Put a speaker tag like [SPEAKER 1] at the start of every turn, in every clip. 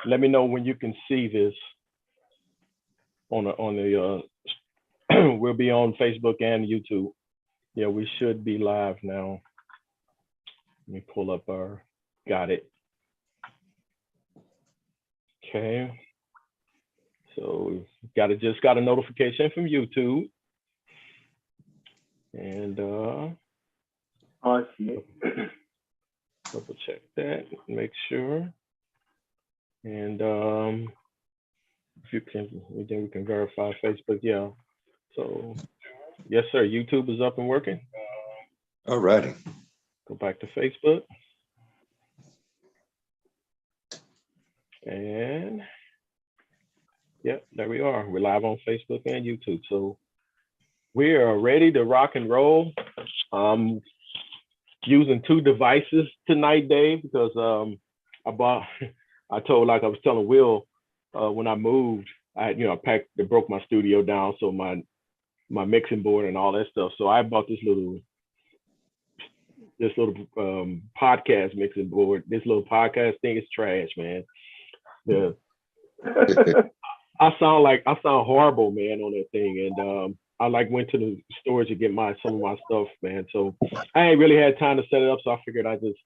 [SPEAKER 1] let me know when you can see this on the we'll be on Facebook and YouTube. Yeah, we should be live now. Let me pull up our, got it. Okay. So just got a notification from YouTube. And
[SPEAKER 2] Oh, I see it.
[SPEAKER 1] double check that, make sure. And if you can, then we can verify Facebook. Yeah. So yes, sir. YouTube is up and working.
[SPEAKER 3] All righty.
[SPEAKER 1] Go back to Facebook. And yep, there we are. We're live on Facebook and YouTube. So we are ready to rock and roll. Using two devices tonight, Dave, because I was telling Will when I moved, I broke my studio down, so my mixing board and all that stuff. So I bought this little podcast mixing board. This little podcast thing is trash, man. Yeah. I sound horrible, man, on that thing. And I went to the storage to get some of my stuff, man. So I ain't really had time to set it up. So I figured I just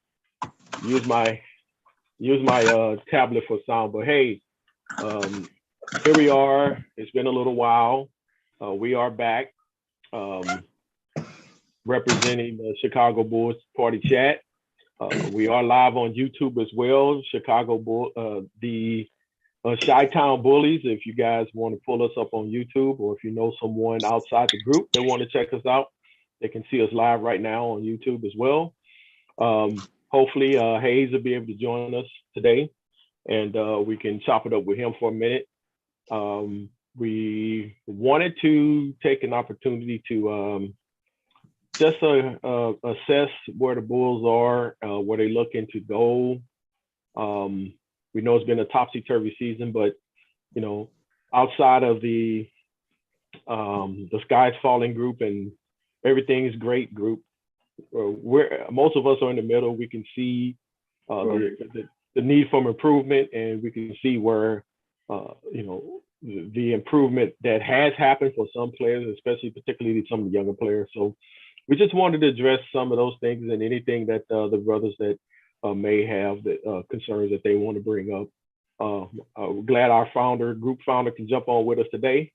[SPEAKER 1] use my tablet for sound. But hey, here we are. It's been a little while. We are back, representing the Chicago Bulls Party Chat. We are live on YouTube as well. The Chi-Town Bullies. If you guys want to pull us up on YouTube, or if you know someone outside the group that want to check us out, they can see us live right now on YouTube as well. Hopefully, Hayes will be able to join us today, and we can chop it up with him for a minute. We wanted to take an opportunity to just assess where the Bulls are, where they're looking to go. We know it's been a topsy-turvy season, but outside of the Sky's Falling group and Everything's Great group, most of us are in the middle. We can see the need for improvement, and we can see where the improvement that has happened for some players, especially particularly some of the younger players. So we just wanted to address some of those things and anything that the brothers that may have the concerns that they want to bring up. We're glad our group founder can jump on with us today.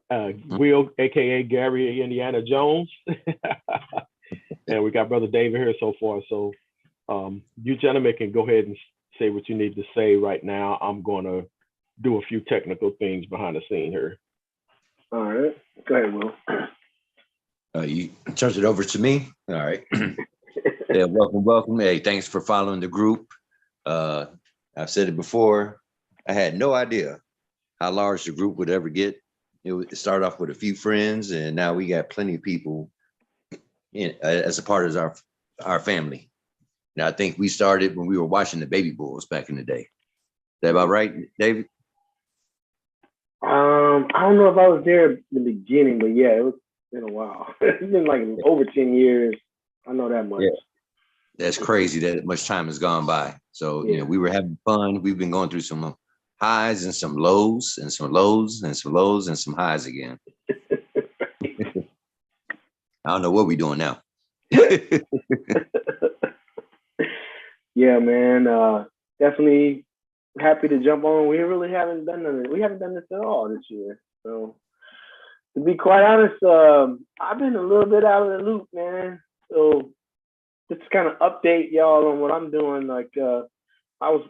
[SPEAKER 1] Will, aka Gary Indiana Jones. And we got Brother David here so far. So you gentlemen can go ahead and say what you need to say right now. I'm going to do a few technical things behind the scene here.
[SPEAKER 2] All right. Go ahead, Will.
[SPEAKER 3] You turn it over to me. All right. Yeah, welcome. Hey, thanks for following the group. I've said it before. I had no idea how large the group would ever get. It started off with a few friends, and now we got plenty of people as a part of our family. Now, I think we started when we were watching the Baby Bulls back in the day. Is that about right, David?
[SPEAKER 2] I don't know if I was there at the beginning, but yeah, it's been a while. It's been over 10 years. I know that much.
[SPEAKER 3] Yeah. That's crazy that much time has gone by. So, we were having fun. We've been going through some highs and some lows and some lows and some lows and some highs again. I don't know what we're doing now.
[SPEAKER 2] Yeah, man. Definitely happy to jump on. We really haven't done this. We haven't done this at all this year. So to be quite honest, I've been a little bit out of the loop, man. So just to kind of update y'all on what I'm doing. I was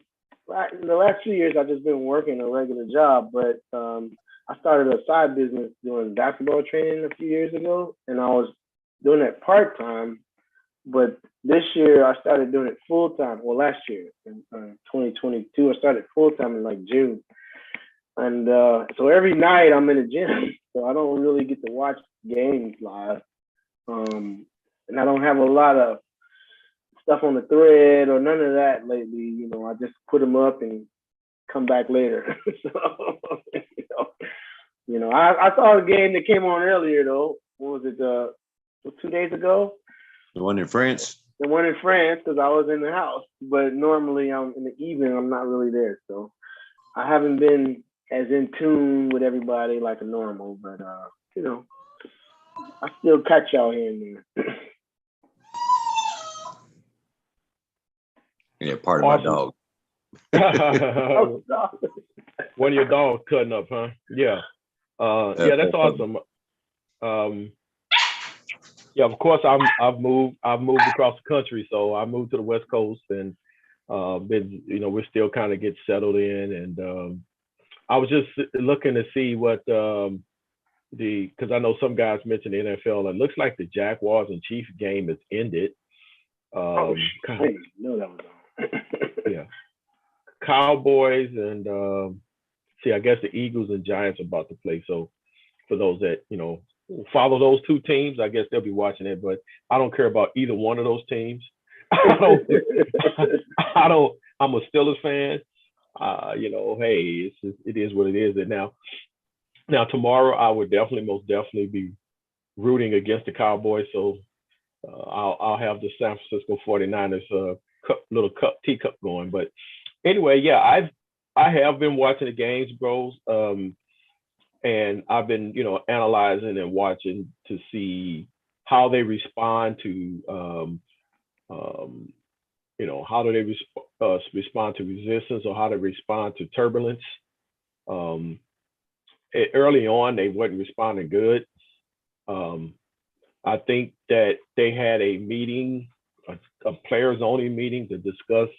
[SPEAKER 2] in the last 2 years, I've just been working a regular job, but I started a side business doing basketball training a few years ago, and I was doing it part-time. But this year, I started doing it full-time. Well, last year, in 2022, I started full-time in June. And so every night I'm in the gym, so I don't really get to watch games live. And I don't have a lot of stuff on the thread or none of that lately. I just put them up and come back later. So, I saw a game that came on earlier though. What was it? 2 days ago?
[SPEAKER 3] The one in France?
[SPEAKER 2] the one in France because I was in the house. But normally, I'm in the evening. I'm not really there, so I haven't been as in tune with everybody like a normal. But you know, I still catch y'all here and there.
[SPEAKER 3] Yeah, part of my dog.
[SPEAKER 1] One of your dogs cutting up, huh? Yeah. Yeah, that's awesome. Yeah, of course I've moved across the country, so I moved to the West Coast and been, we're still kind of get settled in, and I was just looking to see what because I know some guys mentioned the NFL. It looks like the Jaguars and Chiefs game has ended.
[SPEAKER 2] I didn't know that was on.
[SPEAKER 1] Yeah. Cowboys and I guess the Eagles and Giants are about to play. So for those that, follow those two teams, I guess they'll be watching it, but I don't care about either one of those teams. I'm a Steelers fan. Hey, it is what it is. And now tomorrow I would most definitely be rooting against the Cowboys. So I'll have the San Francisco 49ers little teacup going. But anyway, yeah, I have been watching the games, bros. And I've been, analyzing and watching to see how they respond to, how do they respond to resistance or how they respond to turbulence. Early on, they wasn't responding good. I think that they had a meeting, a players only meeting to discuss,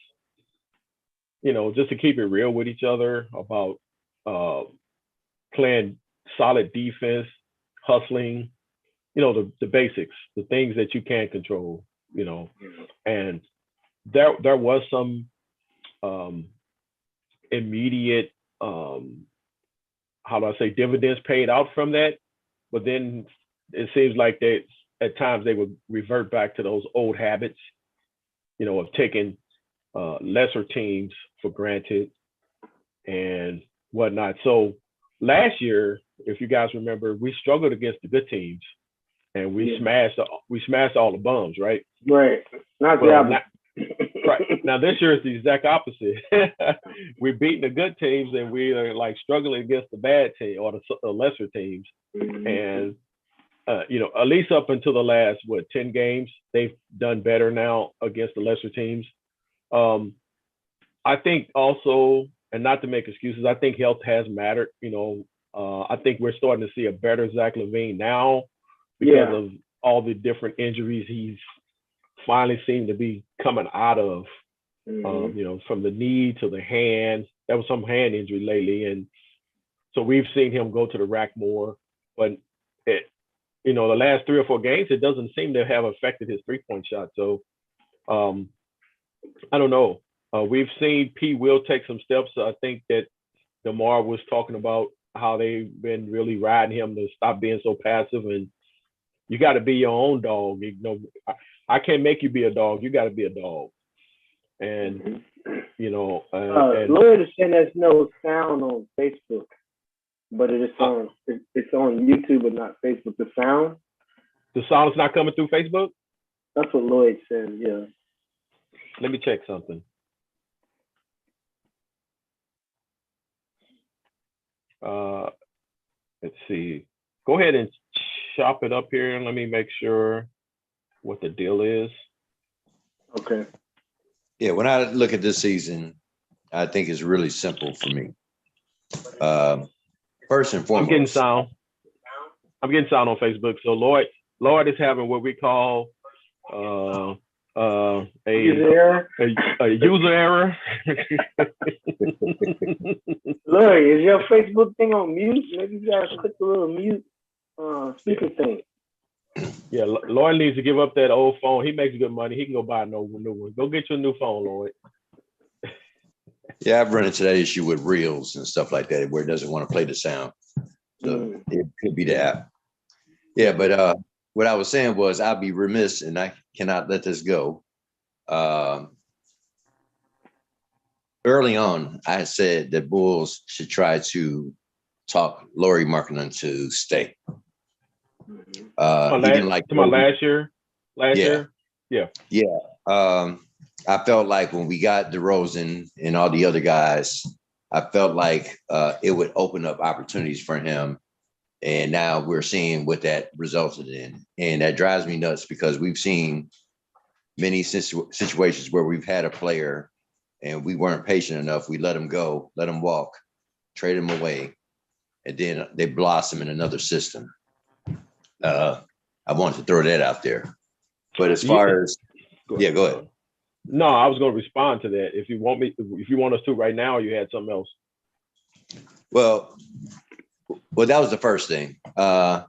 [SPEAKER 1] just to keep it real with each other about playing solid defense, hustling, the basics, the things that you can't control, and there was some immediate, how do I say, dividends paid out from that. But then it seems like at times they would revert back to those old habits, of taking lesser teams for granted and whatnot. So last year, if you guys remember, we struggled against the good teams and we smashed all the bums, right?
[SPEAKER 2] Right.
[SPEAKER 1] Right. Now this year is the exact opposite. We're beating the good teams and we are like struggling against the bad team or the lesser teams.
[SPEAKER 2] Mm-hmm.
[SPEAKER 1] And at least up until the last 10 games, they've done better now against the lesser teams. I think also, and not to make excuses, I think health has mattered. I think we're starting to see a better Zach LaVine now because of all the different injuries he's finally seemed to be coming out of. From the knee to the hand. There was some hand injury lately, and so we've seen him go to the rack more. But the last 3 or 4 games, it doesn't seem to have affected his 3-point shot. So I don't know. We've seen P. Will take some steps. I think that DeMar was talking about how they've been really riding him to stop being so passive, and you got to be your own dog. I can't make you be a dog. You got to be a dog. And
[SPEAKER 2] Lloyd is saying there's no sound on Facebook, but it's on YouTube, but not Facebook. The sound
[SPEAKER 1] is not coming through Facebook.
[SPEAKER 2] That's what Lloyd said. Yeah.
[SPEAKER 1] Let me check something. Let's see. Go ahead and chop it up here and let me make sure what the deal is.
[SPEAKER 2] Okay.
[SPEAKER 3] Yeah, when I look at this season, I think it's really simple for me. First and foremost,
[SPEAKER 1] I'm getting sound on Facebook. So Lloyd is having what we call a user error.
[SPEAKER 2] Lloyd, is your Facebook thing on mute? Maybe you gotta click the little mute speaker thing.
[SPEAKER 1] Yeah, Lloyd needs to give up that old phone. He makes good money. He can go buy a new one. Go get your new phone, Lloyd.
[SPEAKER 3] Yeah, I've run into that issue with Reels and stuff like that where it doesn't want to play the sound. So it could be the app. Yeah, but what I was saying was I'd be remiss, and I cannot let this go. Early on, I said that Bulls should try to talk Lauri Markkanen to stay. He didn't like
[SPEAKER 1] last year.
[SPEAKER 3] Yeah. I felt like when we got DeRozan and all the other guys, I felt like it would open up opportunities for him. And now we're seeing what that resulted in. And that drives me nuts because we've seen many situations where we've had a player and we weren't patient enough. We let him go, let him walk, trade him away, and then they blossom in another system. I wanted to throw that out there. But as far as, go ahead.
[SPEAKER 1] No, I was going to respond to that. If you want us to right now, or you had something else.
[SPEAKER 3] Well, that was the first thing. The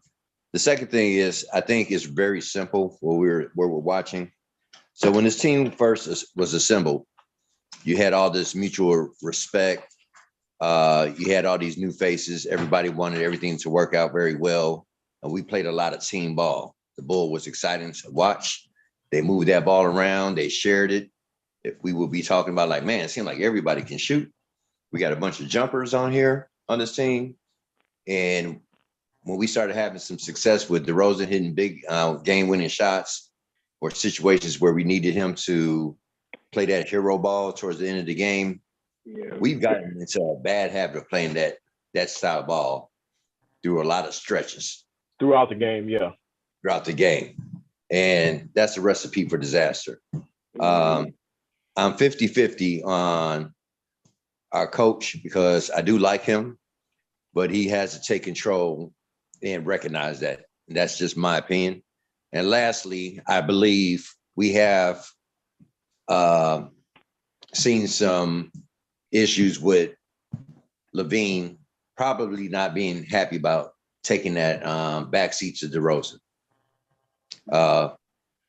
[SPEAKER 3] second thing is, I think it's very simple where we're watching. So when this team first was assembled, you had all this mutual respect. You had all these new faces. Everybody wanted everything to work out very well. And we played a lot of team ball. The Bull was exciting to watch. They moved that ball around. They shared it. If we would be talking about like, man, it seemed like everybody can shoot. We got a bunch of jumpers on here on this team. And when we started having some success with DeRozan hitting big game-winning shots or situations where we needed him to play that hero ball towards the end of the game, we've gotten into a bad habit of playing that style of ball through a lot of stretches.
[SPEAKER 1] Throughout the game, yeah.
[SPEAKER 3] Throughout the game. And that's a recipe for disaster. I'm 50-50 on our coach because I do like him, but he has to take control and recognize that. And that's just my opinion. And lastly, I believe we have seen some issues with Levine probably not being happy about taking that backseat to DeRozan.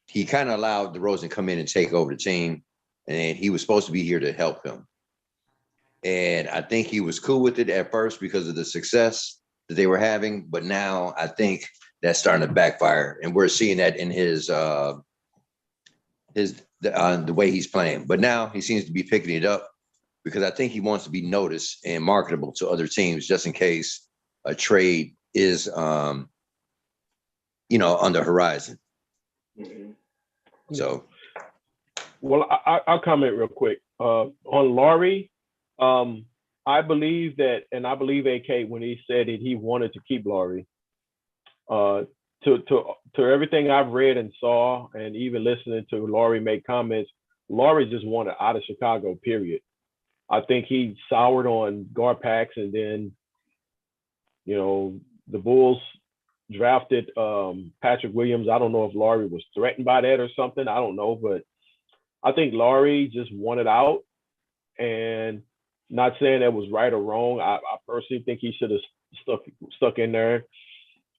[SPEAKER 3] He kind of allowed DeRozan to come in and take over the team, and he was supposed to be here to help him. And I think he was cool with it at first because of the success that they were having, but now I think that's starting to backfire, and we're seeing that in the way he's playing. But now he seems to be picking it up because I think he wants to be noticed and marketable to other teams just in case a trade is, on the horizon. So,
[SPEAKER 1] well, I'll comment real quick on Laurie. I believe that, and I believe AK when he said that he wanted to keep Laurie. To everything I've read and saw, and even listening to Laurie make comments, Laurie just wanted out of Chicago. Period. I think he soured on Garpax, and then, the Bulls drafted Patrick Williams. I don't know if Laurie was threatened by that or something. I don't know, but I think Laurie just wanted out, and not saying that was right or wrong. I personally think he should have stuck in there.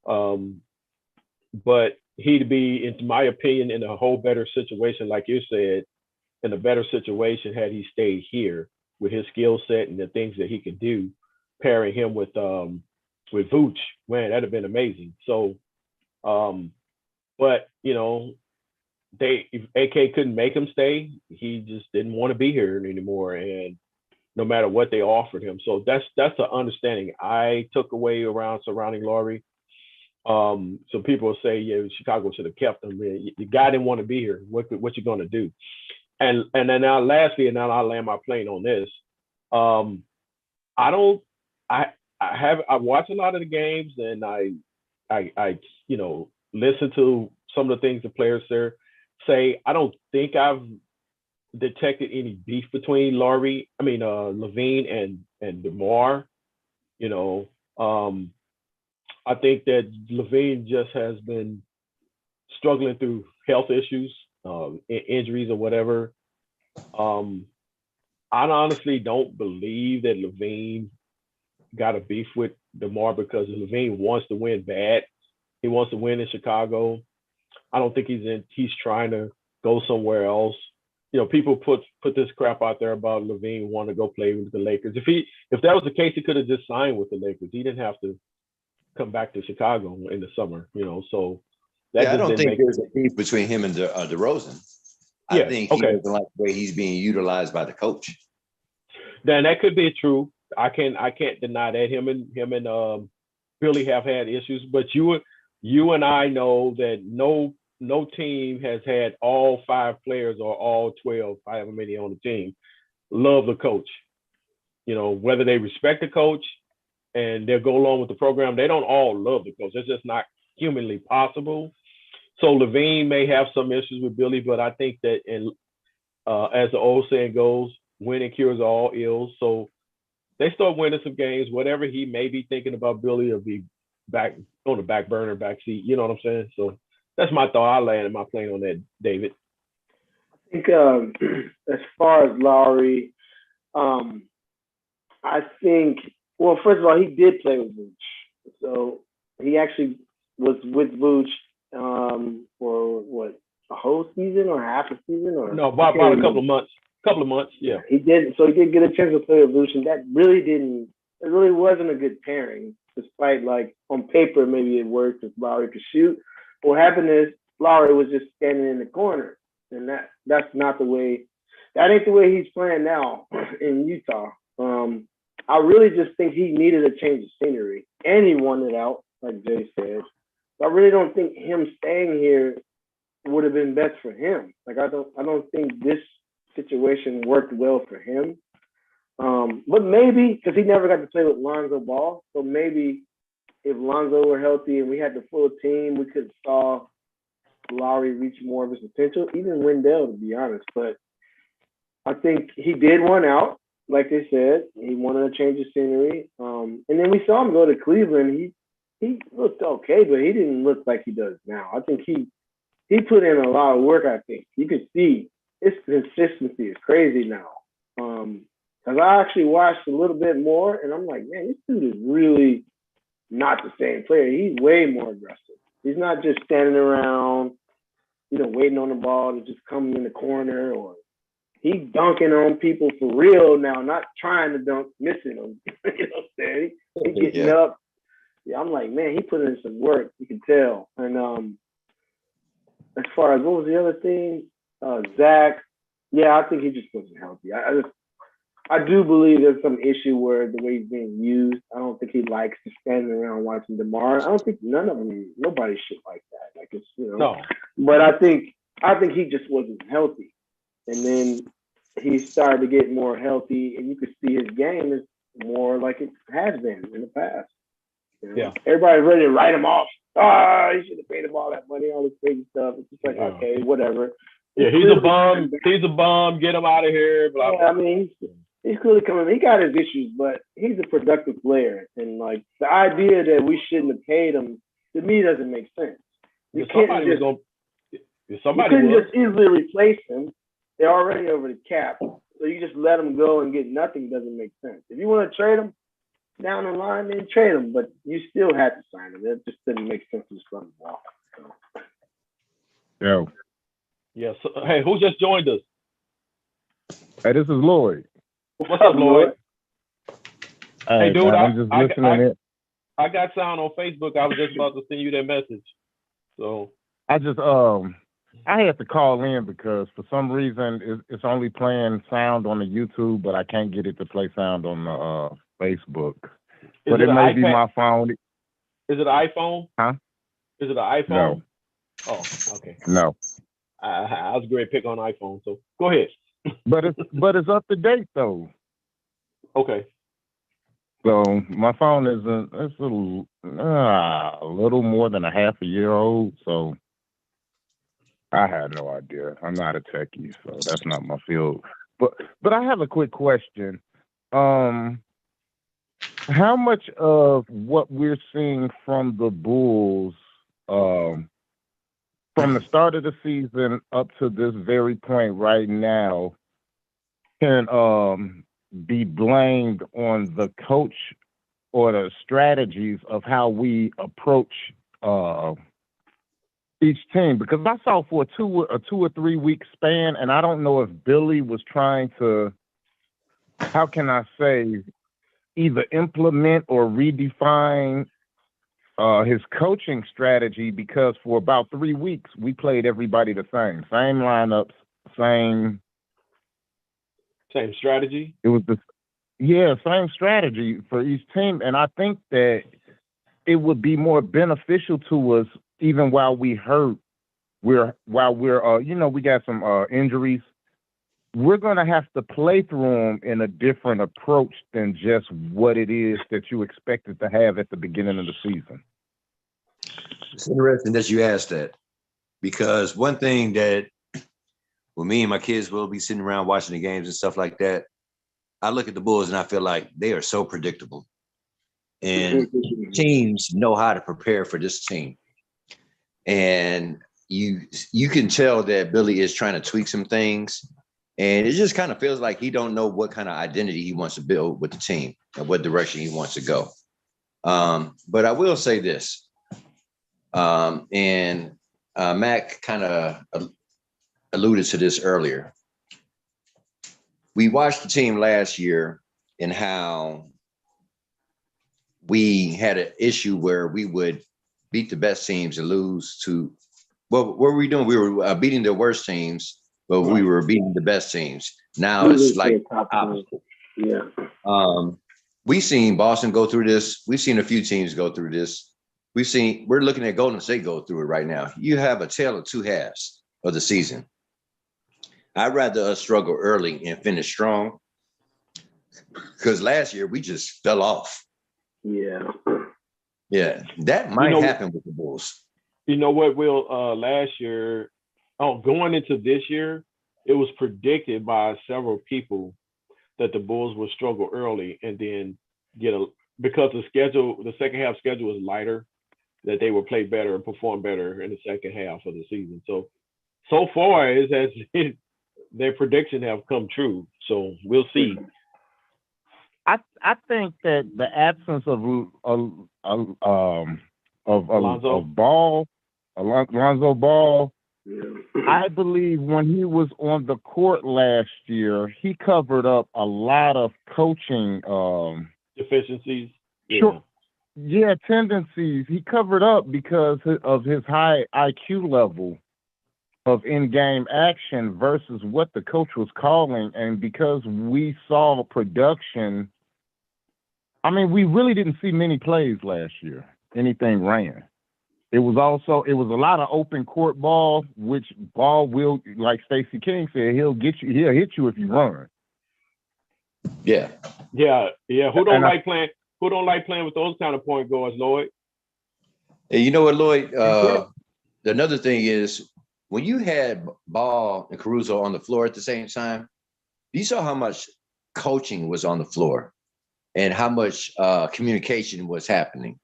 [SPEAKER 1] But he'd be, in my opinion, in a whole better situation, like you said, in a better situation had he stayed here with his skill set and the things that he could do, pairing him with Vooch. Man, that'd have been amazing. So, but AK couldn't make him stay. He just didn't want to be here anymore, and no matter what they offered him. So that's the understanding I took away surrounding Laurie. So people will say, yeah, Chicago should have kept him. The guy didn't want to be here. What you going to do? And then now lastly, and now I'll land my plane on this. I watch a lot of the games, and I listen to some of the things the players there say. I don't think I've detected any beef between Levine and DeMar. I think that Levine just has been struggling through health issues, injuries or whatever. I honestly don't believe that Levine got a beef with DeMar because Levine wants to win bad. He wants to win in Chicago. I don't think he's trying to go somewhere else. People put this crap out there about Levine wanting to go play with the Lakers. If that was the case, he could have just signed with the Lakers. He didn't have to come back to Chicago in the summer, so that
[SPEAKER 3] I don't think there's a beef between him and DeRozan. I think he doesn't like the way he's being utilized by the coach.
[SPEAKER 1] Then that could be true. I can't deny that him and Billy have had issues, but you and I know that no no team has had all 5 players or all 12, however many on the team, love the coach. You know, whether they respect the coach and they'll go along with the program, they don't all love the coach. It's just not humanly possible. So Levine may have some issues with Billy, but I think that as the old saying goes, winning cures all ills. So they start winning some games. Whatever he may be thinking about Billy will be back on the back burner, back seat. You know what I'm saying? So that's my thought. I landed my plane on that, David.
[SPEAKER 2] I think as far as Lowry, I think, well, first of all, he did play with Vooch. So he actually was with Vooch for what, a whole season or half a season? Or
[SPEAKER 1] no, about a couple of months. Couple of months, yeah.
[SPEAKER 2] He did. So he did get a chance to play with Vooch, and that really didn't. It really wasn't a good pairing, despite like on paper maybe it worked if Lowry could shoot. But what happened is Lowry was just standing in the corner, and that's not the way. That ain't the way he's playing now in Utah. I really just think he needed a change of scenery, and he wanted out, like Jay said. I really don't think him staying here would have been best for him. Like I don't think this situation worked well for him. But maybe because he never got to play with Lonzo Ball, so maybe if Lonzo were healthy and we had the full team, we could saw Lowry reach more of his potential, even Wendell, to be honest. But I think he did one out, like they said. He wanted a change of scenery. And then we saw him go to Cleveland. He looked okay, but he didn't look like he does now. I think he put in a lot of work, I think. You could see his consistency is crazy now. Because I actually watched a little bit more, and I'm like, man, this dude is really not the same player. He's way more aggressive. He's not just standing around, waiting on the ball to just come in the corner, or he's dunking on people for real now, not trying to dunk, missing them. You know what I'm saying? He's getting up. Yeah, I'm like, man, he put in some work. You can tell. And as far as what was the other thing, Zach, yeah, I think he just wasn't healthy. I do believe there's some issue where the way he's being used. I don't think he likes to stand around watching DeMar. I don't think nobody should like that. Like it's
[SPEAKER 1] No.
[SPEAKER 2] But I think he just wasn't healthy, and then he started to get more healthy, and you could see his game is more like it has been in the past.
[SPEAKER 1] Yeah.
[SPEAKER 2] Everybody's ready to write him off. He should have paid him all that money, all this crazy stuff. It's just like, okay, whatever.
[SPEAKER 1] Yeah, he's a bum. He's a bum. Get him out of here. Blah, blah.
[SPEAKER 2] Yeah, I mean, he's clearly coming. He got his issues, but he's a productive player. And like the idea that we shouldn't have paid him, to me, doesn't make sense. You couldn't just easily replace him. They're already over the cap. So you just let him go and get nothing doesn't make sense. If you want to trade him down the line, then trade him. But you still had to sign him. That just didn't make sense to just let him walk.
[SPEAKER 4] So.
[SPEAKER 1] Yeah. So, hey, who just joined us?
[SPEAKER 4] Hey, this is Lloyd.
[SPEAKER 1] What's up, Lloyd? Hey, dude,
[SPEAKER 4] man, I'm just listening.
[SPEAKER 1] I got sound on Facebook. I was just about to send you that message. So
[SPEAKER 4] I just I had to call in because for some reason it's only playing sound on the YouTube, but I can't get it to play sound on the Facebook. But it may be my phone.
[SPEAKER 1] Is it an iPhone?
[SPEAKER 4] Huh?
[SPEAKER 1] Is it an iPhone?
[SPEAKER 4] No.
[SPEAKER 1] Oh, okay.
[SPEAKER 4] No.
[SPEAKER 1] I was going to pick on iPhone, so go ahead.
[SPEAKER 4] but it's up to date though.
[SPEAKER 1] Okay.
[SPEAKER 4] So my phone is a little more than a half a year old, so I had no idea. I'm not a techie, so that's not my field. But I have a quick question. How much of what we're seeing from the Bulls, from the start of the season up to this very point right now, can be blamed on the coach or the strategies of how we approach each team? Because I saw for a 2 or 3 week span, and I don't know if Billy was trying to, how can I say, either implement or redefine his coaching strategy, because for about 3 weeks we played everybody the same lineups, same
[SPEAKER 1] strategy.
[SPEAKER 4] It was same strategy for each team, and I think that it would be more beneficial to us, even while we hurt, while we're we got some injuries, we're gonna have to play through them in a different approach than just what it is that you expected to have at the beginning of the season.
[SPEAKER 3] It's interesting that you asked that, because one thing that, when me and my kids will be sitting around watching the games and stuff like that, I look at the Bulls and I feel like they are so predictable. And teams know how to prepare for this team. And you can tell that Billy is trying to tweak some things. And it just kind of feels like he don't know what kind of identity he wants to build with the team and what direction he wants to go. But I will say this. Mac kind of alluded to this earlier. We watched the team last year and how we had an issue where we would beat the best teams and lose to, well, what were we doing? We were beating the worst teams, but we were beating the best teams. Now it's like opposite.
[SPEAKER 2] Yeah.
[SPEAKER 3] We've seen Boston go through this. We've seen a few teams go through this. We're looking at Golden State go through it right now. You have a tale of two halves of the season. I'd rather us struggle early and finish strong, because last year we just fell off.
[SPEAKER 2] Yeah.
[SPEAKER 3] Yeah, that might happen with the Bulls.
[SPEAKER 1] You know what, Will? Last year, going into this year, it was predicted by several people that the Bulls would struggle early and then because the second half schedule was lighter, that they would play better and perform better in the second half of the season. So far, it's as their prediction have come true. So we'll see.
[SPEAKER 4] I think that the absence of Alonzo Ball, I believe when he was on the court last year, he covered up a lot of coaching
[SPEAKER 1] deficiencies.
[SPEAKER 4] Tendencies. He covered up because of his high IQ level of in-game action versus what the coach was calling. And because we saw production, I mean, we really didn't see many plays last year. Anything ran. It was a lot of open court ball, which ball will, like Stacey King said, he'll hit you if you run.
[SPEAKER 3] Yeah.
[SPEAKER 1] Who don't like playing with those kind of point guards, Lloyd?
[SPEAKER 3] And you know what, Lloyd? Another thing is, when you had Ball and Caruso on the floor at the same time, you saw how much coaching was on the floor and how much communication was happening.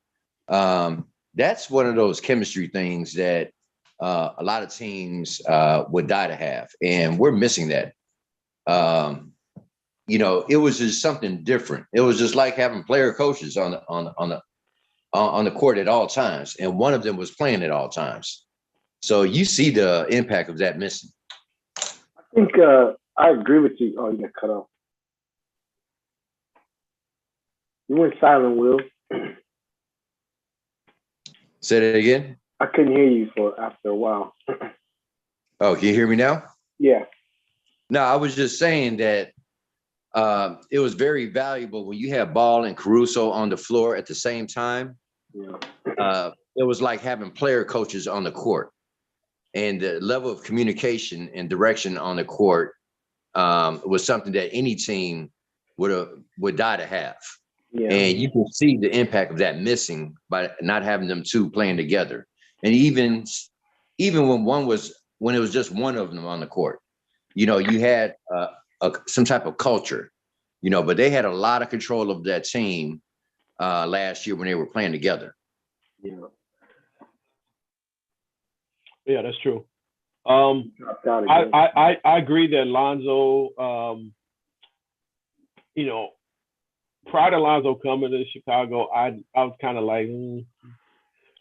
[SPEAKER 3] That's one of those chemistry things that a lot of teams would die to have, and we're missing that. It was just something different. It was just like having player coaches on the court at all times, and one of them was playing at all times. So you see the impact of that missing.
[SPEAKER 2] I think I agree with you. Oh, you got cut off. You went silent, Will.
[SPEAKER 3] Say that again?
[SPEAKER 2] I couldn't hear you after a while.
[SPEAKER 3] Oh, can you hear me now?
[SPEAKER 2] Yeah.
[SPEAKER 3] No, I was just saying that it was very valuable when you have Ball and Caruso on the floor at the same time.
[SPEAKER 2] Yeah.
[SPEAKER 3] It was like having player coaches on the court, and the level of communication and direction on the court was something that any team would die to have. Yeah. And you can see the impact of that missing by not having them two playing together. And even when it was just one of them on the court, you had some type of culture, but they had a lot of control of that team last year when they were playing together.
[SPEAKER 1] Yeah, that's true. I agree that Lonzo, prior to Lonzo coming to Chicago, I was kind of like,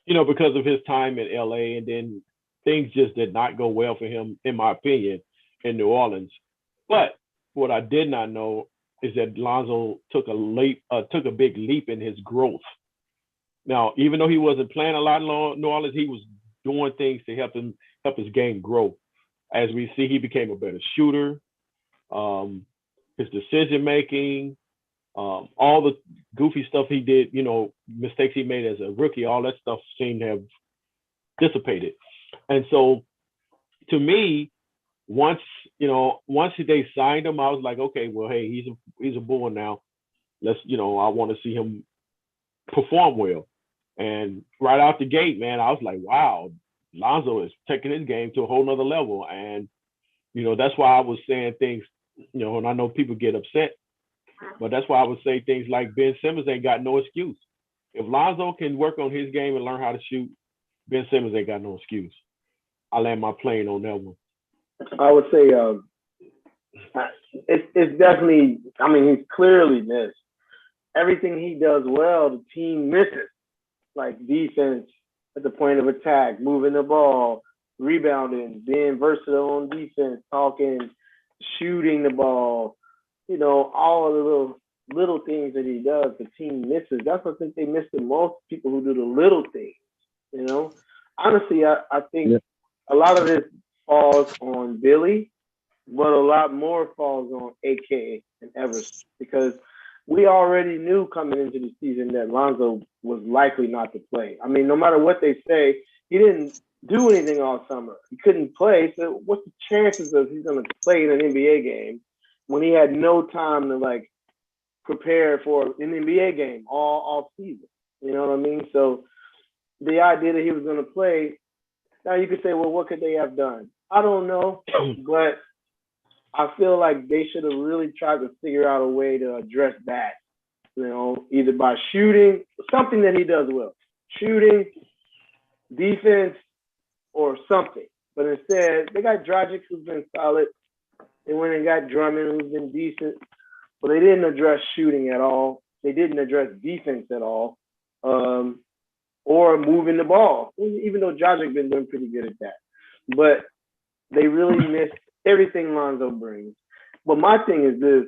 [SPEAKER 1] because of his time in LA, and then things just did not go well for him, in my opinion, in New Orleans. But what I did not know is that Lonzo took a big leap in his growth. Now, even though he wasn't playing a lot in New Orleans, he was doing things to help his game grow. As we see, he became a better shooter. His decision making, all the goofy stuff he did, mistakes he made as a rookie, all that stuff seemed to have dissipated. And so to me, once they signed him, I was like, okay, well, hey, he's a Bull now. Let's, I want to see him perform well. And right out the gate, man, I was like, wow, Lonzo is taking his game to a whole nother level. And, that's why I was saying things, and I know people get upset, but that's why I would say things like Ben Simmons ain't got no excuse. If Lonzo can work on his game and learn how to shoot, Ben Simmons ain't got no excuse. I land my plane on that one.
[SPEAKER 2] I would say it's definitely, I mean, he's clearly missed. Everything he does well, the team misses. Like defense at the point of attack, moving the ball, rebounding, being versatile on defense, talking, shooting the ball, all of the little things that he does, the team misses. That's what I think they miss the most, people who do the little things, Honestly, I think a lot of this falls on Billy, but a lot more falls on AK and Evers, because we already knew coming into the season that Lonzo was likely not to play. I mean, no matter what they say, he didn't do anything all summer. He couldn't play. So what's the chances of he's going to play in an NBA game when he had no time to prepare for an NBA game all season? You know what I mean? So the idea that he was going to play, now you could say, well, what could they have done? I don't know, but I feel like they should have really tried to figure out a way to address that, either by shooting, something that he does well, shooting, defense, or something. But instead, they got Dragic, who's been solid. They went and got Drummond, who's been decent. But they didn't address shooting at all. They didn't address defense at all, or moving the ball, even though Dragic been doing pretty good at that. But they really missed everything Lonzo brings. But my thing is this: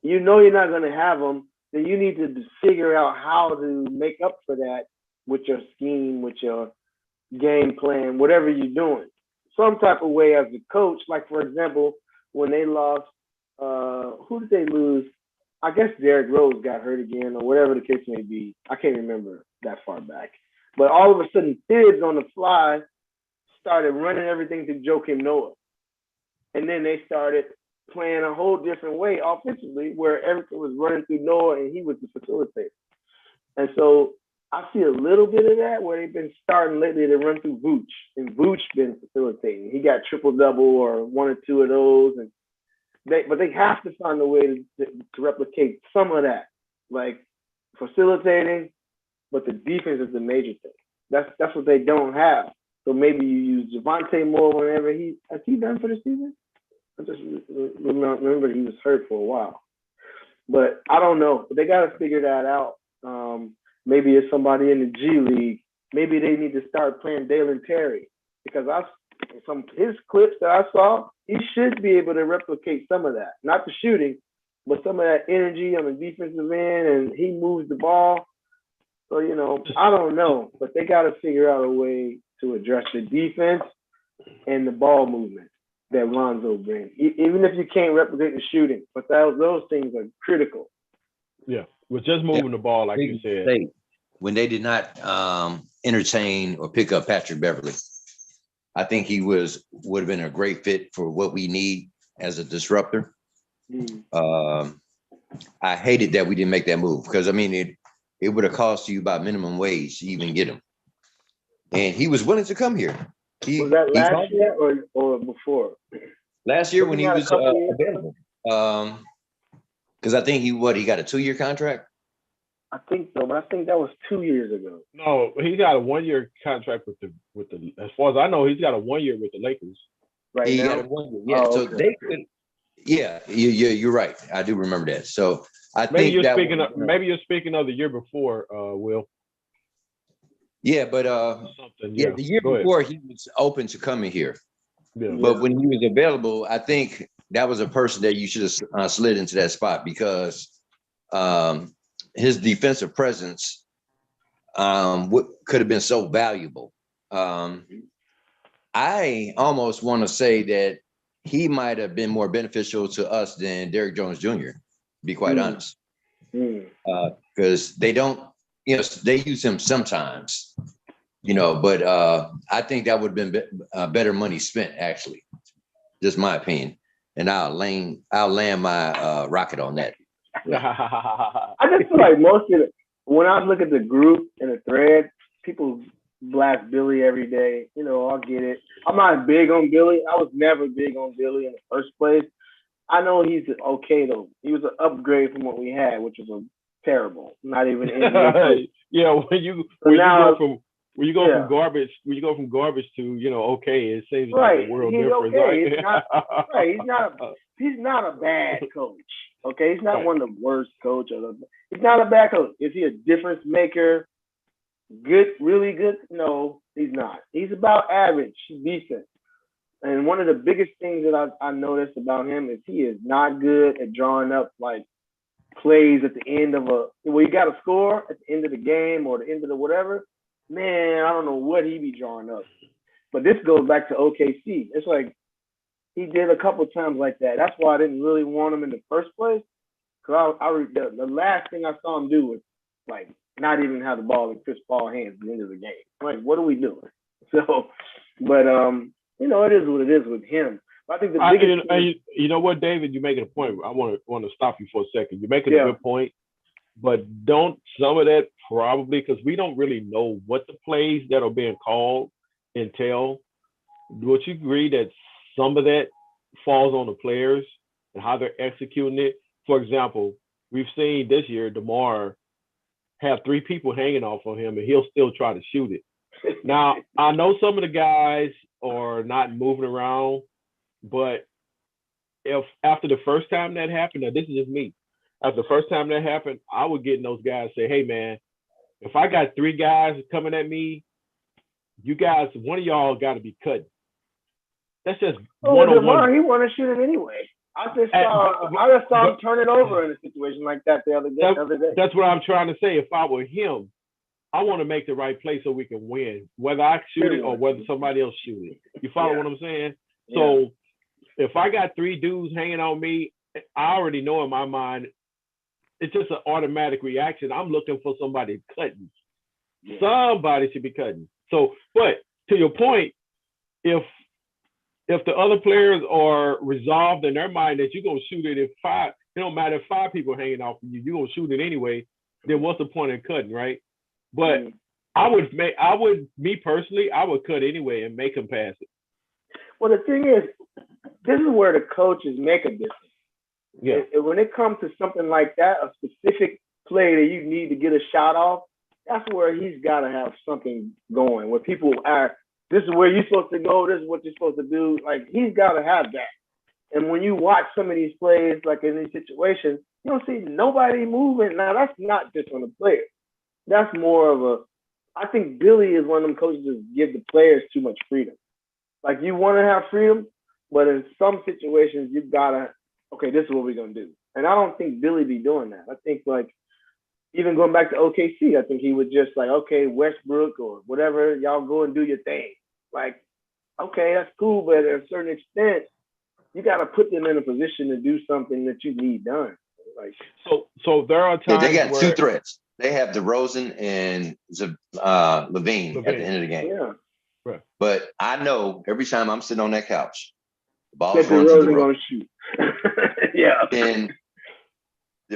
[SPEAKER 2] you're not going to have them, then you need to figure out how to make up for that with your scheme, with your game plan, whatever you're doing. Some type of way as a coach, like for example, when they lost, who did they lose? I guess Derrick Rose got hurt again, or whatever the case may be. I can't remember that far back. But all of a sudden, Tibbs on the fly started running everything to Joakim Noah. And then they started playing a whole different way offensively, where everything was running through Noah and he was the facilitator. And so I see a little bit of that where they've been starting lately to run through Vooch, and Vooch been facilitating. He got triple-double or one or two of those, but they have to find a way to replicate some of that, like facilitating, but the defense is the major thing. That's what they don't have. So maybe you use Javonte more whenever has he done for the season? I just remember he was hurt for a while. But I don't know. They got to figure that out. Maybe it's somebody in the G League. Maybe they need to start playing Dalen Terry, because his clips that I saw, he should be able to replicate some of that. Not the shooting, but some of that energy on the defensive end, and he moves the ball. So, I don't know. But they got to figure out a way to address the defense and the ball movement that Lonzo brings, even if you can't replicate the shooting. But those things are critical.
[SPEAKER 1] Yeah, with just moving the ball, like you said.
[SPEAKER 3] When they did not entertain or pick up Patrick Beverley, I think he would have been a great fit for what we need as a disruptor. I hated that we didn't make that move, because it would have cost you about minimum wage to even get him. And he was willing to come here.
[SPEAKER 2] Was that last year or before?
[SPEAKER 3] Last year when he was available. Because I think he got a 2-year contract?
[SPEAKER 2] I think so, but I think that was 2 years ago.
[SPEAKER 1] No, he got a 1-year contract with the. As far as I know, he's got a 1 year with the Lakers.
[SPEAKER 2] Right
[SPEAKER 3] he
[SPEAKER 2] now.
[SPEAKER 3] Got a 1 year. Yeah, so they could. Yeah, you're right. I do remember that. So
[SPEAKER 1] maybe you're speaking of the year before, Will.
[SPEAKER 3] Yeah, but the year before he was open to coming here. Yeah. But when he was available, I think that was a person that you should have slid into that spot, because his defensive presence could have been so valuable. I almost want to say that he might have been more beneficial to us than Derrick Jones Jr., to be quite honest. Because they don't, they use him sometimes, But I think that would have been better money spent, actually. Just my opinion. And I'll land my rocket on that.
[SPEAKER 2] I just feel like most of it, when I look at the group and the thread, people blast Billy every day. I'll get it. I'm not big on Billy. I was never big on Billy in the first place. I know he's okay though. He was an upgrade from what we had, which was terrible. Not even
[SPEAKER 1] yeah. When you go from garbage to okay, it seems like a world difference.
[SPEAKER 2] Okay. Right? He's not a bad coach. Okay, he's not one of the worst coaches. He's not a bad coach. Is he a difference maker? Good, really good? No, he's not. He's about average, decent. And one of the biggest things that I noticed about him is he is not good at drawing up like plays at the end of you got to score at the end of the game or the end of the whatever. Man, I don't know what he be drawing up. But this goes back to OKC. It's like he did a couple times like that. That's why I didn't really want him in the first place. Because the last thing I saw him do was like not even have the ball in Chris Paul's hands at the end of the game. Like, what are we doing? So, but it is what it is with him. But I think the biggest thing,
[SPEAKER 1] you know what, David, you're making a point. I want to stop you for a second. You're making a good point, but don't some of that probably because we don't really know what the plays that are being called entail. Would you agree that some of that falls on the players and how they're executing it? For example, we've seen this year DeMar have 3 people hanging off of him, and he'll still try to shoot it. Now, I know some of the guys are not moving around, but if after the first time that happened, now this is just me. After the first time that happened, I would get in those guys say, hey, man, if I got 3 guys coming at me, you guys, one of y'all got to be cutting. That's just
[SPEAKER 2] one-on-one. He want to shoot it anyway. I just saw him turn it over in a situation like that the other day.
[SPEAKER 1] That's what I'm trying to say. If I were him, I want to make the right play so we can win, whether I shoot it or whether somebody else shoot it. You follow what I'm saying? Yeah. So if I got 3 dudes hanging on me, I already know in my mind, it's just an automatic reaction. I'm looking for somebody cutting. Yeah. Somebody should be cutting. So, but to your point, if the other players are resolved in their mind that you're going to shoot it if 5, it don't matter if 5 people hanging off of you, you're going to shoot it anyway, then what's the point in cutting, right? But I would cut anyway and make them pass it.
[SPEAKER 2] Well, the thing is, this is where the coaches make a difference.
[SPEAKER 1] Yeah.
[SPEAKER 2] When it comes to something like that, a specific play that you need to get a shot off, that's where he's got to have something going. Where people are, this is where you're supposed to go, this is what you're supposed to do. Like, he's got to have that. And when you watch some of these plays, like in these situations, you don't see nobody moving. Now, that's not just on the players. That's more of I think Billy is one of them coaches that give the players too much freedom. Like, you want to have freedom, but in some situations, you've got to, okay, this is what we're going to do. And I don't think Billy be doing that. I think, like, even going back to OKC, I think he would just like, okay, Westbrook or whatever, y'all go and do your thing. Like, okay, that's cool, but at a certain extent, you got to put them in a position to do something that you need done. Like,
[SPEAKER 1] so there are times
[SPEAKER 3] they got 2 threats. They have DeRozan and Levine at the end of the game.
[SPEAKER 2] Yeah.
[SPEAKER 1] Right.
[SPEAKER 3] But I know every time I'm sitting on that couch, the ball's
[SPEAKER 2] going to shoot. Yeah.
[SPEAKER 3] And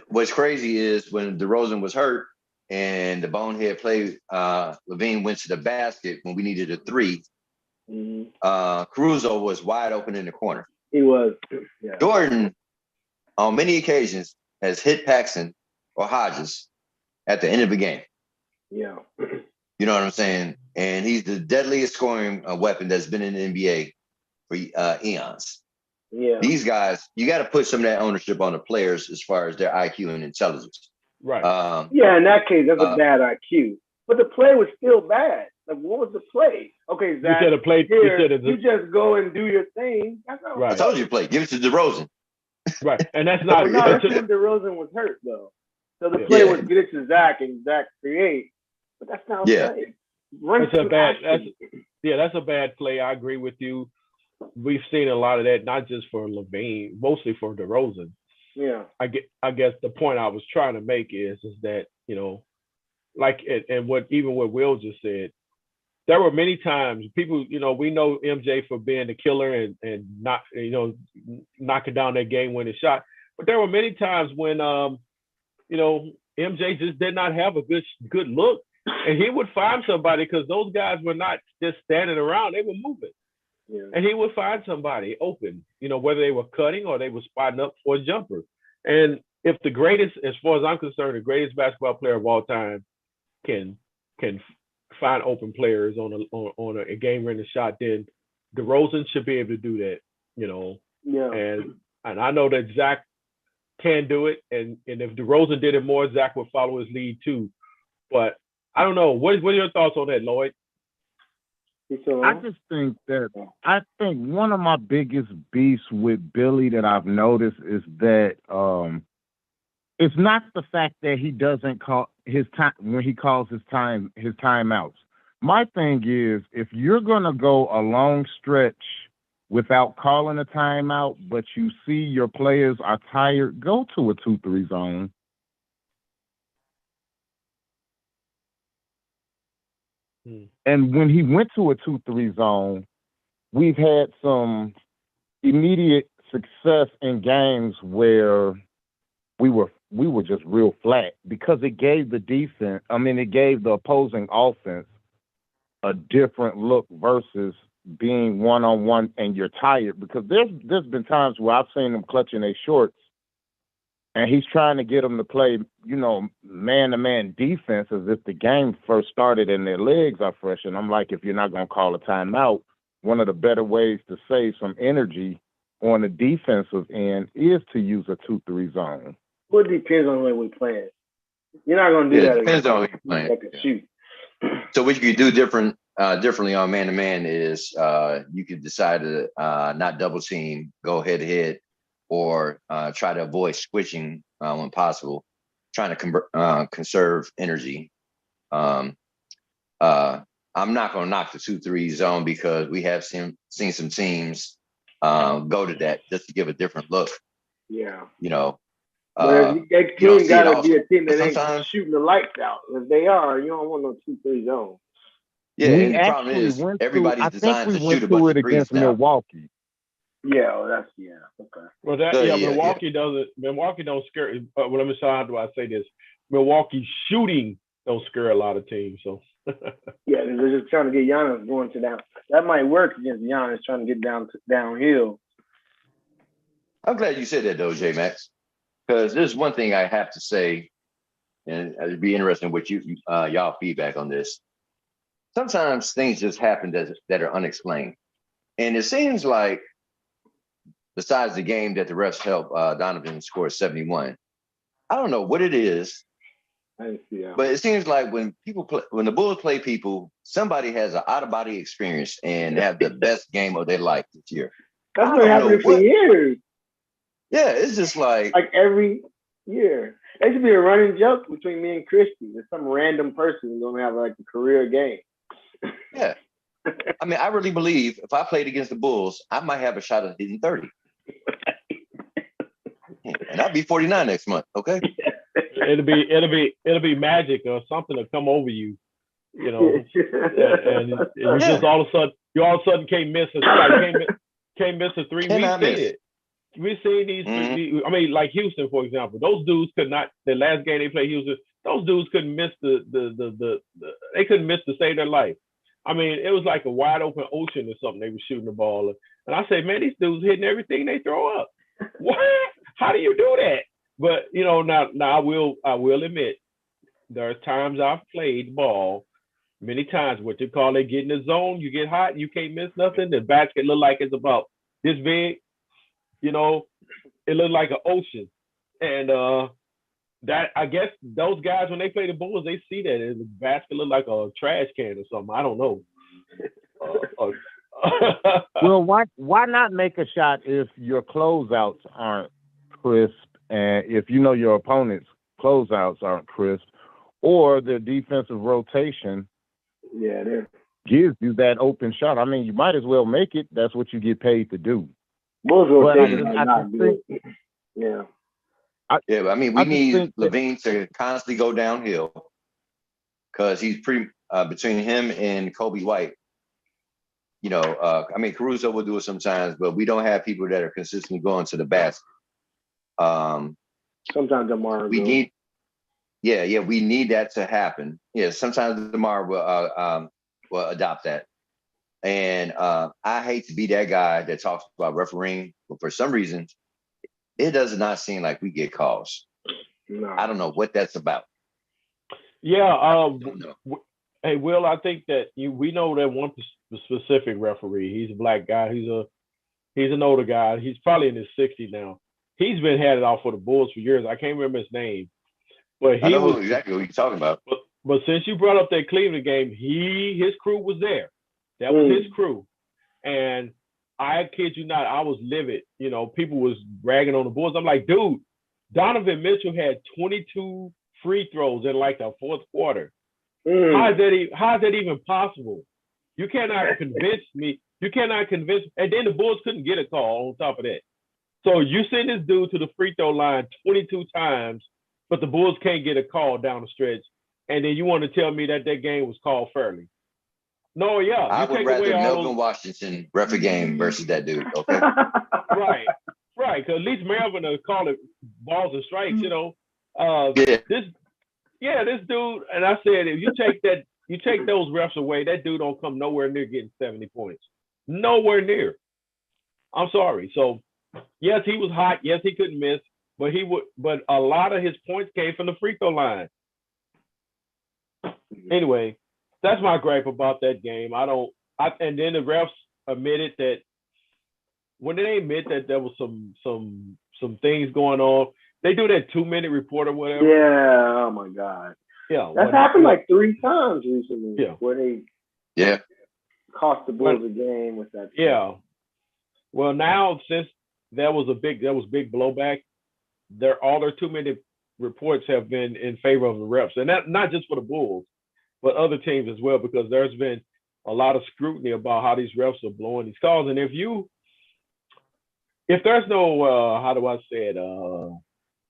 [SPEAKER 3] what's crazy is when DeRozan was hurt and the bonehead play, Levine went to the basket when we needed a 3. Caruso was wide open in the corner.
[SPEAKER 2] He was. Yeah.
[SPEAKER 3] Jordan, on many occasions, has hit Paxson or Hodges at the end of the game.
[SPEAKER 2] Yeah.
[SPEAKER 3] You know what I'm saying? And he's the deadliest scoring weapon that's been in the NBA for eons.
[SPEAKER 2] Yeah.
[SPEAKER 3] These guys, you got to put some of that ownership on the players as far as their IQ and intelligence.
[SPEAKER 1] Right.
[SPEAKER 2] In that case, that's a bad IQ. But the play was still bad. Like, what was the play? Okay, Zach, you just go and do your thing. That's not
[SPEAKER 3] right. I told you to play. Give it to DeRozan.
[SPEAKER 1] Right. And that's not.
[SPEAKER 2] That's when DeRozan was hurt, though. So the play was get it to Zach and Zach create. But that's not a play.
[SPEAKER 1] That's a bad play. I agree with you. We've seen a lot of that, not just for Levine, mostly for DeRozan.
[SPEAKER 2] Yeah.
[SPEAKER 1] I guess the point I was trying to make is that, like, and what Will just said, there were many times people, we know MJ for being the killer and not, knocking down that game winning shot. But there were many times when, MJ just did not have a good look, and he would find somebody because those guys were not just standing around; they were moving, and he would find somebody open. Whether they were cutting or they were spotting up for a jumper. And if the greatest, as far as I'm concerned, the greatest basketball player of all time can find open players on a game-winning shot, then DeRozan should be able to do that.
[SPEAKER 2] Yeah.
[SPEAKER 1] And I know that Zach can do it, and if DeRozan did it more, Zach would follow his lead too. But I don't know. What are your thoughts on that, Lloyd?
[SPEAKER 4] I just think one of my biggest beefs with Billy that I've noticed is that it's not the fact that he doesn't call his time when he calls his timeouts. My thing is, if you're gonna go a long stretch without calling a timeout, but you see your players are tired, go to a 2-3 zone. And when he went to a 2-3 zone, we've had some immediate success in games where we were just real flat because it gave the defense, it gave the opposing offense a different look versus being one-on-one and you're tired, because there's been times where I've seen them clutching their shorts and he's trying to get them to play, man-to-man defense as if the game first started and their legs are fresh. And I'm like, if you're not going to call a timeout, one of the better ways to save some energy on the defensive end is to use a 2-3 zone.
[SPEAKER 2] Well, it depends on where we're playing. You're not going to do that.
[SPEAKER 3] It depends on who you're playing.
[SPEAKER 2] That can shoot.
[SPEAKER 3] So what you could do differently on man-to-man is you could decide to not double team, go head-to-head, or try to avoid switching when possible, trying to conserve energy. I'm not going to knock the 2-3 zone because we have seen some teams go to that just to give a different look.
[SPEAKER 2] Yeah.
[SPEAKER 3] But
[SPEAKER 2] that team got to be a team that ain't shooting the lights out. If they are, you don't want no 2-3 zone.
[SPEAKER 3] Yeah, and the problem is everybody's designed to shoot a bunch of threes now.
[SPEAKER 4] Milwaukee.
[SPEAKER 2] Yeah, okay.
[SPEAKER 1] Well, Milwaukee doesn't. Milwaukee don't scare. Let me say, how do I say this? Milwaukee shooting don't scare a lot of teams. So.
[SPEAKER 2] Yeah, they're just trying to get Giannis going to down. That might work against Giannis trying to get downhill.
[SPEAKER 3] I'm glad you said that, though, J Max, because there's one thing I have to say, and it'd be interesting what y'all feedback on this. Sometimes things just happen that are unexplained, and it seems like, besides the game that the refs helped Donovan score 71, I don't know what it is, but it seems like when the Bulls play people, somebody has an out-of-body experience and have the best game of their life this year.
[SPEAKER 2] That's been happening for years.
[SPEAKER 3] Yeah, it's just like
[SPEAKER 2] every year. It should be a running joke between me and Christy. There's some random person who's gonna have like a career game.
[SPEAKER 3] Yeah. I really believe if I played against the Bulls, I might have a shot at hitting 30. And I'll be 49 next month, okay?
[SPEAKER 1] It'll be magic or something to come over you, and you just all of a sudden can't miss a 3 weeks. We've seen these. Like Houston, for example. Those dudes could not. The last game they played Houston, those dudes couldn't miss they couldn't miss to save their life. It was like a wide open ocean or something. They were shooting the ball, and I said, man, these dudes hitting everything they throw up. What? How do you do that? But now I will admit, there are times I've played ball many times. What you call it, get in the zone, you get hot, you can't miss nothing. The basket look like it's about this big. It looked like an ocean, and that I guess those guys when they play the Bulls, they see that as the basket look like a trash can or something. I don't know.
[SPEAKER 4] Well, why not make a shot if your closeouts aren't crisp, and if your opponent's closeouts aren't crisp, or their defensive rotation gives you that open shot? You might as well make it. That's what you get paid to do.
[SPEAKER 2] Bulls rotation are not good. Yeah.
[SPEAKER 3] We need Levine to constantly go downhill because he's between him and Kobe White. I mean, Caruso will do it sometimes, but we don't have people that are consistently going to the basket.
[SPEAKER 2] Sometimes DeMar
[SPEAKER 3] we need, we need that to happen. Yeah, sometimes DeMar will adopt that. And I hate to be that guy that talks about refereeing, but for some reason, it does not seem like we get calls.
[SPEAKER 2] No.
[SPEAKER 3] I don't know what that's about.
[SPEAKER 1] Yeah. Hey, Will, I think that we know that one specific referee. He's a black guy. He's an older guy. He's probably in his 60s now. He's been had it off for the Bulls for years. I can't remember his name, but
[SPEAKER 3] I know exactly what you're talking about.
[SPEAKER 1] But since you brought up that Cleveland game, his crew was there. That was his crew, and I kid you not, I was livid. People was ragging on the Bulls. I'm like, dude, Donovan Mitchell had 22 free throws in like the fourth quarter. How is that even possible? You cannot convince me. And then the Bulls couldn't get a call on top of that. So you send this dude to the free throw line 22 times, but the Bulls can't get a call down the stretch. And then you want to tell me that game was called fairly. No, yeah.
[SPEAKER 3] I would rather Melvin Washington ref a game versus that dude, okay?
[SPEAKER 1] Right. Because at least Melvin will call it balls and strikes, This dude, and I said, if you take those refs away, that dude don't come nowhere near getting 70 points. Nowhere near. I'm sorry. So, yes, he was hot. Yes, he couldn't miss, but a lot of his points came from the free throw line. Anyway, that's my gripe about that game. And then the refs admitted that when they admit that there was some things going on, they do that 2-minute report or whatever.
[SPEAKER 2] Yeah. Oh my God.
[SPEAKER 1] Yeah.
[SPEAKER 2] That's happened like 3 times recently.
[SPEAKER 1] Yeah.
[SPEAKER 2] Where they cost the Bulls a game with that.
[SPEAKER 1] Yeah. Well, now since there was big blowback, all their 2-minute reports have been in favor of the refs, and that not just for the Bulls, but other teams as well, because there's been a lot of scrutiny about how these refs are blowing these calls. And if there's no how do I say it,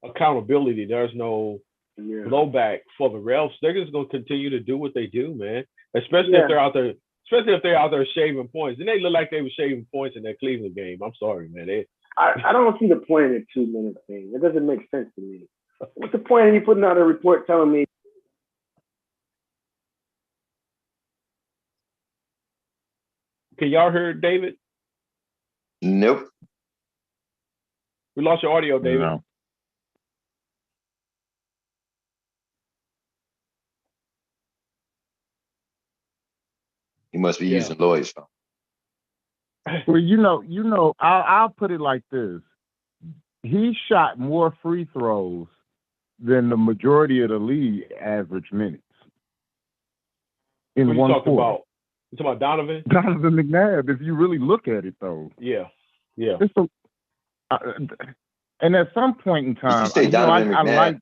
[SPEAKER 1] accountability, there's no blowback for the refs, they're just going to continue to do what they do, man. Especially if they're out there shaving points. And they look like they were shaving points in that Cleveland game. I'm sorry, man.
[SPEAKER 2] I don't see the point in a 2-minute thing. It doesn't make sense to me. What's the point of you putting out a report telling me?
[SPEAKER 1] Can y'all hear David?
[SPEAKER 3] Nope.
[SPEAKER 1] We lost your audio, David.
[SPEAKER 4] No.
[SPEAKER 3] He must be using Lloyd's phone.
[SPEAKER 4] Well, I'll put it like this. He shot more free throws than the majority of the league average minutes in one quarter.
[SPEAKER 1] You talking about Donovan?
[SPEAKER 4] Donovan McNabb, if you really look at it, though.
[SPEAKER 1] Yeah.
[SPEAKER 4] And at some point in time,
[SPEAKER 3] Did you say Donovan McNabb?
[SPEAKER 4] I like.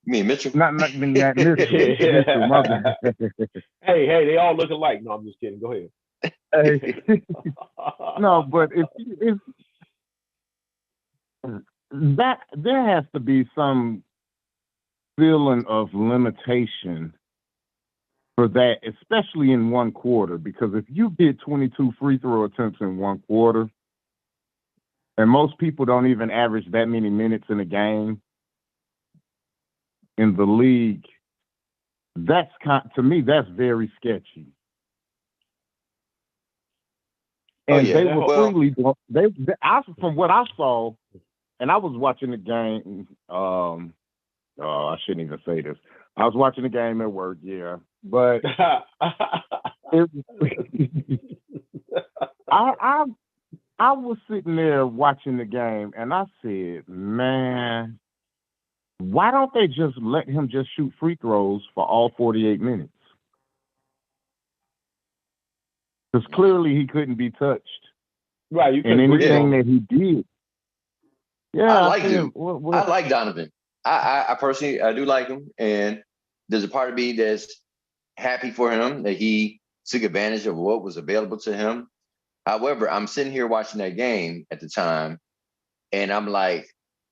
[SPEAKER 3] You mean Mitchell?
[SPEAKER 4] Not McNabb, Mitchell. My bad.
[SPEAKER 1] Hey, they all look alike. No, I'm just kidding. Go ahead.
[SPEAKER 4] Hey. No, but if that there has to be some feeling of limitation for that, especially in one quarter, because if you get 22 free throw attempts in one quarter, and most people don't even average that many minutes in a game in the league, to me, that's very sketchy. And they were freely, from what I saw, and I was watching the game. I shouldn't even say this. I was watching the game at work, but I was sitting there watching the game, and I said, man, why don't they just let him just shoot free throws for all 48 minutes? Because clearly he couldn't be touched.
[SPEAKER 1] Right. You
[SPEAKER 4] and anything that he did. Yeah.
[SPEAKER 3] I like him. I like Donovan. I personally, I do like him. And there's a part of me that's happy for him that he took advantage of what was available to him. However, I'm sitting here watching that game at the time, and I'm like,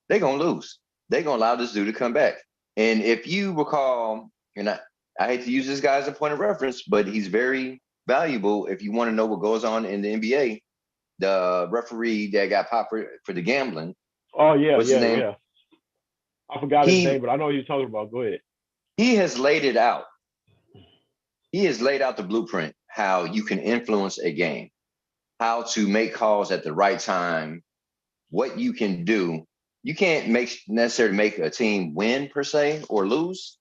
[SPEAKER 3] they're going to lose. They're going to allow this dude to come back. And if you recall, and I hate to use this guy as a point of reference, but he's very valuable if you want to know what goes on in the NBA. The referee that got popped for the gambling.
[SPEAKER 1] Oh yeah,
[SPEAKER 3] what's his name?
[SPEAKER 1] Yeah. I forgot his name, but I know what you're talking about. Go ahead.
[SPEAKER 3] He has laid it out. He has laid out the blueprint, how you can influence a game, how to make calls at the right time, what you can do. You can't necessarily make a team win per se or lose,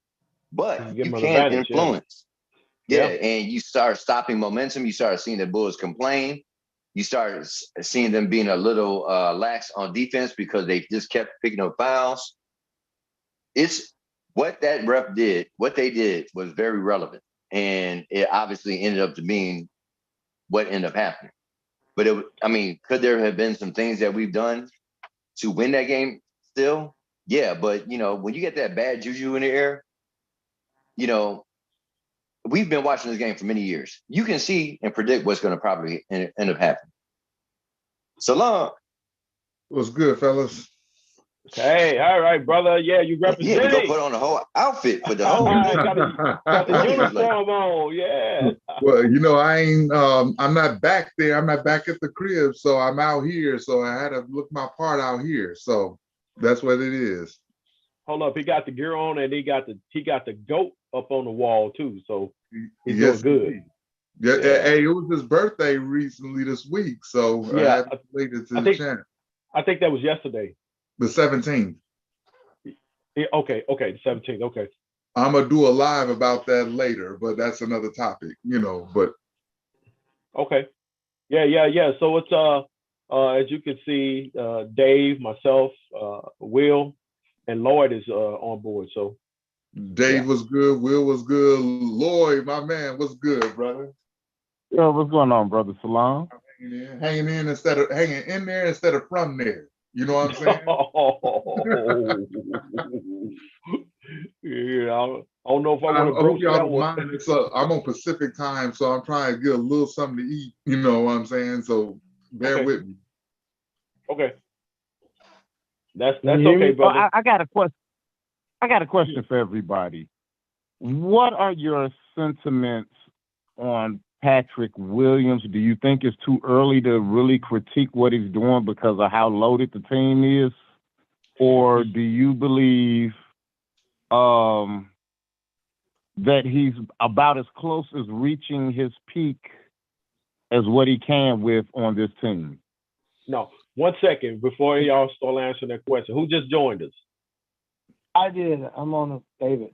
[SPEAKER 3] but you can influence. Yeah, and you start stopping momentum. You start seeing the Bulls complain. You start seeing them being a little lax on defense because they just kept picking up fouls. It's what that ref did. What they did was very relevant, and it obviously ended up to being what ended up happening. But could there have been some things that we've done to win that game still? Yeah, but when you get that bad juju in the air, we've been watching this game for many years. You can see and predict what's going to probably end up happening. So long.
[SPEAKER 5] What's good, fellas?
[SPEAKER 1] Hey, all right, brother. Yeah, you represent.
[SPEAKER 3] Yeah, you go put on the whole outfit for the whole.
[SPEAKER 1] got the uniform on. Yeah.
[SPEAKER 5] Well, I'm not back there. I'm not back at the crib, so I'm out here. So I had to look my part out here. So that's what it is.
[SPEAKER 1] Hold up, he got the gear on, and he got the goat up on the wall too. So he's doing good.
[SPEAKER 5] Yeah. Hey, it was his birthday recently this week, so I haven't related to the channel.
[SPEAKER 1] I think that was yesterday.
[SPEAKER 5] The 17th.
[SPEAKER 1] Yeah, okay, the 17th. Okay.
[SPEAKER 5] I'm gonna do a live about that later, but that's another topic, But
[SPEAKER 1] okay, yeah. So it's as you can see, Dave, myself, Will, and Lloyd is on board. So
[SPEAKER 5] Dave was good, Will was good, Lloyd, my man, what's good, brother?
[SPEAKER 4] Yo, what's going on, brother Salam?
[SPEAKER 5] Hanging in there instead of from there. You know what I'm saying?
[SPEAKER 1] Yeah, I don't know if I want to broach that one.
[SPEAKER 5] I'm on Pacific time, so I'm trying to get a little something to eat. You know what I'm saying? So bear with me.
[SPEAKER 1] Okay. That's okay, brother.
[SPEAKER 4] I got a question. I got a question for everybody. What are your sentiments on Patrick Williams? Do you think it's too early to really critique what he's doing because of how loaded the team is? Or do you believe that he's about as close as reaching his peak as what he can with on this team?
[SPEAKER 1] No. 1 second before y'all start answering that question. Who just joined us?
[SPEAKER 2] I did. I'm on a David.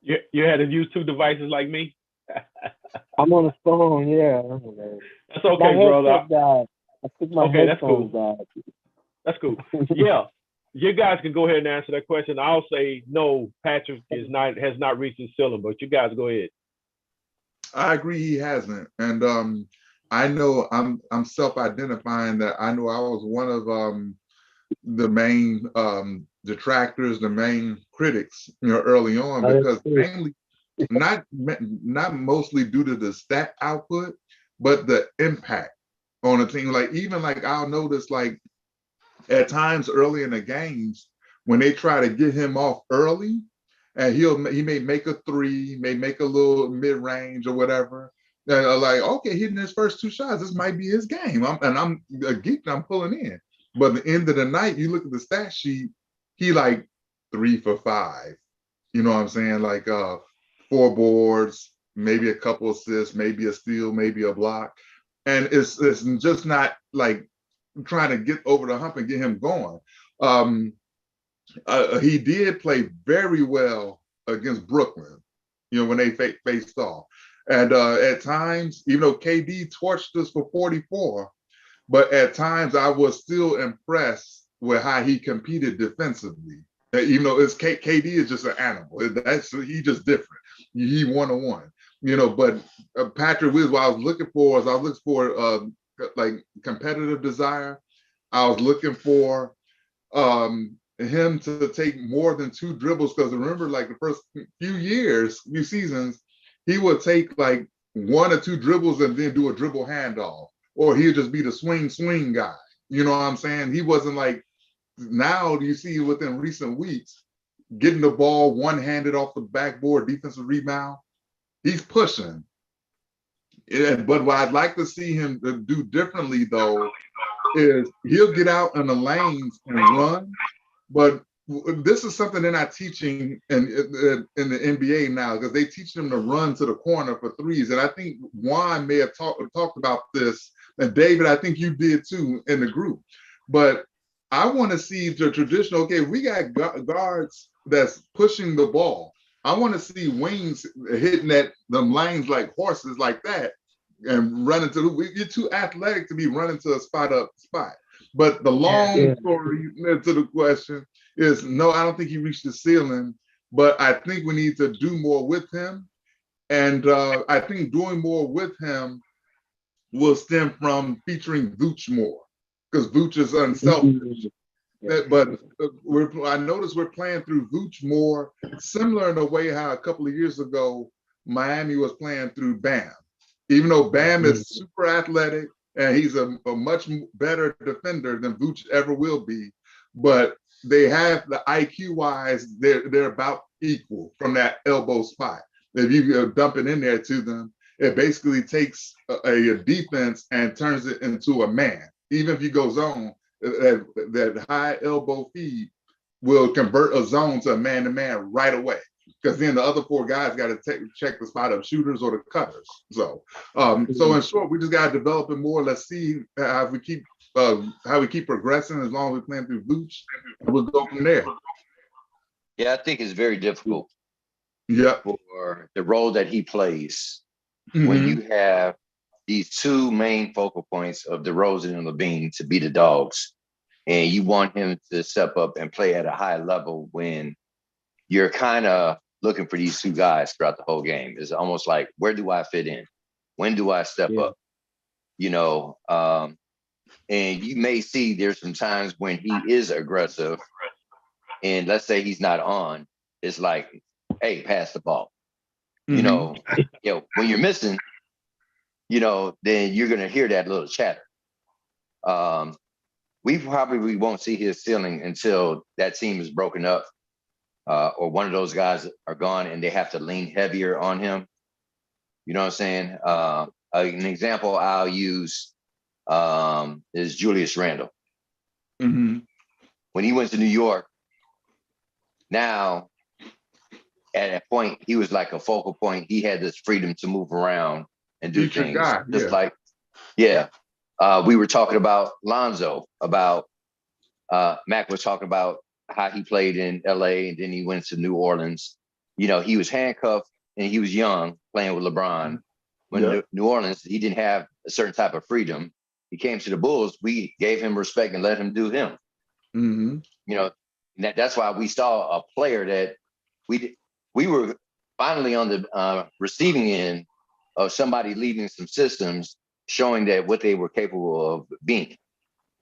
[SPEAKER 1] You had to use 2 devices like me?
[SPEAKER 2] I'm on the phone, yeah.
[SPEAKER 1] That's okay, brother.
[SPEAKER 2] Died. I think my headphones died.
[SPEAKER 1] That's cool. Yeah. You guys can go ahead and answer that question. I'll say no, Patrick has not reached his ceiling, but you guys go ahead.
[SPEAKER 5] I agree he hasn't. And I know I'm self-identifying that I know I was one of the main detractors, the main critics, early on, because mainly not mostly due to the stat output, but the impact on a team. Like I'll notice at times early in the games when they try to get him off early, and he may make a 3, may make a little mid-range or whatever. And okay, hitting his first 2 shots, this might be his game. I'm a geek, I'm pulling in. But at the end of the night, you look at the stat sheet, he 3 for 5. You know what I'm saying? 4 boards, maybe a couple assists, maybe a steal, maybe a block. And it's just not trying to get over the hump and get him going. He did play very well against Brooklyn, when they faced off. And at times, even though KD torched us for 44, but at times I was still impressed with how he competed defensively. Even though KD is just an animal, he's just different. He 1-on-1, But Patrick Williams, what I was looking for competitive desire. I was looking for him to take more than 2 dribbles, because remember, the first few seasons, he would take 1 or 2 dribbles and then do a dribble handoff, or he'd just be the swing guy. You know what I'm saying? He wasn't now you see within recent weeks, getting the ball one-handed off the backboard, defensive rebound, He's pushing. But what I'd like to see him do differently, though, is he'll get out in the lanes and run. But this is something they're not teaching in the NBA now, because they teach them to run to the corner for threes. And I think Juan may have talked about this, and David, I think you did too in the group. But I want to see the traditional, okay, we got guards that's pushing the ball. I want to see wings hitting at them lanes like horses like that and running to you're too athletic to be running to a spot. But the long story to the question is, no, I don't think he reached the ceiling, but I think we need to do more with him. And I think doing more with him will stem from featuring Vooch more, because Vooch is unselfish. But I noticed we're playing through Vooch more, similar in a way how a couple of years ago Miami was playing through Bam. Even though Bam is super athletic and he's a much better defender than Vooch ever will be, but they have the IQ-wise, they're about equal from that elbow spot. If you dump it in there to them, it basically takes a defense and turns it into a man. Even if you go zone, that high elbow feed will convert a zone to a man-to-man right away, because then the other four guys got to check the spot of shooters or the cutters. So in short, we just got to develop it more. Let's see how we keep progressing. As long as we're playing through Vooch, and we'll go from there.
[SPEAKER 3] Yeah, I think it's very difficult
[SPEAKER 5] for
[SPEAKER 3] the role that he plays when you have these two main focal points of DeRozan and Levine to be the dogs, and you want him to step up and play at a high level when you're kind of looking for these two guys throughout the whole game. It's almost like, where do I fit in? When do I step up? You know, and you may see there's some times when he is aggressive, and let's say he's not on, it's like, hey, pass the ball. You know, when you're missing, you know, then you're going to hear that little chatter. We probably won't see his ceiling until that team is broken up, or one of those guys are gone and they have to lean heavier on him. You know what I'm saying? An example I'll use is Julius Randle. When he went to New York, now at that point, he was like a focal point. He had this freedom to move around and do things. We were talking about Lonzo, about Mac was talking about how he played in LA and then he went to New Orleans. You know, he was handcuffed and he was young playing with LeBron. When New Orleans, he didn't have a certain type of freedom. He came to the Bulls, we gave him respect and let him do him. You know, that's why we saw a player that we were finally on the receiving end of somebody leading some systems, showing that what they were capable of being.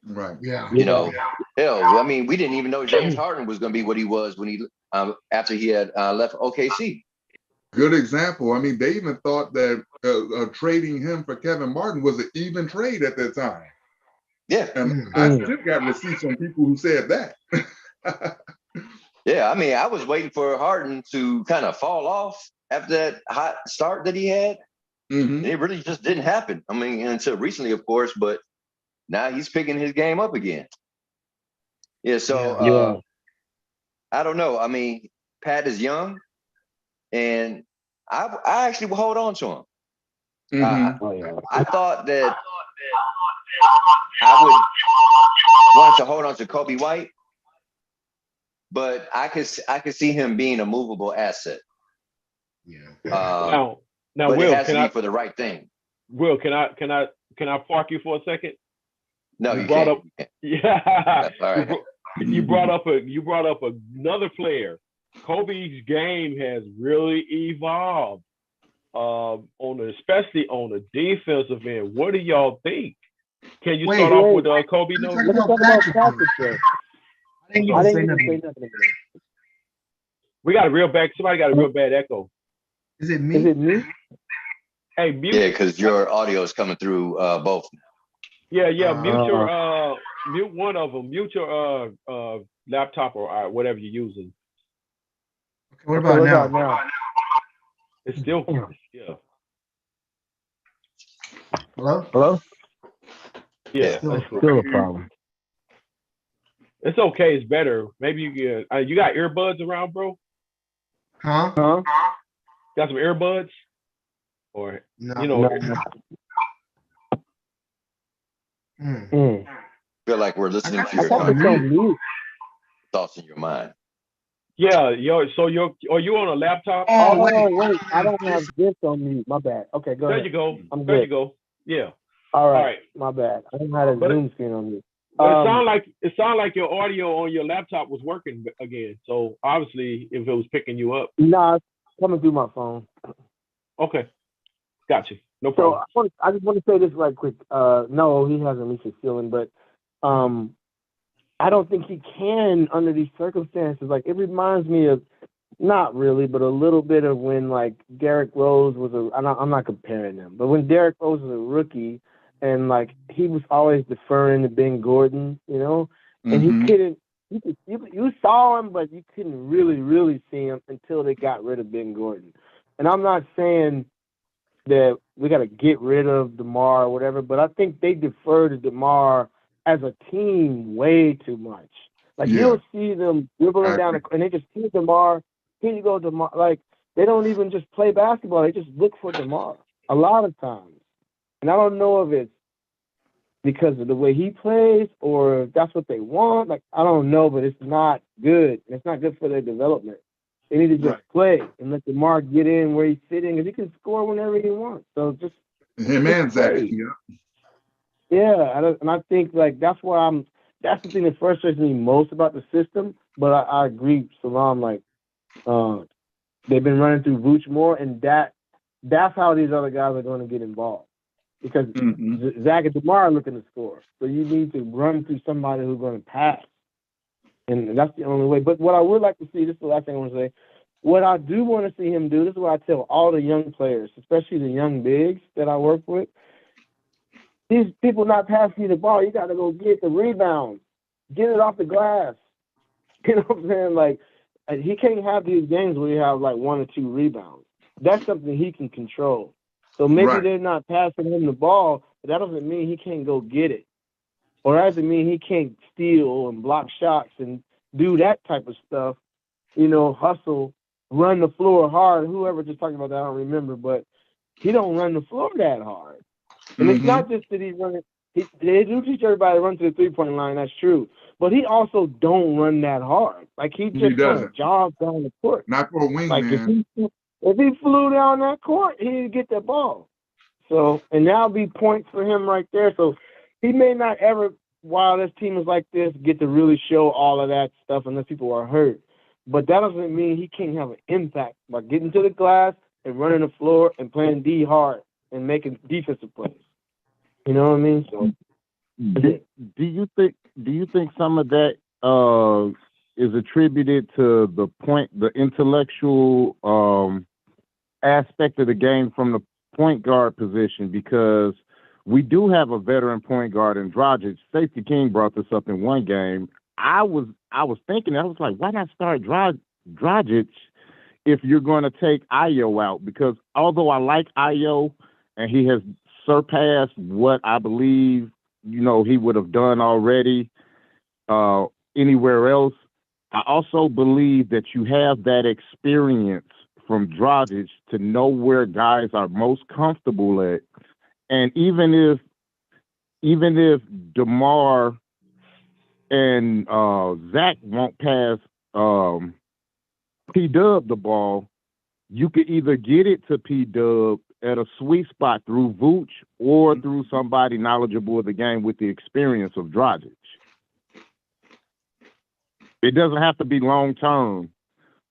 [SPEAKER 5] Right.
[SPEAKER 3] You know, hell, I mean, we didn't even know James Harden was going to be what he was when he after he had left OKC.
[SPEAKER 5] Good example. I mean, they even thought that trading him for Kevin Martin was an even trade at that time.
[SPEAKER 3] Yeah.
[SPEAKER 5] And I still got receipts from people who said that.
[SPEAKER 3] Yeah, I mean, I was waiting for Harden to kind of fall off after that hot start that he had. And it really just didn't happen. I mean, until recently, of course, but now he's picking his game up again. Yeah, so I don't know. I mean, Pat is young, and I actually will hold on to him. I thought that I would want to hold on to Kobe White, but I could see him being a movable asset.
[SPEAKER 1] Now,
[SPEAKER 3] but
[SPEAKER 1] Will,
[SPEAKER 3] it has to be for the right thing.
[SPEAKER 1] Will, can I park you for a second?
[SPEAKER 3] No, you can't.
[SPEAKER 1] All right. You brought up another player. Kobe's game has really evolved, especially on the defensive end. What do y'all think? Can you start off with Kobe? No,
[SPEAKER 6] let's talk about Patrick. I didn't even say nothing.
[SPEAKER 1] We got a real bad. Somebody got a real bad echo.
[SPEAKER 6] Is it me?
[SPEAKER 1] Hey, mute.
[SPEAKER 3] Yeah, because your audio is coming through both.
[SPEAKER 1] Yeah. Mute one of them. Mute your laptop or whatever you're using.
[SPEAKER 6] Okay, what about now?
[SPEAKER 1] It's still,
[SPEAKER 6] Yeah.
[SPEAKER 1] yeah,
[SPEAKER 6] Hello?
[SPEAKER 4] Hello?
[SPEAKER 1] yeah.
[SPEAKER 6] Still a
[SPEAKER 1] That's,
[SPEAKER 6] problem.
[SPEAKER 4] Still a problem.
[SPEAKER 1] it's okay. It's better. Maybe you got earbuds around, bro?
[SPEAKER 6] Huh?
[SPEAKER 4] Huh?
[SPEAKER 1] Got some earbuds? Or,
[SPEAKER 6] No.
[SPEAKER 1] you know,
[SPEAKER 4] No.
[SPEAKER 6] Mm.
[SPEAKER 3] Feel like we're listening to
[SPEAKER 6] I
[SPEAKER 3] your
[SPEAKER 6] got this on mute.
[SPEAKER 3] thoughts in your mind.
[SPEAKER 1] yeah, are you on a laptop?
[SPEAKER 6] Oh, wait.
[SPEAKER 2] Oh wait, I don't have this on mute. My bad. Okay, go
[SPEAKER 1] There
[SPEAKER 2] ahead.
[SPEAKER 1] you go.
[SPEAKER 2] I'm
[SPEAKER 1] There
[SPEAKER 2] good.
[SPEAKER 1] you go. Yeah.
[SPEAKER 2] All
[SPEAKER 1] All
[SPEAKER 2] right.
[SPEAKER 1] right.
[SPEAKER 2] My bad. I don't have a
[SPEAKER 1] But
[SPEAKER 2] Zoom screen on mute.
[SPEAKER 1] But it sounded like your audio on your laptop was working again. So obviously, if it was picking you up,
[SPEAKER 2] Nah, it's coming through my phone.
[SPEAKER 1] okay, got you. No
[SPEAKER 2] So
[SPEAKER 1] problem.
[SPEAKER 2] I just want to say this right quick. No, he hasn't reached his ceiling, but I don't think he can under these circumstances. Like it reminds me of, not really, but a little bit of when like Derrick Rose was I'm not comparing them, but when Derrick Rose was a rookie and like he was always deferring to Ben Gordon, you know, and he
[SPEAKER 5] Mhm.
[SPEAKER 2] couldn't. You saw him, but you couldn't really see him until they got rid of Ben Gordon. And I'm not saying that we got to get rid of DeMar or whatever, but I think they defer to DeMar as a team way too much. Like
[SPEAKER 5] Yeah,
[SPEAKER 2] you'll see them dribbling
[SPEAKER 5] I
[SPEAKER 2] down
[SPEAKER 5] agree.
[SPEAKER 2] and they just see DeMar. Here you go, DeMar. Like they don't even just play basketball; they just look for DeMar a lot of times. And I don't know if it's because of the way he plays or if that's what they want. Like I don't know, but it's not good. It's not good for their development. They need to just
[SPEAKER 5] Right.
[SPEAKER 2] play and let DeMar get in where he's sitting, because he can score whenever he wants. So just
[SPEAKER 5] Him and Zach.
[SPEAKER 2] play.
[SPEAKER 5] Yeah.
[SPEAKER 2] Yeah, and I think like that's the thing that frustrates me most about the system. But I agree, Salam. Like they've been running through Vooch more, and that's how these other guys are going to get involved, because
[SPEAKER 5] Hmm.
[SPEAKER 2] Zach and DeMar are looking to score. So you need to run through somebody who's going to pass, and that's the only way. But what I would like to see, this is the last thing I want to say. What I do want to see him do, this is what I tell all the young players, especially the young bigs that I work with. These people not passing you the ball. You got to go get the rebound, get it off the glass. You know what I'm saying? Like he can't have these games where you have like 1 or 2 rebounds. That's something he can control. So maybe
[SPEAKER 5] Right.
[SPEAKER 2] they're not passing him the ball, but that doesn't mean he can't go get it, or that doesn't mean he can't steal and block shots and do that type of stuff. You know, hustle, run the floor hard. Whoever just talking about that, I don't remember, but he don't run the floor that hard. And it's
[SPEAKER 5] Hmm.
[SPEAKER 2] not just that he's running. They do teach everybody to run to the 3-point line. That's true. But he also don't run that hard. Like he
[SPEAKER 5] He
[SPEAKER 2] just kind of
[SPEAKER 5] doesn't.
[SPEAKER 2] jogs down the court.
[SPEAKER 5] Not for a
[SPEAKER 2] Like
[SPEAKER 5] wingman.
[SPEAKER 2] if he flew down that court, he'd get that ball. So, and that'll be points for him right there. So he may not ever, while this team is like this, get to really show all of that stuff unless people are hurt. But that doesn't mean he can't have an impact by getting to the glass and running the floor and playing D hard and making defensive plays. You know what I mean? So
[SPEAKER 4] Do you think some of that is attributed to the intellectual aspect of the game from the point guard position? Because we do have a veteran point guard in Dragic. Safety King brought this up in one game. I was thinking, I was like, why not start Dragic if you're going to take Ayo out? Because although I like Ayo and he has surpassed what I believe, he would have done already anywhere else, I also believe that you have that experience from Dragic to know where guys are most comfortable at. And even if DeMar and Zach won't pass P-Dub the ball, you could either get it to P-Dub at a sweet spot through Vooch or through somebody knowledgeable of the game with the experience of Dragic. It doesn't have to be long term,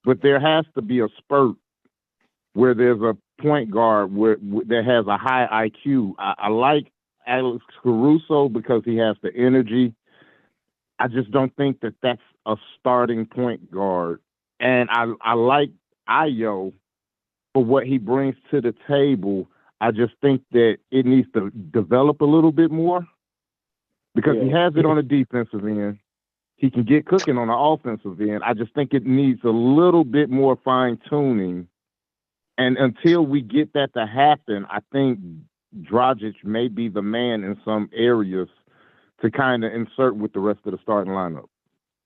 [SPEAKER 4] but there has to be a spurt where there's a point guard that has a high IQ. I like Alex Caruso because he has the energy. I just don't think that that's a starting point guard. And I like Ayo for what he brings to the table. I just think that it needs to develop a little bit more because he has it on the defensive end. He can get cooking on the offensive end. I just think it needs a little bit more fine tuning And until we get that to happen, I think Dragic may be the man in some areas to kind of insert with the rest of the starting lineup.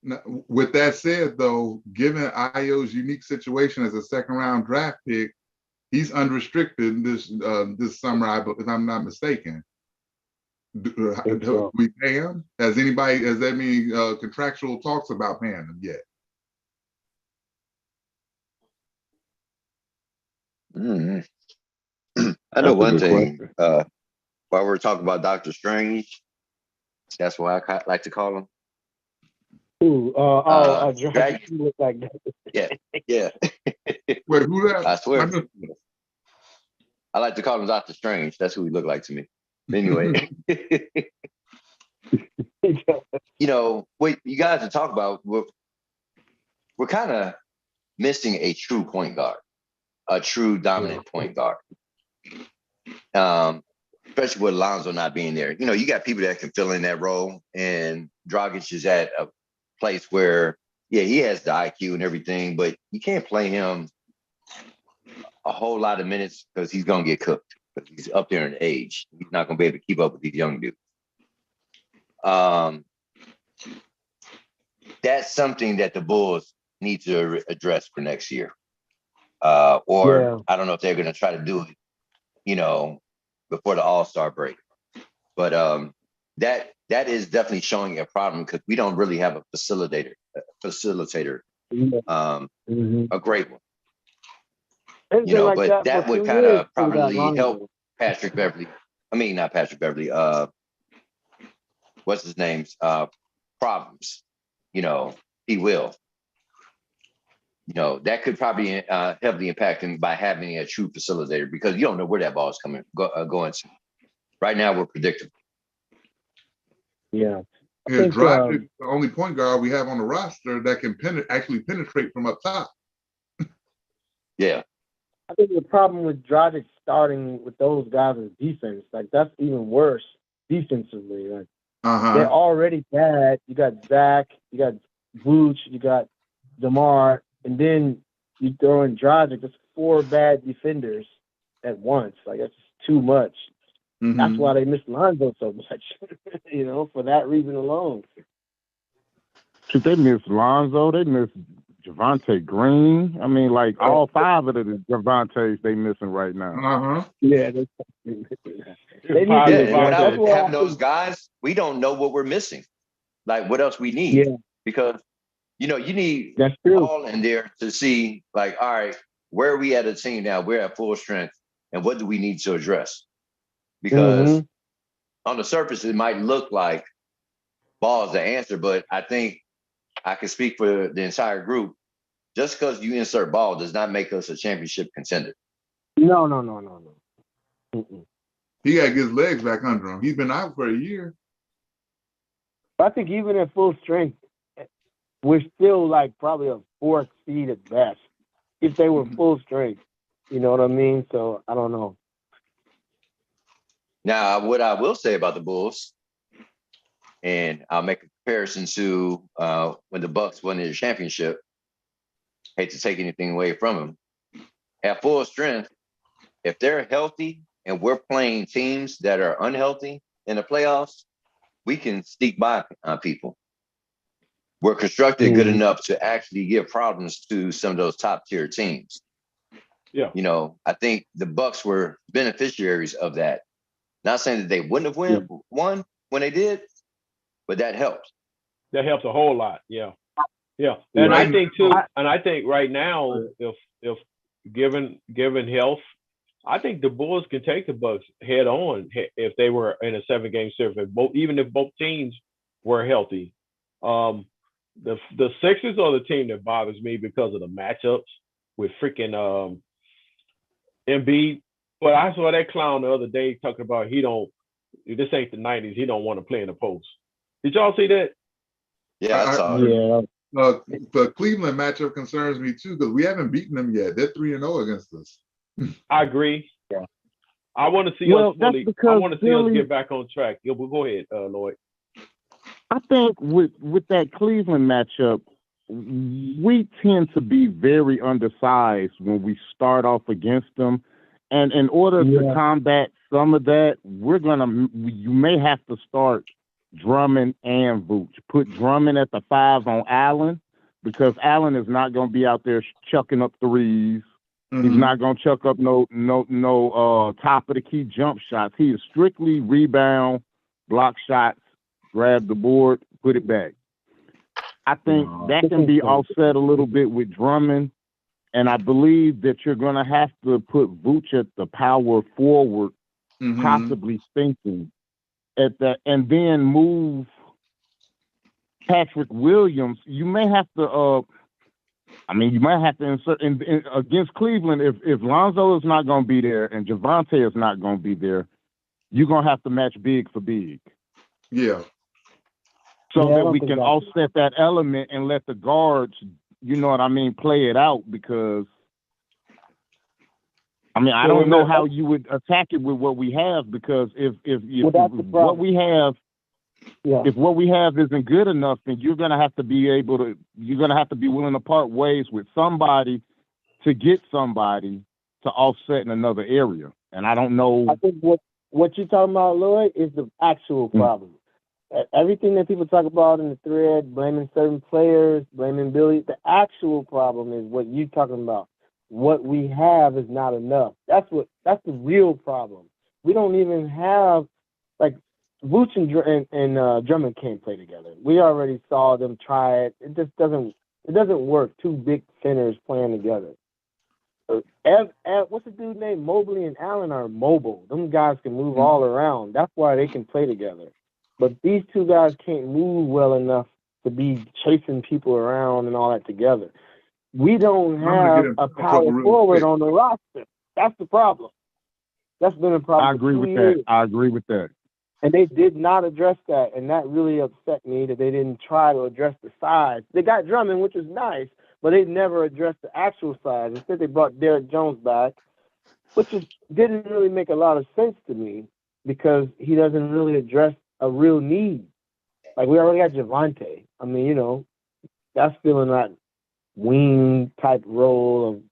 [SPEAKER 5] Now, with that said, though, given Io's unique situation as a second-round draft pick, he's unrestricted this summer, if I'm not mistaken. Do we pay him? Has there been contractual talks about paying him yet?
[SPEAKER 3] I know one thing. While we're talking about Doctor Strange, that's what I like to call him.
[SPEAKER 2] Ooh, Dragic look like that.
[SPEAKER 3] Yeah.
[SPEAKER 5] Wait, who that?
[SPEAKER 3] I swear. I like to call him Doctor Strange. That's who he looked like to me. Anyway, what you guys are talking about, we're kind of missing a true point guard, a true dominant point guard. Especially with Alonzo not being there. You got people that can fill in that role, and Dragic is at a place where, he has the IQ and everything, but you can't play him a whole lot of minutes because he's going to get cooked. Because he's up there in age. He's not going to be able to keep up with these young dudes. That's something that the Bulls need to address for next year. I don't know if they're going to try to do it, before the All-Star break. But that is definitely showing a problem because we don't really have a facilitator, a great one. But that would kind of probably help Patrick Beverly. I mean, not Patrick Beverly. What's his name's problems? He will. That could probably heavily impact him by having a true facilitator because you don't know where that ball is going to. Right now, we're predictable.
[SPEAKER 2] Yeah.
[SPEAKER 5] Dragic is the only point guard we have on the roster that can actually penetrate from up top.
[SPEAKER 3] Yeah.
[SPEAKER 2] I think the problem with Dragic starting with those guys is defense. Like, that's even worse defensively. Like, they're already bad. You got Zach, you got Vooch, you got DeMar, and then you throw in Dragic. That's 4 bad defenders at once. Like, that's too much. That's why they miss Lonzo so much, for that reason alone.
[SPEAKER 4] They miss Lonzo. They miss Javante Green. I mean, like all 5 of the Javantes they missing right now.
[SPEAKER 2] Yeah.
[SPEAKER 3] They need without having those guys, we don't know what we're missing. Like, what else we need? Yeah. Because, you need all in there to see, like, all right, where are we at a team now? We're at full strength. And what do we need to address? Because on the surface, it might look like ball is the answer, but I think I can speak for the entire group. Just because you insert ball does not make us a championship contender.
[SPEAKER 2] No.
[SPEAKER 5] He got to get his legs back under him. He's been out for a year.
[SPEAKER 2] I think even at full strength, we're still like probably a 4th seed at best if they were full strength. You know what I mean? So I don't know.
[SPEAKER 3] Now, what I will say about the Bulls, and I'll make a comparison to when the Bucks won the championship. Hate to take anything away from them. At full strength, if they're healthy and we're playing teams that are unhealthy in the playoffs, we can sneak by people. We're constructed good enough to actually give problems to some of those top tier teams.
[SPEAKER 1] Yeah.
[SPEAKER 3] I think the Bucks were beneficiaries of that. Not saying that they wouldn't have won when they did, but that helped.
[SPEAKER 1] That helps a whole lot. Yeah. Yeah. And I think too, right now, if given health, I think the Bulls can take the Bucks head on if they were in a 7-game series. Even if both teams were healthy. The Sixers are the team that bothers me because of the matchups with freaking Embiid. But I saw that clown the other day talking about this ain't the 90s. He don't want to play in the post. Did y'all see that?
[SPEAKER 3] Yeah, I saw
[SPEAKER 2] it.
[SPEAKER 5] The Cleveland matchup concerns me too because we haven't beaten them yet. They're 3-0 against us.
[SPEAKER 1] I agree.
[SPEAKER 2] Yeah.
[SPEAKER 1] I want to see us get back on track. Yeah, well, go ahead, Lloyd.
[SPEAKER 4] I think with that Cleveland matchup, we tend to be very undersized when we start off against them. And in order to combat some of that, you may have to start Drummond and Vooch. Put Drummond at the 5 on Allen because Allen is not going to be out there chucking up threes. He's not going to chuck up no top of the key jump shots. He is strictly rebound, block shots, grab the board, put it back. I think that can be offset a little bit with Drummond, and I believe that you're going to have to put Vooch at the power forward, possibly thinking at that, and then move Patrick Williams. You may have to, you might have to insert in against Cleveland if Lonzo is not going to be there and Javante is not going to be there, you're going to have to match big for big.
[SPEAKER 5] Yeah.
[SPEAKER 4] So that we can offset that element and let the guards, you know what I mean, play it out because, I don't know how you would attack it with what we have because if what we have isn't good enough, then you're going to have to be willing to part ways with somebody to get somebody to offset in another area. And I don't know.
[SPEAKER 6] I think what you're talking about, Lloyd, is the actual problem. Everything that people talk about in the thread, blaming certain players, blaming Billy, the actual problem is what you're talking about. What we have is not enough. That's the real problem. We don't even have, like, Vooch and Drummond can't play together. We already saw them try it. It just doesn't work. Two big centers playing together. What's the dude named Mobley and Allen are mobile. Them guys can move all around. That's why they can play together. But these two guys can't move well enough to be chasing people around and all that together. We don't have a power forward on the roster. That's the problem. That's been a problem.
[SPEAKER 4] I agree with that.
[SPEAKER 6] And they did not address that, and that really upset me that they didn't try to address the size. They got Drummond, which was nice, but they never addressed the actual size. Instead, they brought Derek Jones back, which didn't really make a lot of sense to me because he doesn't really address a real need. Like, we already got Javante. That's filling that wing type role of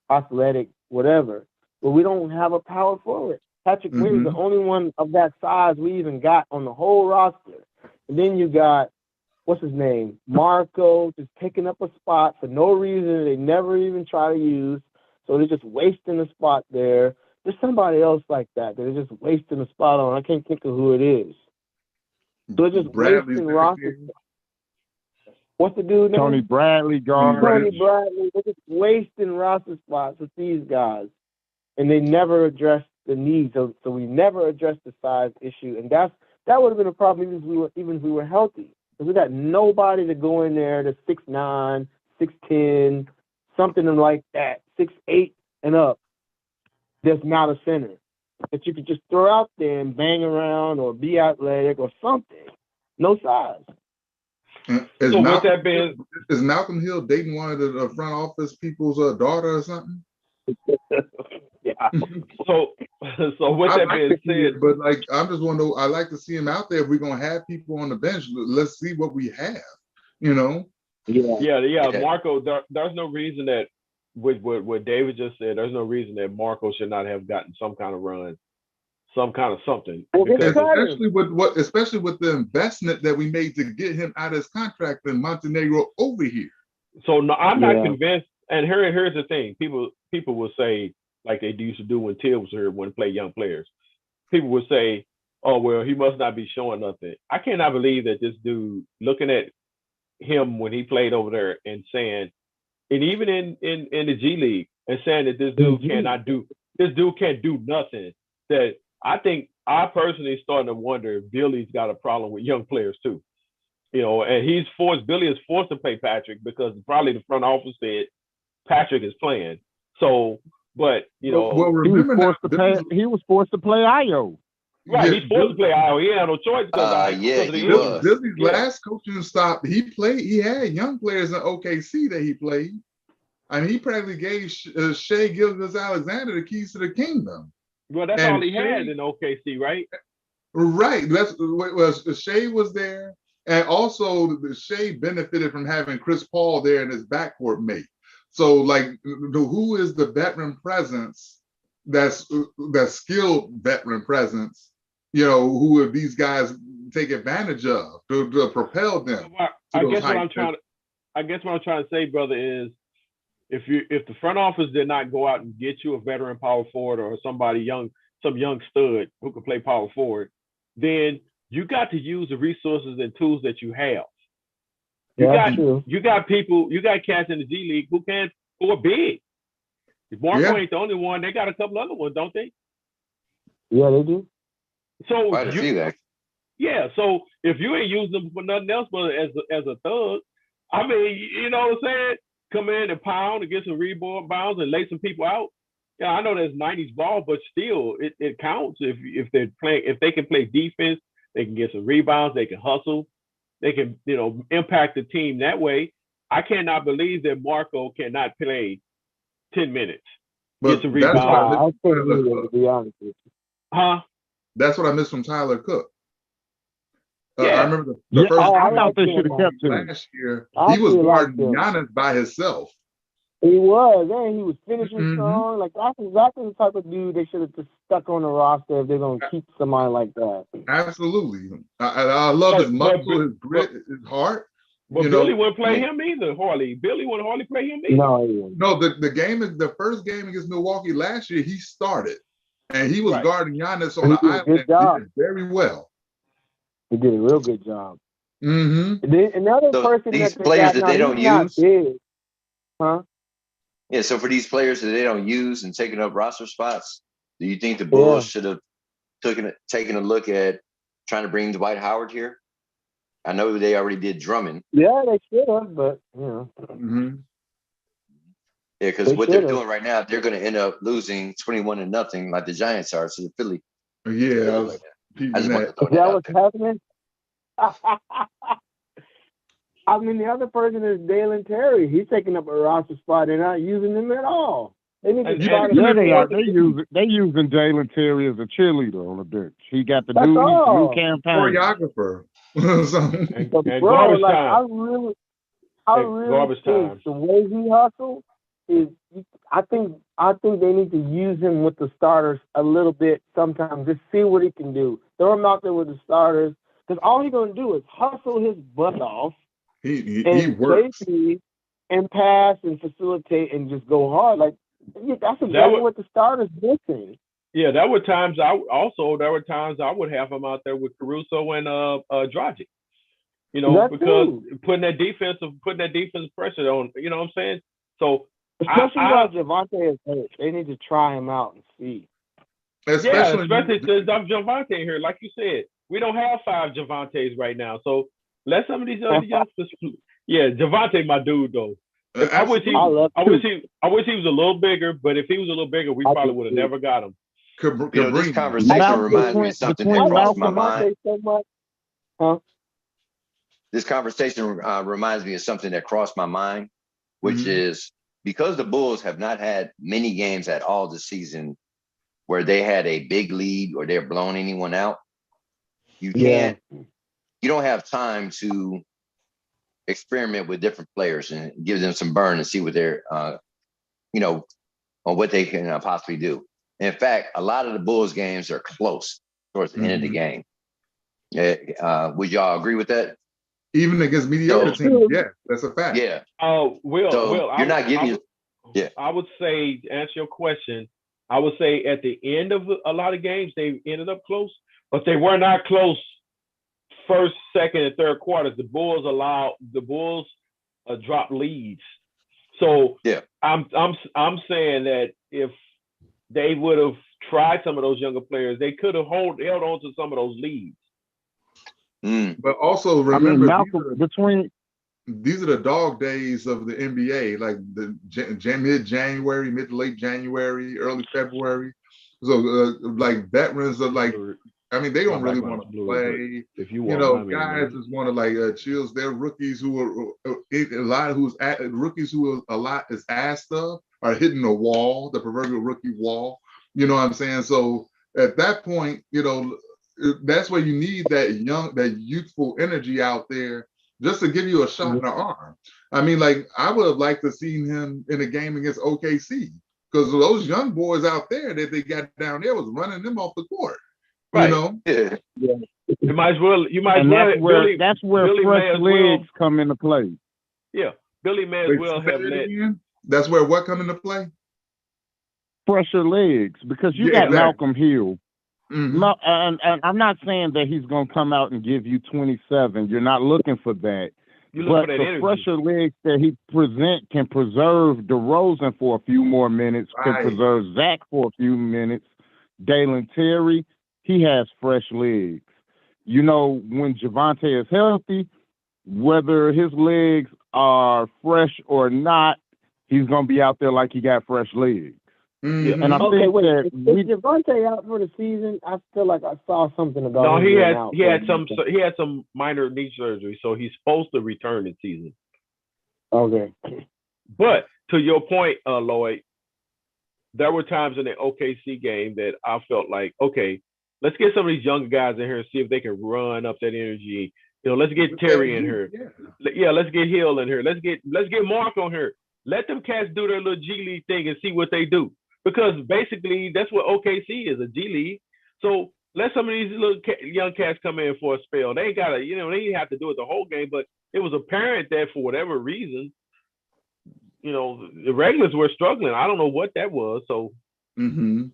[SPEAKER 6] athletic, whatever. But we don't have a power forward. Patrick Williams, the only one of that size we even got on the whole roster. And then you got, what's his name? Marco just taking up a spot for no reason they never even try to use. So they're just wasting a spot there. There's somebody else like that. They're just wasting a spot on. I can't think of who it is. So they're just wasting rosters. What's the dude name?
[SPEAKER 4] Tony Bradley, guard.
[SPEAKER 6] Tony Bradley. They're just wasting roster spots with these guys. And they never addressed the needs. So we never addressed the size issue. And that would have been a problem even if we were healthy. Because we got nobody to go in there that's 6'9", 6'10", something like that, 6'8" and up. That's not a center that you could just throw out there and bang around or be athletic or something. No size.
[SPEAKER 5] Is Malcolm Hill dating one of the front office people's daughter or something?
[SPEAKER 1] Yeah. So with that being said,
[SPEAKER 5] but like I'm just wondering, I like to see him out there. If we're gonna have people on the bench, let's see what we have.
[SPEAKER 1] Yeah. Marco, there's no reason that with what David just said, there's no reason that Marco should not have gotten some kind of run, some kind of something.
[SPEAKER 5] Especially with the investment that we made to get him out of his contract in Montenegro over here.
[SPEAKER 1] So no, I'm not convinced. And here's the thing: people will say, like they used to do when Till was here when he played young players. People would say, "Oh well, he must not be showing nothing." I cannot believe that this dude, looking at him when he played over there and saying, and even in the G League, and saying that this dude can't do nothing. That I personally starting to wonder if Billy's got a problem with young players too. And Billy is forced to play Patrick because probably the front office said Patrick is playing. So, but
[SPEAKER 4] he was forced to play Io.
[SPEAKER 1] Right, he's forced to play Io. He had no choice because
[SPEAKER 3] he was.
[SPEAKER 5] Billy's last coaching stop, he had young players in OKC that he played. I mean, he probably gave Shea Gilgeous-Alexander the keys to the kingdom.
[SPEAKER 1] Well, that's all he had in OKC, right?
[SPEAKER 5] Right. Shea was there. And also, the Shea benefited from having Chris Paul there in his backcourt mate. So, like, who is the veteran presence that's skilled veteran presence, who would these guys take advantage of to propel them to those heights?
[SPEAKER 1] I guess what I'm trying to say, brother, is if the front office did not go out and get you a veteran power forward or somebody young, some young stud who can play power forward, then you got to use the resources and tools that you have. You got cats in the G League who can score big. Marco ain't the only one. They got a couple other ones, don't they?
[SPEAKER 6] Yeah, they do.
[SPEAKER 1] So
[SPEAKER 3] quite a few, actually.
[SPEAKER 1] Yeah, so if you ain't using them for nothing else but as a thug, I mean, you know what I'm saying? Come in and pound and get some rebounds and lay some people out. Yeah, I know that's 90s ball, but still, it counts if they're playing. If they can play defense, they can get some rebounds. They can hustle. They can impact the team that way. I cannot believe that Marco cannot play 10 minutes.
[SPEAKER 5] But
[SPEAKER 1] get some rebounds.
[SPEAKER 6] To be honest with you.
[SPEAKER 1] Huh?
[SPEAKER 5] That's what I missed from Tyler Cook.
[SPEAKER 1] Yeah.
[SPEAKER 5] I remember the first
[SPEAKER 4] I thought they should have kept him
[SPEAKER 5] last year. He was guarding Giannis by himself.
[SPEAKER 6] He was, and he was finishing strong. Like that's exactly the type of dude they should have just stuck on the roster if they're gonna keep somebody like that.
[SPEAKER 5] Absolutely, I love his muscle, his grit, his heart.
[SPEAKER 1] But Billy wouldn't play him either. Billy wouldn't hardly play him either.
[SPEAKER 5] No, the first game against Milwaukee last year, he started, and he was guarding Giannis on the island. He did very well.
[SPEAKER 6] He did a real good job.
[SPEAKER 3] Another person these players that they don't use,
[SPEAKER 6] huh?
[SPEAKER 3] Yeah. So for these players that they don't use and taking up roster spots, do you think the Bulls should have taken a look at trying to bring Dwight Howard here? I know they already did Drummond.
[SPEAKER 6] Yeah, they should have, but
[SPEAKER 3] Yeah, because what they're doing right now, they're going to end up losing 21-0 like the Giants are to the Philly.
[SPEAKER 5] Yeah.
[SPEAKER 3] I just wanted to throw
[SPEAKER 6] that out what's happening? I mean, the other person is Dalen Terry. He's taking up a roster spot. They're not using him at all. They need to try to.
[SPEAKER 4] They using Dalen Terry as a cheerleader on the bench. He got the new campaign.
[SPEAKER 5] Choreographer.
[SPEAKER 1] and
[SPEAKER 6] bro, like time. I really think the way he hustles is. I think they need to use him with the starters a little bit sometimes. Just see what he can do. Throw him out there with the starters. Because all he's going to do is hustle his butt off.
[SPEAKER 5] He works.
[SPEAKER 6] And pass and facilitate and just go hard. Like, that's exactly what the starters missing.
[SPEAKER 1] Yeah, there were times I would have him out there with Caruso and Dragic. Because putting that defensive pressure on, you know what I'm saying? So
[SPEAKER 6] especially while Javante is hurt, they need to try him out and see.
[SPEAKER 1] Especially since Javante here, like you said, we don't have 5 Javantes right now. So let some of these other youngsters. Yeah, Javante, my dude though. I wish he was a little bigger, but if he was a little bigger, we probably would have never got him.
[SPEAKER 3] This conversation reminds me of something that crossed my mind. This conversation reminds me of something that crossed my mind, which is because the Bulls have not had many games at all this season where they had a big lead or they're blowing anyone out. You don't have time to experiment with different players and give them some burn and see what they're, on what they can possibly do. In fact, a lot of the Bulls games are close towards the end of the game. Would y'all agree with that?
[SPEAKER 5] Even against mediocre teams, yeah, that's a fact.
[SPEAKER 3] Yeah.
[SPEAKER 1] You're
[SPEAKER 3] not giving.
[SPEAKER 1] I would say, to answer your question, I would say at the end of a lot of games they ended up close, but they were not close. First, second, and third quarters, the Bulls drop leads. So I'm saying that if they would have tried some of those younger players, they could have held on to some of those leads.
[SPEAKER 5] But also remember, these are the dog days of the NBA, like the mid-January, mid to late January, early February. So like veterans are like, I mean, they don't really want to play.
[SPEAKER 1] If you
[SPEAKER 5] guys just want to chills. They're rookies who are rookies who a lot is asked of are hitting the wall, the proverbial rookie wall. You know what I'm saying? So at that point, that's where you need that youthful energy out there just to give you a shot in the arm. I mean, like, I would have liked to seen him in a game against OKC, because those young boys out there that they got down there was running them off the court.
[SPEAKER 1] Right.
[SPEAKER 5] You know?
[SPEAKER 2] Yeah.
[SPEAKER 1] You might as well.
[SPEAKER 4] That's where
[SPEAKER 1] Billy
[SPEAKER 4] fresh legs come into play.
[SPEAKER 1] Yeah, Billy may as
[SPEAKER 5] Wait,
[SPEAKER 1] well
[SPEAKER 5] say
[SPEAKER 1] have
[SPEAKER 5] that
[SPEAKER 1] let.
[SPEAKER 5] again? That's where what come into play?
[SPEAKER 4] Fresher legs, because you got
[SPEAKER 5] exactly.
[SPEAKER 4] Malcolm Hill.
[SPEAKER 5] Mhm.
[SPEAKER 4] And I'm not saying that he's going to come out and give you 27. You're not looking for that.
[SPEAKER 1] You
[SPEAKER 4] But
[SPEAKER 1] look for that
[SPEAKER 4] the
[SPEAKER 1] energy.
[SPEAKER 4] fresher legs that he present can preserve DeRozan for a few more minutes, can
[SPEAKER 5] Right.
[SPEAKER 4] preserve Zach for a few minutes. Dalen Terry, he has fresh legs. You know, when Javante is healthy, whether his legs are fresh or not, he's going to be out there like he got fresh legs.
[SPEAKER 5] Mhm.
[SPEAKER 4] And I
[SPEAKER 6] Okay,
[SPEAKER 4] think
[SPEAKER 6] wait.
[SPEAKER 4] that
[SPEAKER 6] Is Javante out for the season? I feel like I saw something about
[SPEAKER 1] No,
[SPEAKER 6] him
[SPEAKER 1] he
[SPEAKER 6] being
[SPEAKER 1] had
[SPEAKER 6] out
[SPEAKER 1] he
[SPEAKER 6] for
[SPEAKER 1] had
[SPEAKER 6] the
[SPEAKER 1] some
[SPEAKER 6] season.
[SPEAKER 1] he had some minor knee surgery, so he's supposed to return this season.
[SPEAKER 6] Okay.
[SPEAKER 1] But to your point, Lloyd, there were times in the OKC game that I felt like, okay, let's get some of these younger guys in here and see if they can run up that energy. You know, let's get Terry in here. Yeah, let's get Hill in here. Let's get Mark on here. Let them cats do their little G League thing and see what they do. Because basically that's what OKC is, a G League. So let some of these little young cats come in for a spell. They ain't gotta, they didn't have to do it the whole game, but it was apparent that for whatever reason, the regulars were struggling. I don't know what that was. So
[SPEAKER 5] Mm-hmm.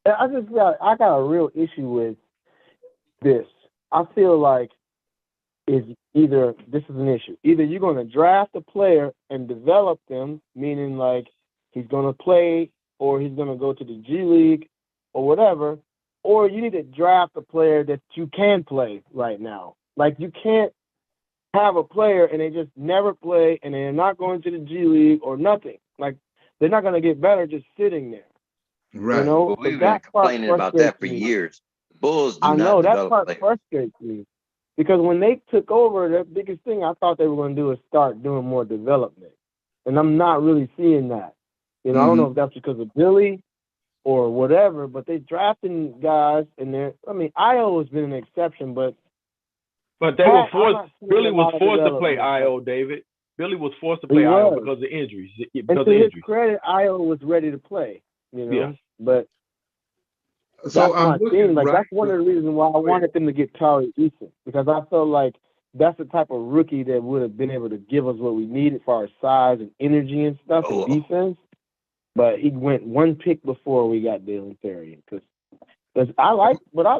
[SPEAKER 6] I got a real issue with this. I feel like this is an issue. Either you're going to draft a player and develop them, meaning like he's going to play or he's going to go to the G League or whatever, or you need to draft a player that you can play right now. Like, you can't have a player and they just never play and they're not going to the G League or nothing. Like, they're not going to get better just sitting there.
[SPEAKER 5] Right.
[SPEAKER 6] You know,
[SPEAKER 3] Well, we've been
[SPEAKER 6] that part
[SPEAKER 3] complaining about that for
[SPEAKER 6] frustrates me.
[SPEAKER 3] years. Bulls do
[SPEAKER 6] I
[SPEAKER 3] not
[SPEAKER 6] know that
[SPEAKER 3] develop
[SPEAKER 6] part
[SPEAKER 3] players.
[SPEAKER 6] frustrates me because when they took over, the biggest thing I thought they were going to do is start doing more development, and I'm not really seeing that. I don't know if that's because of Billy or whatever, but they drafting guys, and Io has been an exception, but
[SPEAKER 1] they were forced. Billy was forced to play Io, David. Billy was forced to play Io because of injuries.
[SPEAKER 6] And to his credit, Io was ready to play.
[SPEAKER 1] Yeah.
[SPEAKER 6] But
[SPEAKER 5] So
[SPEAKER 6] that's my thing. Like, that's one of the reasons why I wanted them to get Tari Eason, because I felt like that's the type of rookie that would have been able to give us what we needed for our size and energy and stuff and defense. But he went one pick before we got Dalen Terry. Because I like what I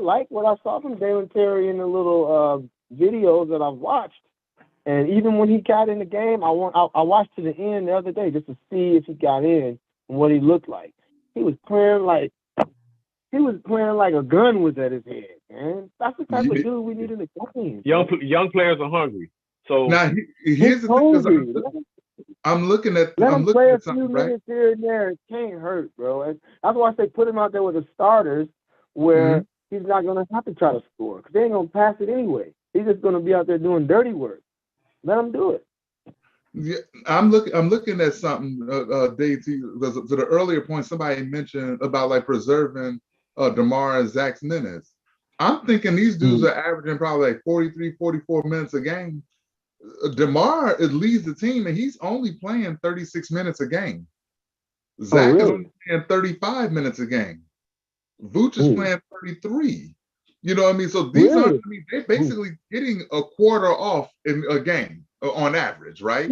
[SPEAKER 6] saw from Dalen Terry in the little videos that I've watched. And even when he got in the game, I watched to the end the other day just to see if he got in and what he looked like. He was playing like a gun was at his head, man. That's the type of dude we need in the game.
[SPEAKER 1] Young players are hungry. So
[SPEAKER 5] now here's the thing. I'm looking at.
[SPEAKER 6] Let him play a few
[SPEAKER 5] right?
[SPEAKER 6] minutes here and there. It can't hurt, bro. And that's why I say put him out there with the starters, where he's not gonna have to try to score because they ain't gonna pass it anyway. He's just gonna be out there doing dirty work. Let him do it.
[SPEAKER 5] Yeah, I'm looking at something, Dave. To the earlier point, somebody mentioned about like preserving DeMar and Zach's minutes. I'm thinking these dudes are averaging probably like 43, 44 minutes a game. DeMar leads the team, and he's only playing 36 minutes a game. Zach is only playing 35 minutes a game. Vooch is playing 33. You know what I mean? So these aren't. I mean, they're basically getting a quarter off in a game on average, right?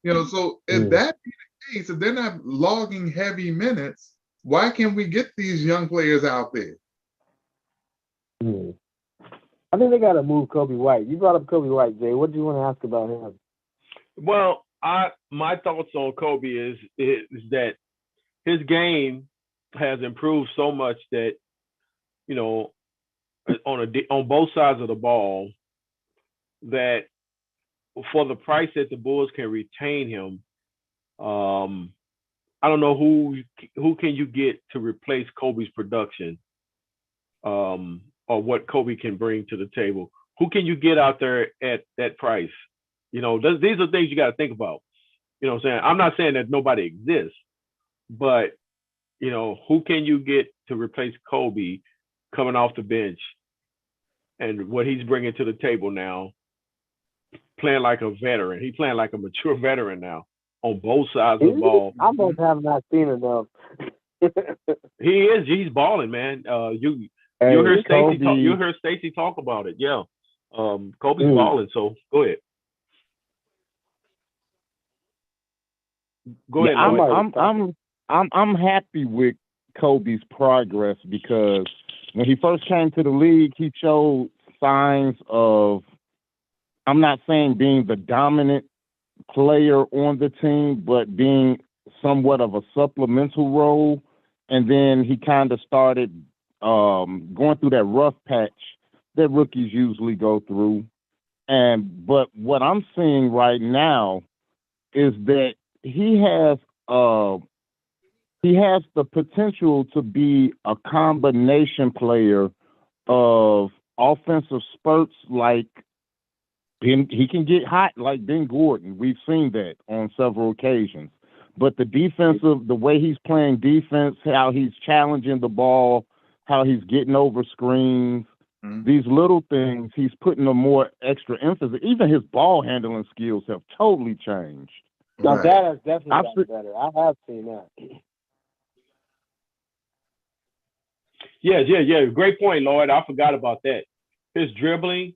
[SPEAKER 5] So if that be the case, if they're not logging heavy minutes, why can't we get these young players out there?
[SPEAKER 6] I think they got to move Kobe White. You brought up Kobe White, Jay. What do you want to ask about him?
[SPEAKER 1] Well, my thoughts on Kobe is that his game has improved so much that on both sides of the ball, that for the price that the Bulls can retain him, I don't know who can you get to replace Kobe's production, or what Kobe can bring to the table. Who can you get out there at that price? These are things you got to think about. You know what I'm saying? I'm not saying that nobody exists, but who can you get to replace Kobe coming off the bench and what he's bringing to the table now, playing like a veteran. He's playing like a mature veteran now on both sides of the ball.
[SPEAKER 6] I must have not seen enough.
[SPEAKER 1] He is. He's balling, man. You heard Stacey talk about it. Yeah. Kobe's balling. So go ahead. Go ahead.
[SPEAKER 4] I'm happy with Kobe's progress because when he first came to the league, he showed signs of, I'm not saying being the dominant player on the team, but being somewhat of a supplemental role. And then he kind of started going through that rough patch that rookies usually go through. But what I'm seeing right now is that he has the potential to be a combination player of offensive spurts, like he can get hot like Ben Gordon. We've seen that on several occasions. But the way he's playing defense, how he's challenging the ball, how he's getting over screens, these little things, he's putting a more extra emphasis. Even his ball handling skills have totally changed.
[SPEAKER 6] Now that has definitely gotten better. I have seen that.
[SPEAKER 1] Yeah. Great point, Lloyd. I forgot about that. His dribbling,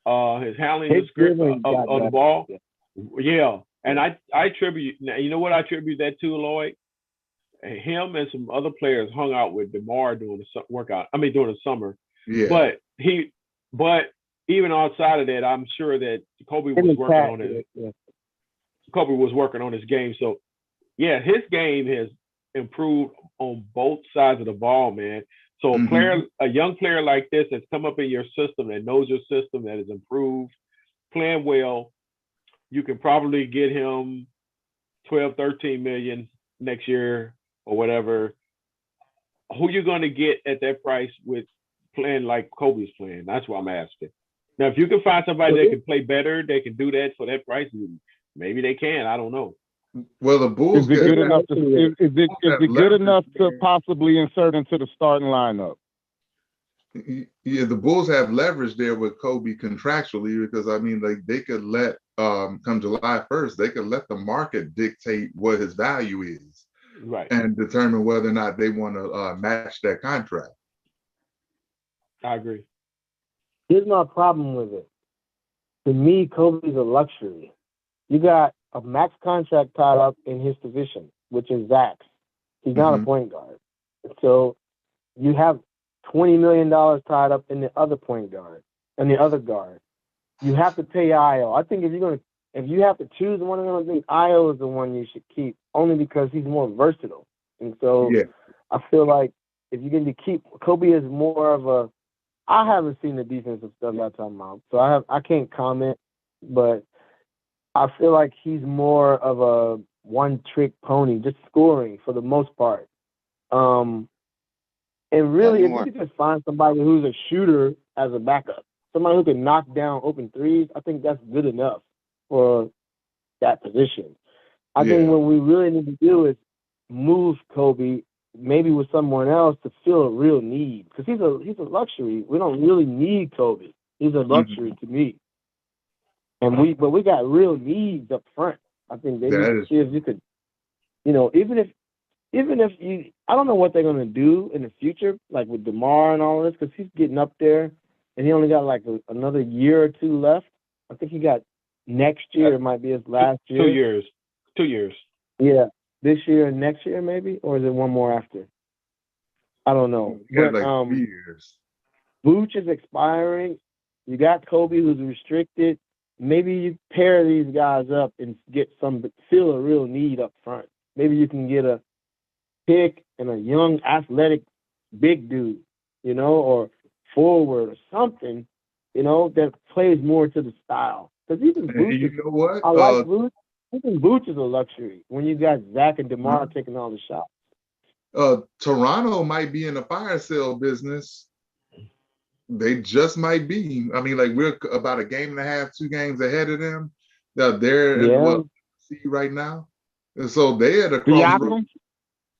[SPEAKER 1] his handling of the ball. Yeah. And I attribute, you know what I attribute that to, Lloyd? Him and some other players hung out with DeMar during the summer. Yeah. But even outside of that, I'm sure that Kobe was working on his game. So yeah, his game has improved on both sides of the ball, man. So a young player like this that's come up in your system, that knows your system, that has improved, playing well, you can probably get him 12, 13 million next year or whatever. Who you going to get at that price with playing like Kobe's playing? That's what I'm asking. Now, if you can find somebody that can play better, they can do that for that price, maybe they can. I don't know.
[SPEAKER 5] Well, the Bulls
[SPEAKER 4] is it good enough to possibly insert into the starting lineup?
[SPEAKER 5] Yeah, the Bulls have leverage there with Kobe contractually because they could let come July 1st, they could let the market dictate what his value is,
[SPEAKER 1] right,
[SPEAKER 5] and determine whether or not they want to match that contract.
[SPEAKER 1] I agree.
[SPEAKER 6] Here's my problem with it. To me, Kobe's a luxury. You got a max contract tied up in his position, which is Zach's. He's not a point guard. So you have $20 million tied up in the other point guard and the other guard. You have to pay Io. I think if you have to choose one of them, I think Io is the one you should keep, only because he's more versatile. And so I feel like if you're going to keep, Kobe is more of a, I haven't seen the defensive stuff y'all talking about, so I can't comment, but I feel like he's more of a one-trick pony, just scoring for the most part. And really, if you could just find somebody who's a shooter as a backup, somebody who can knock down open threes, I think that's good enough for that position. I think what we really need to do is move Kobe maybe with someone else to fill a real need, because he's a luxury. We don't really need Kobe. He's a luxury to me. And we got real needs up front. I think they need to see if you could, even if you, I don't know what they're gonna do in the future, like with DeMar and all of this, because he's getting up there, and he only got like another year or two left. I think he got next year. It might be his last year.
[SPEAKER 1] 2 years.
[SPEAKER 6] Yeah, this year and next year maybe, or is it one more after? I don't know.
[SPEAKER 5] But, 3 years.
[SPEAKER 6] Vooch is expiring. You got Kobe, who's restricted. Maybe you pair these guys up and fill a real need up front. Maybe you can get a pick and a young, athletic, big dude, or forward or something, that plays more to the style. Because even Vooch,
[SPEAKER 5] you know what?
[SPEAKER 6] I like Vooch. Even Vooch is a luxury when you got Zach and DeMar taking all the shots.
[SPEAKER 5] Toronto might be in the fire sale business. They just might be. We're about a game and a half, 2 games ahead of them. They're in see right now. And so they at a crossroads.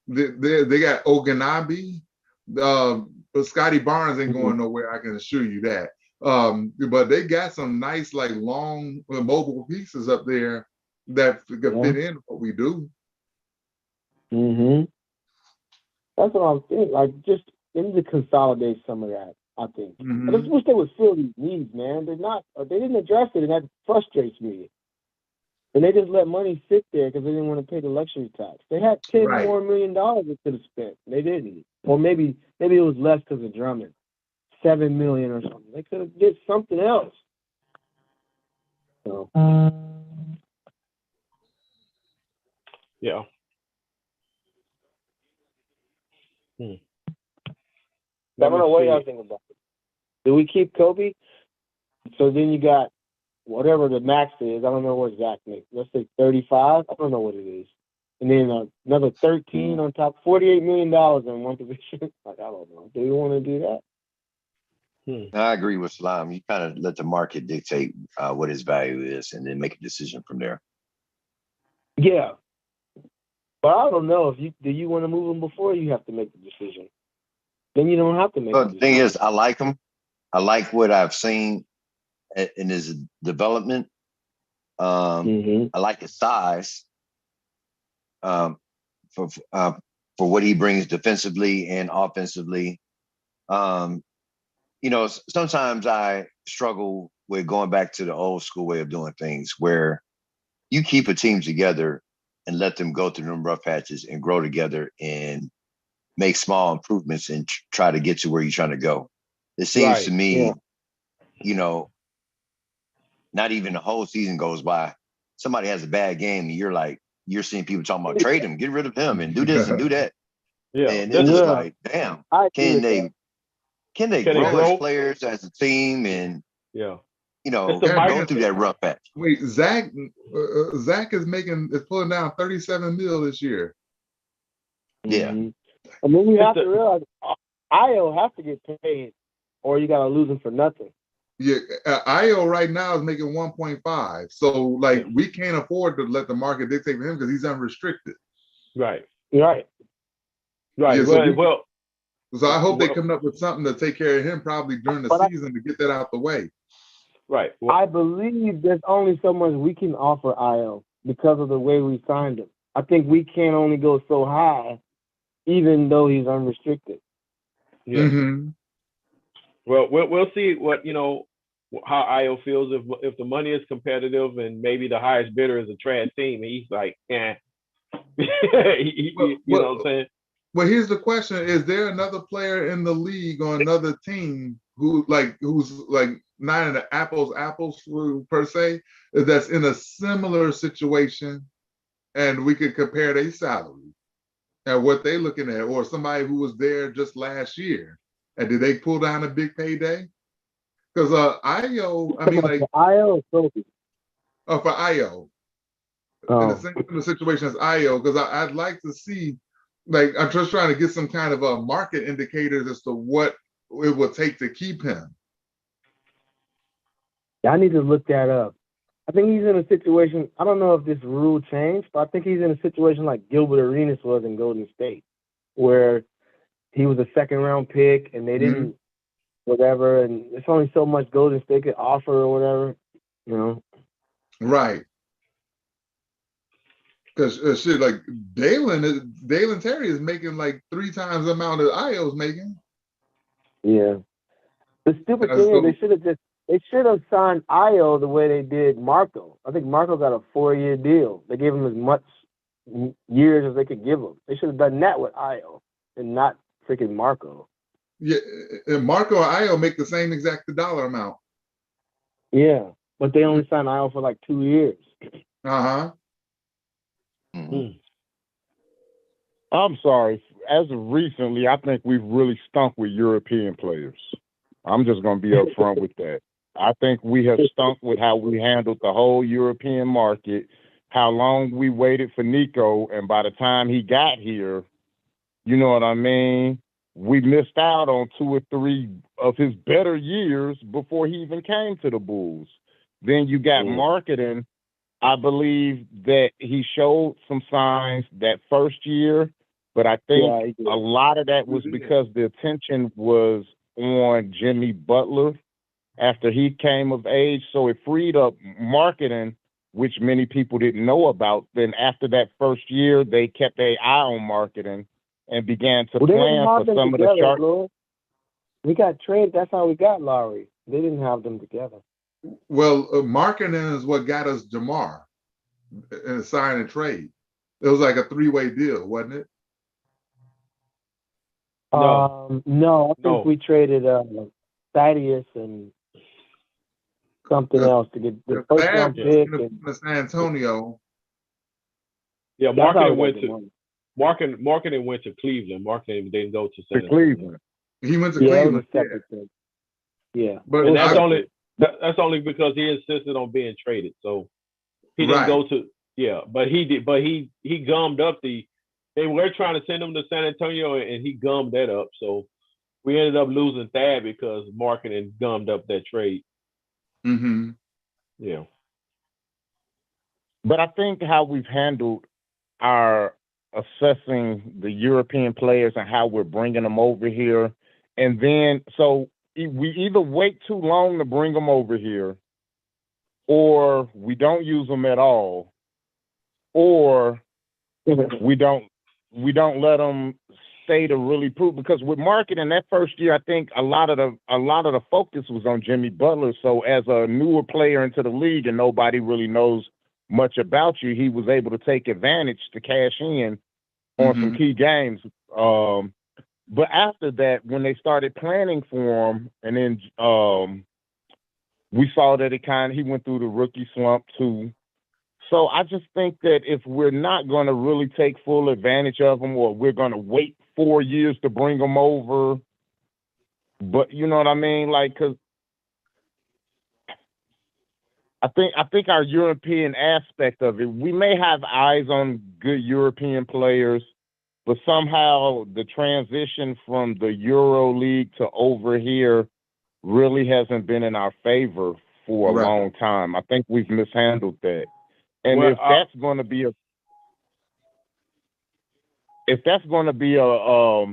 [SPEAKER 5] They got Oganabe. But Scotty Barnes ain't going nowhere, I can assure you that. But they got some nice, like long mobile pieces up there that could fit in what we do.
[SPEAKER 6] Mm-hmm. That's what I'm thinking. Like, just they need to consolidate some of that. I think. I just wish they would fill these needs, man. They're not. They didn't address it, and that frustrates me. And they just let money sit there because they didn't want to pay the luxury tax. They had $10 more million they could have spent. They didn't. Or maybe it was less because of Drummond. $7 million or something. They could have did something else. So.
[SPEAKER 1] Yeah.
[SPEAKER 6] I don't know what y'all think about it. Do we keep Kobe? So then you got whatever the max is. I don't know what Zach makes. Let's say 35. I don't know what it is. And then another 13 on top. $48 million in one position. Like, I don't know. Do you want to do that?
[SPEAKER 3] I agree with Salam. You kind of let the market dictate what his value is, and then make a decision from there.
[SPEAKER 6] Yeah, but I don't know if do you want to move him before you have to make the decision. Then you don't have to make.
[SPEAKER 3] But the thing is, I like him. I like what I've seen in his development. I like his size for what he brings defensively and offensively. You know, sometimes I struggle with going back to the old school way of doing things, where you keep a team together and let them go through them rough patches and grow together and make small improvements and try to get to where you're trying to go. It seems to me, you know, not even the whole season goes by. Somebody has a bad game and you're seeing people talking about trade him, get rid of him, and do this and do that.
[SPEAKER 1] Yeah.
[SPEAKER 3] And it's just like, damn, can they grow as players, as a team, and
[SPEAKER 1] you
[SPEAKER 3] know, go through that rough patch?
[SPEAKER 5] Wait, Zach is pulling down 37 mil this year.
[SPEAKER 3] Yeah.
[SPEAKER 6] And then you have to realize Io has to get paid, or you got to lose him for nothing.
[SPEAKER 5] Yeah, Io right now is making 1.5. So, like, we can't afford to let the market dictate for him because he's unrestricted.
[SPEAKER 1] Right.
[SPEAKER 5] Yeah, so I hope they come up with something to take care of him probably during the season to get that out the way.
[SPEAKER 1] Right.
[SPEAKER 6] I believe there's only so much we can offer Io because of the way we signed him. I think we can only go so high, even though he's unrestricted.
[SPEAKER 1] Yeah. Well, we'll see what how Io feels if the money is competitive and maybe the highest bidder is a trash team and he's like, you know what I'm saying?
[SPEAKER 5] Well, here's the question: is there another player in the league or another team who's not in the apples per se, that's in a similar situation, and we could compare their salary and what they're looking at, or somebody who was there just last year, and did they pull down a big payday? Because Io, I mean, like
[SPEAKER 6] Io, for
[SPEAKER 5] Io, in the same situation as Io, because I'd like to see. Like, I'm just trying to get some kind of a market indicators as to what it will take to keep him.
[SPEAKER 6] Yeah, I need to look that up. I think he's in a situation, I don't know if this rule changed, but I think he's in a situation like Gilbert Arenas was in Golden State, where he was a second-round pick and they didn't whatever, and there's only so much Golden State could offer or whatever, you know?
[SPEAKER 5] Right. Because shit, like Dalen Terry is making like 3 times the amount that Io's making.
[SPEAKER 6] Yeah. The stupid thing is they should have signed Io the way they did Marco. I think Marco got a 4-year deal. They gave him as much years as they could give him. They should have done that with Io and not freaking Marco.
[SPEAKER 5] Yeah, and Marco and Io make the same exact dollar amount.
[SPEAKER 6] Yeah, but they only signed Io for like 2 years.
[SPEAKER 4] I'm sorry. As of recently, I think we've really stunk with European players. I'm just going to be upfront with that. I think we have stunk with how we handled the whole European market, how long we waited for Nico, and by the time he got here, you know what I mean? We missed out on 2 or 3 of his better years before he even came to the Bulls. Then you got marketing. I believe that he showed some signs that first year, but I think a lot of that was because the attention was on Jimmy Butler after he came of age. So it freed up marketing, which many people didn't know about. Then after that first year, they kept their eye on marketing and began to plan for some of the sharp.
[SPEAKER 6] We got traded. That's how we got Lowry. They didn't have them together.
[SPEAKER 5] Well, marketing is what got us Jamar in a sign and trade. It was like a three-way deal, wasn't it?
[SPEAKER 6] No, I think we traded Thaddeus and something else to get the first round pick.
[SPEAKER 5] In San Antonio.
[SPEAKER 1] Yeah, marketing went to Cleveland. Marketing didn't go to San Antonio.
[SPEAKER 4] Cleveland.
[SPEAKER 5] He went to Cleveland.
[SPEAKER 6] Yeah,
[SPEAKER 5] but
[SPEAKER 1] and that's only because he insisted on being traded. So he didn't go to but he did. But he gummed up they were trying to send him to San Antonio, and he gummed that up. So we ended up losing Thad because marketing gummed up that trade.
[SPEAKER 5] Mm-hmm.
[SPEAKER 1] Yeah.
[SPEAKER 4] But I think how we've handled our assessing the European players and how we're bringing them over here, and then so we either wait too long to bring them over here, or we don't use them at all, or we don't let them stay to really prove. Because with marketing that first year, I think a lot of the focus was on Jimmy Butler. So as a newer player into the league and nobody really knows much about you, he was able to take advantage to cash in on some key games. But after that, when they started planning for him, and then we saw that he went through the rookie slump too. So I just think that if we're not going to really take full advantage of them, or we're going to wait 4 years to bring them over, but you know what I mean? Like, cause I think our European aspect of it, we may have eyes on good European players, but somehow the transition from the Euro League to over here really hasn't been in our favor for a long time. I think we've mishandled that. And if that's going to be a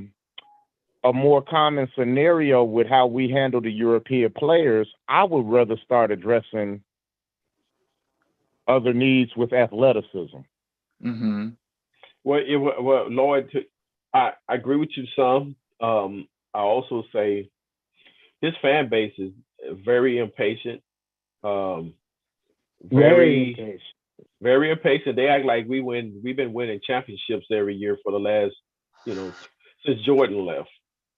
[SPEAKER 4] more common scenario with how we handle the European players, I would rather start addressing other needs with athleticism.
[SPEAKER 5] Mm-hmm.
[SPEAKER 1] Well, Lloyd, I agree with you some. I also say his fan base is very impatient. Very impatient. They act like we've been winning championships every year for the last, since Jordan left,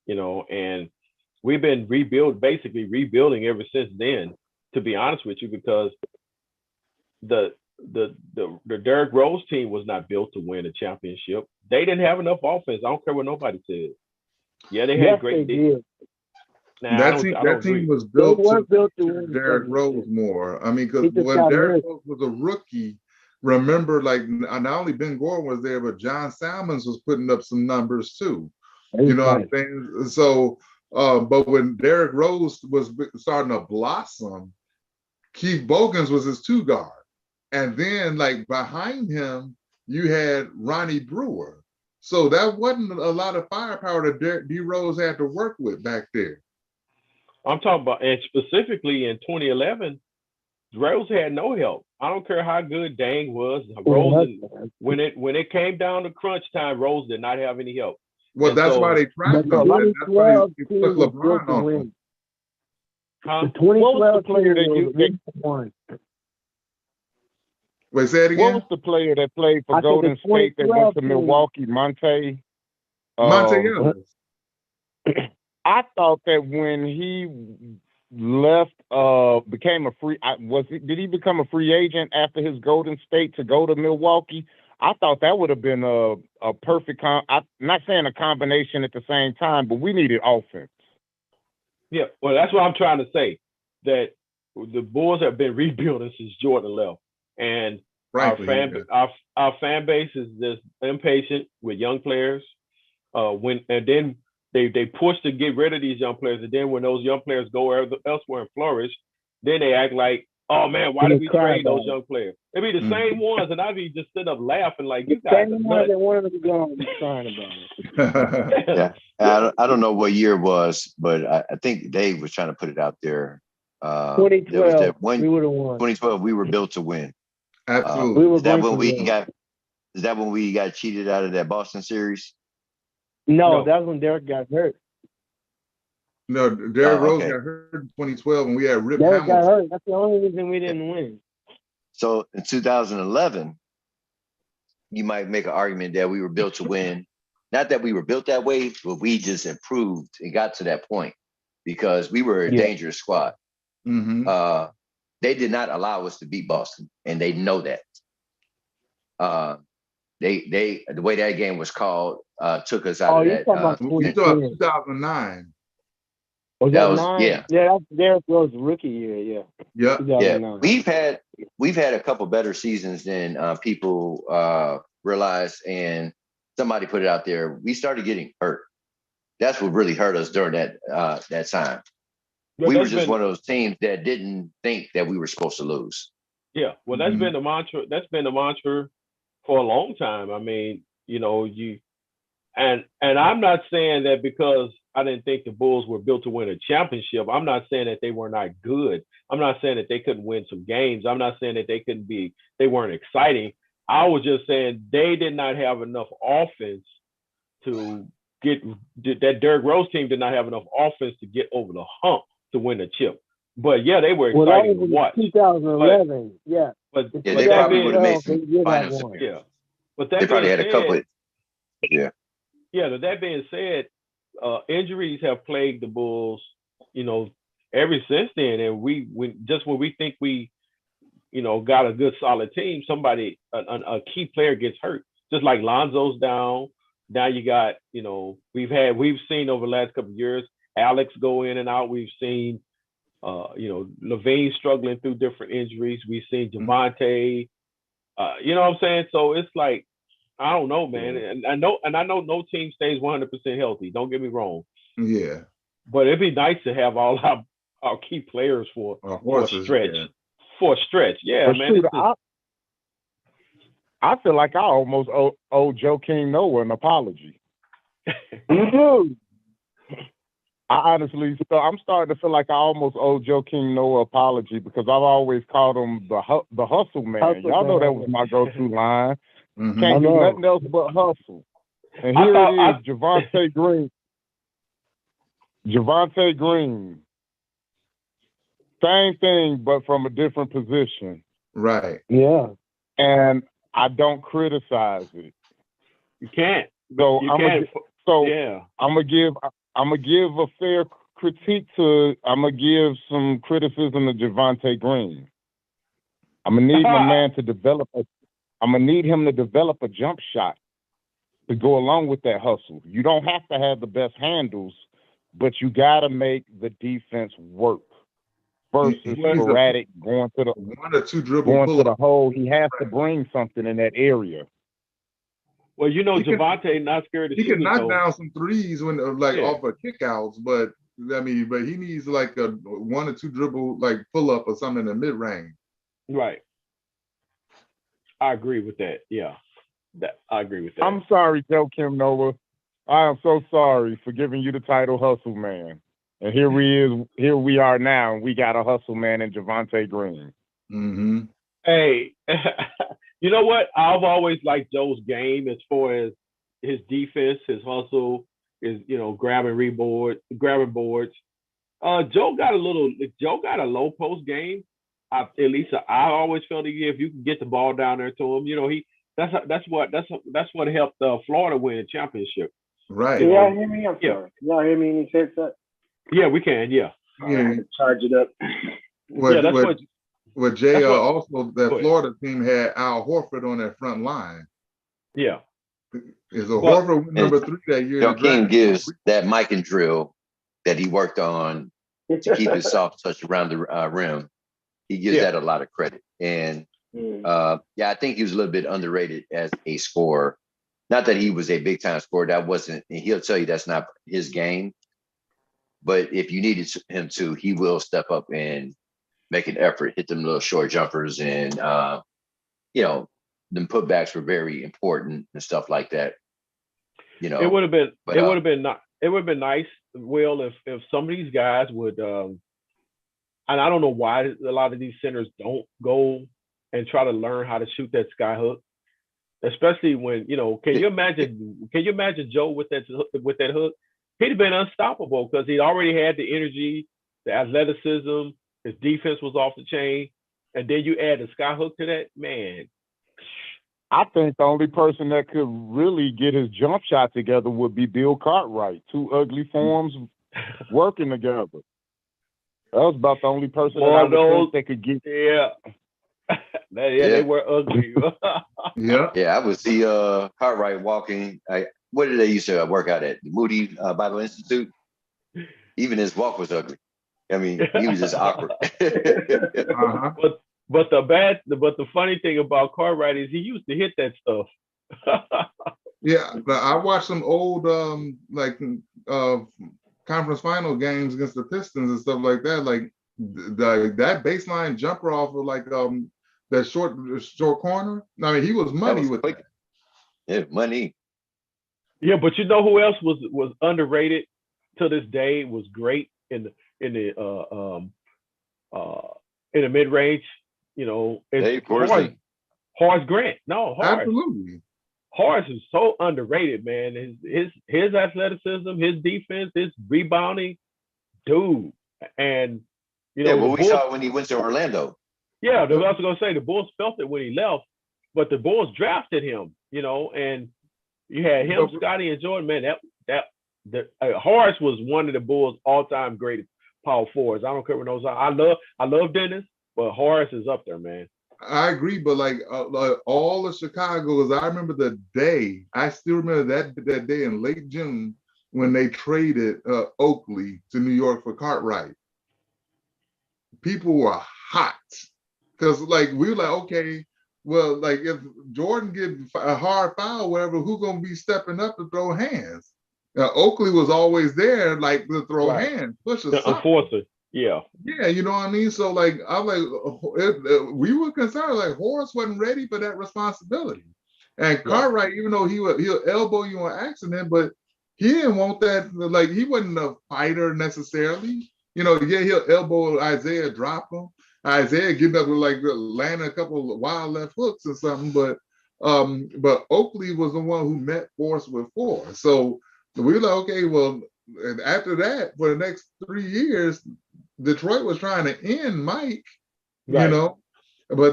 [SPEAKER 1] and we've been rebuilding ever since then, to be honest with you, because the Derrick Rose team was not built to win a championship. They didn't have enough offense. I don't care what nobody says. Yeah, they had great defense.
[SPEAKER 5] That team was built to Derrick Rose more. I mean, because when Derrick Rose was a rookie, remember, like, not only Ben Gordon was there, but John Salmons was putting up some numbers too. You know what I'm saying? So, but when Derrick Rose was starting to blossom, Keith Bogans was his two guard. And then, like, behind him, you had Ronnie Brewer. So that wasn't a lot of firepower that D Rose had to work with back there.
[SPEAKER 1] I'm talking about, and specifically in 2011, Rose had no help. I don't care how good Dang was. Rose, when it came down to crunch time, Rose did not have any help.
[SPEAKER 5] Well, that's why they tried to. That's why they took LeBron on him.
[SPEAKER 6] The 2012 player that won.
[SPEAKER 5] Wait, say it again.
[SPEAKER 4] What was the player that played for Golden State that went to Milwaukee? Monte
[SPEAKER 5] Ellis.
[SPEAKER 4] I thought that when he left, became a free. Did he become a free agent after his Golden State to go to Milwaukee? I thought that would have been a perfect. I'm not saying a combination at the same time, but we needed offense.
[SPEAKER 1] Yeah, well, that's what I'm trying to say. That the Bulls have been rebuilding since Jordan left, and our fan base is just impatient with young players. Then they push to get rid of these young players, and then when those young players go elsewhere and flourish, then they act like, oh man, why did we trade those young players? They be the same ones, and I be just sitting up laughing like, you guys are nuts.
[SPEAKER 6] They wanted to go and be crying about it.
[SPEAKER 3] Yeah, I don't know what year it was, but I think Dave was trying to put it out there There was
[SPEAKER 6] 2012,
[SPEAKER 3] that one
[SPEAKER 6] we would have won.
[SPEAKER 3] 2012. We were built to win.
[SPEAKER 5] Absolutely.
[SPEAKER 6] We were
[SPEAKER 3] Is that
[SPEAKER 6] going
[SPEAKER 3] when
[SPEAKER 6] to
[SPEAKER 3] we
[SPEAKER 6] win.
[SPEAKER 3] got? Is that when we got cheated out of that Boston series?
[SPEAKER 6] No, that's when Derek got hurt.
[SPEAKER 5] No, Derrick Rose
[SPEAKER 3] Okay.
[SPEAKER 5] got hurt in 2012, and we had Rip
[SPEAKER 6] Derek got
[SPEAKER 5] Hamilton.
[SPEAKER 6] hurt. That's the only reason we didn't win.
[SPEAKER 3] So in 2011, you might make an argument that we were built to win. Not that we were built that way, but we just improved and got to that point because we were a dangerous squad.
[SPEAKER 5] Mm-hmm.
[SPEAKER 3] They did not allow us to beat Boston, and they know that. They the way that game was called took us out of that.
[SPEAKER 6] Talking about
[SPEAKER 5] We still have 2009.
[SPEAKER 6] Was
[SPEAKER 3] that
[SPEAKER 6] that
[SPEAKER 3] was
[SPEAKER 6] 9?
[SPEAKER 3] yeah.
[SPEAKER 6] That's Derrick Rose's rookie year. Yeah.
[SPEAKER 5] Yeah.
[SPEAKER 6] 2009.
[SPEAKER 3] We've had a couple better seasons than people realize, and somebody put it out there. We started getting hurt. That's what really hurt us during that time.
[SPEAKER 1] But
[SPEAKER 3] we were just one of those teams that didn't think that we were supposed to lose.
[SPEAKER 1] Yeah, well, that's been the mantra. That's been the mantra for a long time. I mean, and I'm not saying that because I didn't think the Bulls were built to win a championship. I'm not saying that they were not good. I'm not saying that they couldn't win some games. I'm not saying that they weren't exciting. I was just saying they did not have enough offense to get that Derrick Rose team did not have enough offense to get over the hump to win the chip. But yeah, they were exciting to watch.
[SPEAKER 6] 2011,
[SPEAKER 3] But they probably would have made some finals appearances.
[SPEAKER 1] Yeah, but that
[SPEAKER 3] they probably had a couple.
[SPEAKER 1] Yeah. But that being said, injuries have plagued the Bulls, ever since then. And when we think we, got a good solid team, somebody, a key player gets hurt. Just like Lonzo's down. Now you got, we've seen over the last couple of years, Alex go in and out. We've seen, Levine struggling through different injuries. We've seen Javonte, you know what I'm saying? So it's like, I don't know, man. And I know no team stays 100% healthy. Don't get me wrong.
[SPEAKER 5] Yeah.
[SPEAKER 1] But it'd be nice to have all our key players for a stretch. Yeah. For a stretch. Yeah,
[SPEAKER 4] but
[SPEAKER 1] man.
[SPEAKER 4] Shoot, I feel like I almost owe Joe King Noah an apology.
[SPEAKER 6] You do.
[SPEAKER 4] I honestly, I'm starting to feel like I almost owe Joe King Noah an apology because I've always called him the hustle man. Y'all know that was my go-to line. Can't do nothing else but hustle. And here it is, Javonte Green. Javonte Green. Same thing, but from a different position.
[SPEAKER 5] Right.
[SPEAKER 6] Yeah.
[SPEAKER 4] And I don't criticize it.
[SPEAKER 1] You can't.
[SPEAKER 4] So
[SPEAKER 1] I'm
[SPEAKER 4] gonna give a fair critique to. I'm gonna give some criticism to Javonte Green. I'm gonna need my man to develop I'm gonna need him to develop a jump shot to go along with that hustle. You don't have to have the best handles, but you gotta make the defense work. Versus sporadic going to the
[SPEAKER 5] 1 or 2 dribble
[SPEAKER 4] going to the hole. He has to bring something in that area.
[SPEAKER 1] Well, Javonte not scared to shoot.
[SPEAKER 5] He can knock down some threes when off of kickouts, but he needs like a 1 or 2 dribble pull up or something in the mid range.
[SPEAKER 1] Right. I agree with that. Yeah. I agree with that.
[SPEAKER 4] I'm sorry, Joe Kim Noah. I am so sorry for giving you the title hustle man. And here we are now, and we got a hustle man in Javonte Green.
[SPEAKER 5] Mm-hmm.
[SPEAKER 1] Hey, you know what? I've always liked Joe's game as far as his defense, his hustle, his grabbing boards. Joe got a low post game. I always felt if you can get the ball down there to him, that's what helped Florida win a championship.
[SPEAKER 5] Right.
[SPEAKER 2] Can y'all hear me? I'm sorry. Can y'all hear me in these headsets?
[SPEAKER 1] Yeah, we can. Yeah.
[SPEAKER 2] I had to charge it up.
[SPEAKER 5] With Jay, also that Florida team had Al Horford on that front line.
[SPEAKER 1] Yeah.
[SPEAKER 5] Horford went number 3 that year.
[SPEAKER 3] Joe King gives that mic and drill that he worked on to keep his soft touch around the rim. He gives that a lot of credit. And I think he was a little bit underrated as a scorer. Not that he was a big time scorer. That wasn't, and he'll tell you that's not his game. But if you needed him to, he will step up and make an effort, hit them little short jumpers, and them putbacks were very important and stuff like that.
[SPEAKER 1] It would have been nice, Will, if some of these guys would. and I don't know why a lot of these centers don't go and try to learn how to shoot that sky hook, especially when Can you imagine? Can you imagine Joe with that hook? He'd have been unstoppable because he already had the energy, the athleticism. His defense was off the chain, and then you add the sky hook to that, man.
[SPEAKER 4] I think the only person that could really get his jump shot together would be Bill Cartwright. Two ugly forms working together. That was about the only person that I would think that could get.
[SPEAKER 1] Yeah. They were ugly.
[SPEAKER 3] Yeah, I would see Cartwright walking. What did they used to work out at? The Moody Bible Institute? Even his walk was ugly. I mean, he was just awkward.
[SPEAKER 1] But the funny thing about Cartwright is he used to hit that stuff.
[SPEAKER 5] Yeah, I watched some old conference final games against the Pistons and stuff like that. Like that baseline jumper off of that short corner. I mean, he was money with that.
[SPEAKER 3] Yeah, money.
[SPEAKER 1] Yeah, but you know who else was underrated to this day? Was great in the mid range. It's Horace Grant. No, Horace.
[SPEAKER 5] Absolutely.
[SPEAKER 1] Horace is so underrated, man. His athleticism, his defense, his rebounding, dude. And
[SPEAKER 3] we saw when he went to Orlando.
[SPEAKER 1] Yeah, I was gonna say the Bulls felt it when he left, but the Bulls drafted him. And you had him, Scotty, and Jordan. Man, Horace was one of the Bulls' all-time greatest power forwards. I don't care what those are. I love Dennis, but Horace is up there, man.
[SPEAKER 5] I agree, but all of Chicago, I remember the day. I still remember that day in late June when they traded Oakley to New York for Cartwright. People were hot because we were like, okay, well, if Jordan get a hard foul, whatever, who's gonna be stepping up to throw hands? Oakley was always there, to throw hands, push
[SPEAKER 1] the enforcer. Yeah.
[SPEAKER 5] Yeah, you know what I mean? So I'm we were concerned, Horace wasn't ready for that responsibility. And Cartwright, even though he'll elbow you on accident, but he didn't want that, he wasn't a fighter necessarily. He'll elbow Isaiah, drop him. Isaiah getting up with landing a couple of wild left hooks or something, but Oakley was the one who met force with force. So we were like, okay, well, and after that, for the next 3 years, Detroit was trying to end Mike, but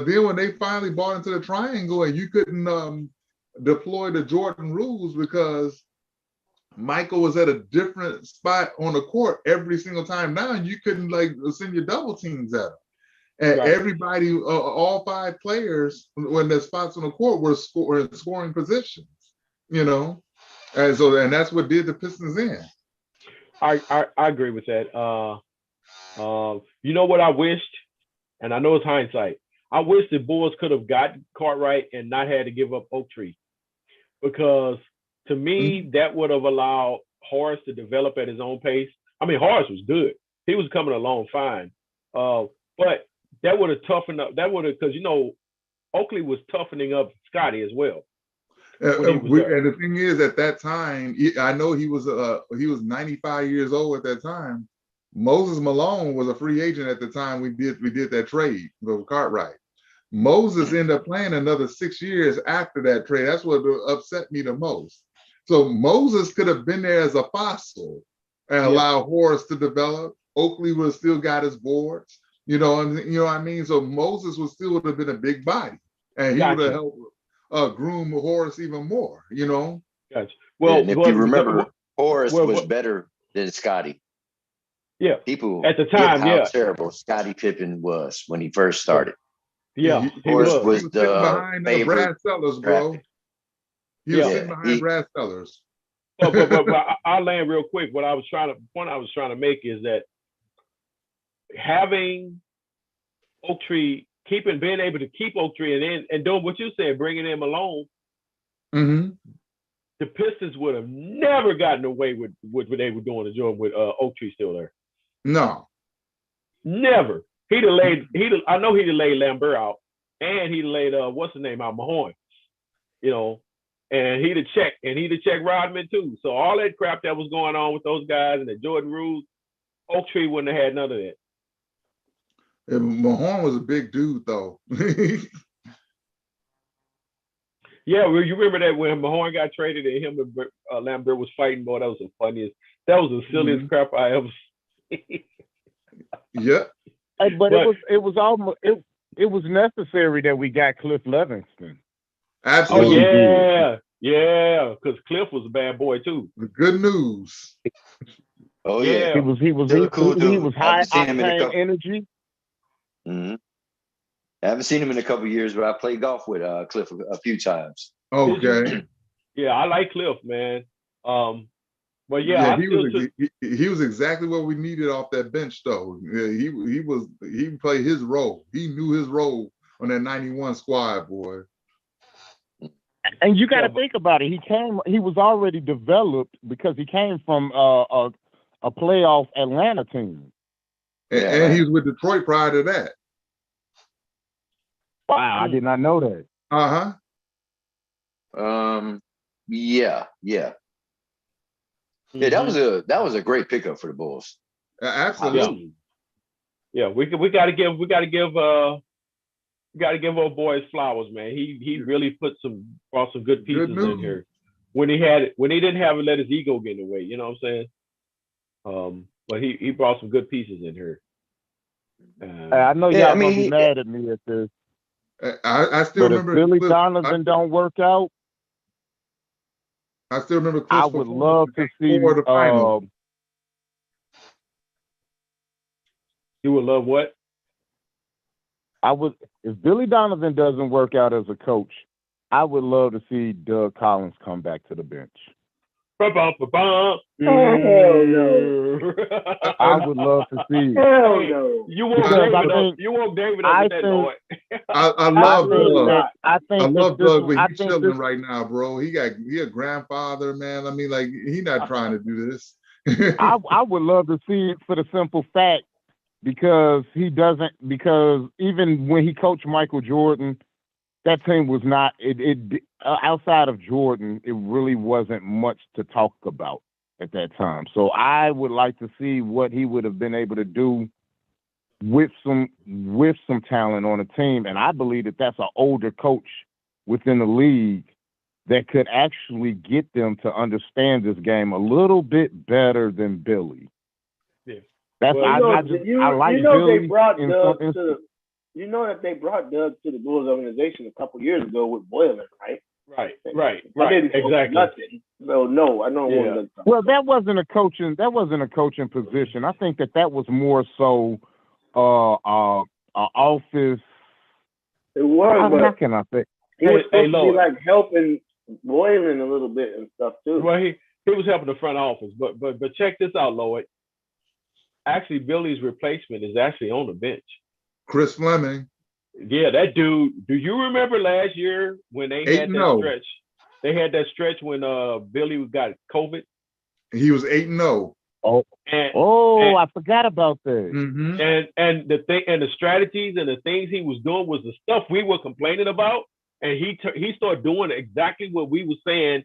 [SPEAKER 5] then when they finally bought into the triangle and you couldn't deploy the Jordan rules because Michael was at a different spot on the court every single time now, and you couldn't send your double teams at him. And everybody, all 5 players, when their spots on the court were in scoring positions, and that's what did the Pistons in.
[SPEAKER 1] I agree with that. You know what I wished, and I know it's hindsight. I wish the Bulls could have got Cartwright and not had to give up Oaktree, because to me that would have allowed Horace to develop at his own pace. I mean, Horace was good; he was coming along fine, but that would have toughened up. That would have, because Oakley was toughening up Scotty as well.
[SPEAKER 5] And the thing is, at that time, I know he was 95 years old at that time. Moses Malone was a free agent at the time we did that trade with Cartwright. Moses ended up playing another 6 years after that trade. That's what upset me the most. So Moses could have been there as a fossil and allowed Horace to develop. Oakley would have still got his boards. You know what I mean? So Moses would have been a big body, and he would have helped groom Horace even more.
[SPEAKER 1] Gotcha. Well,
[SPEAKER 3] and if you remember, Horace was better than Scotty.
[SPEAKER 1] Yeah.
[SPEAKER 3] People
[SPEAKER 1] at the time,
[SPEAKER 3] how terrible Scottie Pippen was when he first started.
[SPEAKER 1] Yeah,
[SPEAKER 3] Horace was the
[SPEAKER 5] behind
[SPEAKER 3] favorite.
[SPEAKER 5] Brad Sellers, bro. He was sitting behind Brad Sellers.
[SPEAKER 1] but I'll land real quick. Point I was trying to make is that having Oaktree, being able to keep Oaktree and doing what you said, bringing him along, the Pistons would have never gotten away with what they were doing to Jordan with Oaktree still there.
[SPEAKER 5] No,
[SPEAKER 1] never. I know he'd have laid Lambert out, and he'd laid what's his name out, Mahorn, and he'd have checked Rodman too. So all that crap that was going on with those guys and the Jordan rules, Oaktree wouldn't have had none of that.
[SPEAKER 5] Mahorn was a big dude, though.
[SPEAKER 1] Yeah, well, you remember that when Mahorn got traded and him and Lambert was fighting, boy, that was the funniest. That was the silliest crap I ever seen.
[SPEAKER 5] Yeah.
[SPEAKER 4] But it was almost it was necessary that we got Cliff Levingston.
[SPEAKER 5] Absolutely.
[SPEAKER 1] Oh, yeah, because Cliff was a bad boy too.
[SPEAKER 5] The good news.
[SPEAKER 3] Oh yeah,
[SPEAKER 4] He was
[SPEAKER 3] cool dude.
[SPEAKER 4] he was high octane energy.
[SPEAKER 3] Mm-hmm. I haven't seen him in a couple of years, but I played golf with Cliff a few times.
[SPEAKER 5] Okay.
[SPEAKER 1] Yeah, I like Cliff, man. But
[SPEAKER 5] yeah, he was exactly what we needed off that bench, though. Yeah, he played his role. He knew his role on that 91 squad, boy.
[SPEAKER 4] And you got to think about it. He was already developed because he came from a playoff Atlanta team.
[SPEAKER 5] And he was with Detroit prior to that.
[SPEAKER 4] Wow, I did not know that.
[SPEAKER 3] Yeah. Yeah, that was a great pickup for the Bulls.
[SPEAKER 5] Absolutely.
[SPEAKER 1] Yeah, we got to give old boy his flowers, man. He really brought some good pieces in here. When he didn't have it, let his ego get in the way. You know what I'm saying? But he brought some good pieces in here.
[SPEAKER 4] I know y'all gonna be mad at me at this.
[SPEAKER 5] I still remember.
[SPEAKER 4] If Billy Donovan don't work out,
[SPEAKER 5] I still remember.
[SPEAKER 4] I would love to see.
[SPEAKER 1] You would love what?
[SPEAKER 4] If Billy Donovan doesn't work out as a coach, I would love to see Doug Collins come back to the bench.
[SPEAKER 2] Oh, hell no.
[SPEAKER 4] I would love to see.
[SPEAKER 2] Hell no.
[SPEAKER 1] You woke David up with that noise.
[SPEAKER 5] I love Doug.
[SPEAKER 4] I
[SPEAKER 5] love Doug, but he's chilling right now, bro. He a grandfather, man. I mean, like, he's not trying to do this.
[SPEAKER 4] I would love to see it for the simple fact because even when he coached Michael Jordan, that team was not outside of Jordan, it really wasn't much to talk about at that time. So I would like to see what he would have been able to do with some talent on a team. And I believe that that's an older coach within the league that could actually get them to understand this game a little bit better than Billy.
[SPEAKER 1] Yeah.
[SPEAKER 4] That's
[SPEAKER 2] well,
[SPEAKER 4] I like Billy.
[SPEAKER 2] You know that they brought Doug to the Bulls organization a couple years ago with Boylan, right?
[SPEAKER 1] Right. Exactly.
[SPEAKER 2] Nothing. So no, I don't want to.
[SPEAKER 4] Well, that wasn't a coaching position. I think that was more so office.
[SPEAKER 2] It was.
[SPEAKER 4] How can I say?
[SPEAKER 2] He was supposed to be like helping Boylan a little bit and stuff too.
[SPEAKER 1] Well, he was helping the front office, but check this out, Lloyd. Actually, Billy's replacement is actually on the bench.
[SPEAKER 5] Chris Fleming.
[SPEAKER 1] Yeah, that dude. Do you remember last year when they had that stretch? They had that stretch when Billy got COVID.
[SPEAKER 5] He was 8-0.
[SPEAKER 4] I forgot about that.
[SPEAKER 5] Mm-hmm.
[SPEAKER 1] And the thing and the strategies and the things he was doing was the stuff we were complaining about, and he started doing exactly what we were saying,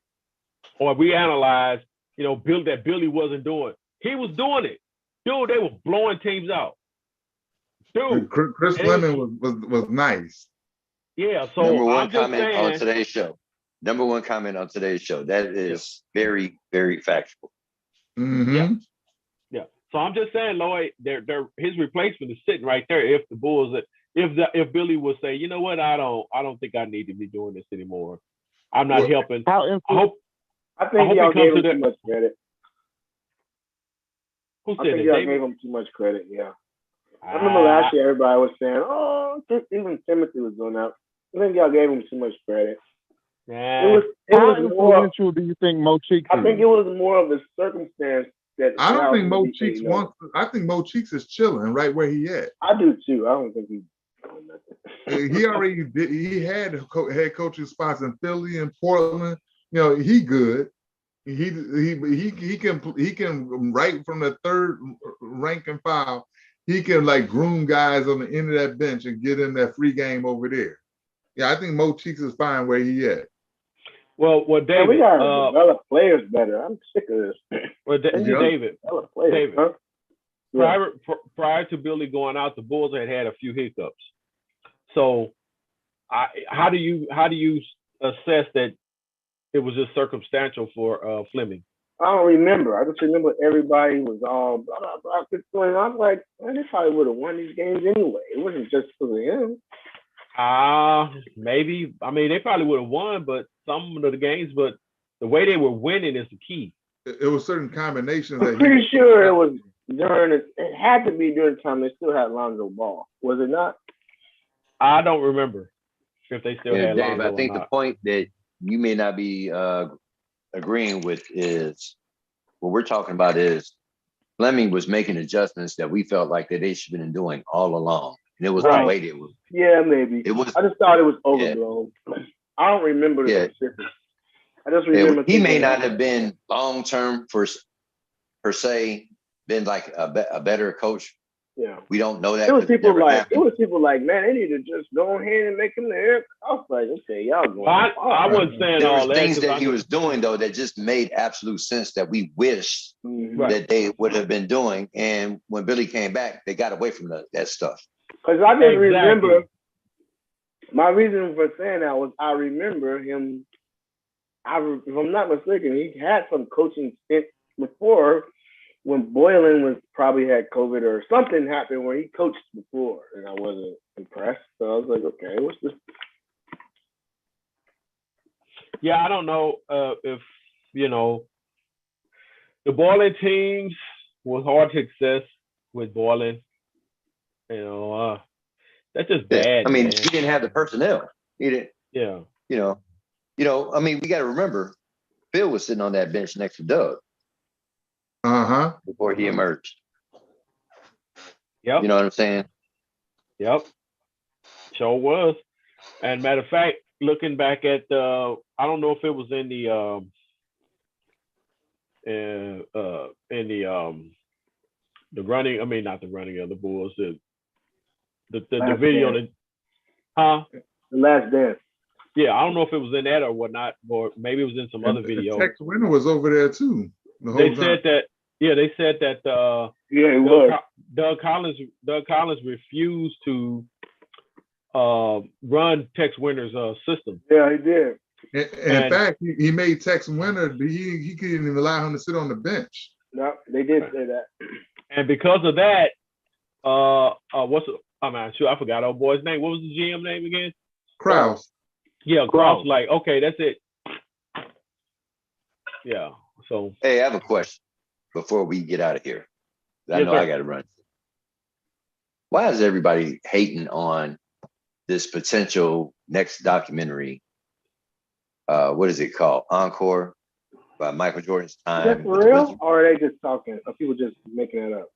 [SPEAKER 1] or we analyzed. That Billy wasn't doing. He was doing it, dude. They were blowing teams out. Dude,
[SPEAKER 5] Chris Fleming was nice.
[SPEAKER 1] Yeah. So
[SPEAKER 3] number one comment on today's show. That is very, very factual.
[SPEAKER 5] Mm-hmm.
[SPEAKER 1] Yeah. So I'm just saying, Lloyd, his replacement is sitting right there. If the Bulls, if Billy would say, you know what, I don't think I need to be doing this anymore. I'm not helping.
[SPEAKER 2] I think y'all gave him too much credit.
[SPEAKER 1] Who said
[SPEAKER 2] I think
[SPEAKER 1] it?
[SPEAKER 2] y'all gave him too much credit. Yeah. I remember last year everybody was saying, "Oh, even Timothy was doing that." I think y'all gave him too much credit.
[SPEAKER 1] Yeah.
[SPEAKER 4] How influential do you think Mo Cheeks is?
[SPEAKER 2] I think it was more of a circumstance that.
[SPEAKER 5] I don't think Mo Cheeks wants. I think Mo Cheeks is chilling right where he at.
[SPEAKER 2] I do too. I don't think he's doing nothing.
[SPEAKER 5] He already did. He had head coaching spots in Philly and Portland. He good. He can right from the third rank and file. He can like groom guys on the end of that bench and get in that free game over there. Yeah, I think Mo Cheeks is fine where he at.
[SPEAKER 1] Well, David,
[SPEAKER 2] we gotta develop players better. I'm sick of this.
[SPEAKER 1] Well, David,
[SPEAKER 2] Huh?
[SPEAKER 1] prior to Billy going out, the Bulls had a few hiccups. So, how do you assess that it was just circumstantial for Fleming?
[SPEAKER 2] I don't remember. I just remember everybody was all blah blah blah. I was like, man, they probably would have won these games anyway. It wasn't just for him.
[SPEAKER 1] Maybe. I mean, they probably would have won, but some of the games, but the way they were winning is the key.
[SPEAKER 5] It was certain combinations.
[SPEAKER 2] I'm pretty sure it was during it had to be during the time they still had Lonzo Ball. Was it not?
[SPEAKER 1] I don't remember if they still had
[SPEAKER 3] Dave,
[SPEAKER 1] Lonzo.
[SPEAKER 3] I think the point that you may not be agreeing with is what we're talking about is Fleming was making adjustments that we felt like that they should have been doing all along. And it was the way they were.
[SPEAKER 2] Yeah, maybe.
[SPEAKER 3] It was.
[SPEAKER 2] I just thought it was overblown. Yeah. I don't remember the specifics. I just remember
[SPEAKER 3] he may not have been long term per se, been like a better coach.
[SPEAKER 2] Yeah,
[SPEAKER 3] we don't know that.
[SPEAKER 2] It was people like, man, they need to just go ahead and make him the air. I was like, okay, y'all going.
[SPEAKER 1] I wasn't saying
[SPEAKER 3] there
[SPEAKER 1] all
[SPEAKER 3] was
[SPEAKER 1] that.
[SPEAKER 3] Things that he was doing though that just made absolute sense that we wish that they would have been doing. And when Billy came back, they got away from that stuff.
[SPEAKER 2] Because I just remember. My reason for saying that was I remember him. If I'm not mistaken, he had some coaching stint before when Boylan was probably had COVID or something happened where he coached before, and I wasn't impressed. So I was like, okay, what's this?
[SPEAKER 1] Yeah, I don't know if the Boylan teams was hard to access with Boylan. That's just bad.
[SPEAKER 3] I mean,
[SPEAKER 1] man.
[SPEAKER 3] he didn't have the personnel. He didn't.
[SPEAKER 1] Yeah.
[SPEAKER 3] I mean, we got to remember, Phil was sitting on that bench next to Doug. Before he emerged.
[SPEAKER 1] Yep.
[SPEAKER 3] You know what I'm saying?
[SPEAKER 1] Yep. Sure was. And matter of fact, looking back at I don't know if it was in the running. I mean, not the running of the Bulls. The video.
[SPEAKER 2] The Last Dance.
[SPEAKER 1] Yeah, I don't know if it was in that or whatnot, or maybe it was in some other video.
[SPEAKER 5] Tex Winter was over there too.
[SPEAKER 1] They said that. Yeah, they said that. Doug Collins refused to run Tex Winter's system.
[SPEAKER 2] Yeah, he did.
[SPEAKER 5] In fact, he made Tex Winter. He couldn't even allow him to sit on the bench.
[SPEAKER 2] No, they did say that.
[SPEAKER 1] And because of that, I forgot old boy's name. What was the GM name again?
[SPEAKER 5] Krause.
[SPEAKER 1] Yeah, Krause. Like, okay, that's it. Yeah. So.
[SPEAKER 3] Hey, I have a question before we get out of here. I know I got to run. Why is everybody hating on this potential next documentary? What is it called? Encore by Michael Jordan's time.
[SPEAKER 2] Is that for real? Or are they just talking? Are people just making it up?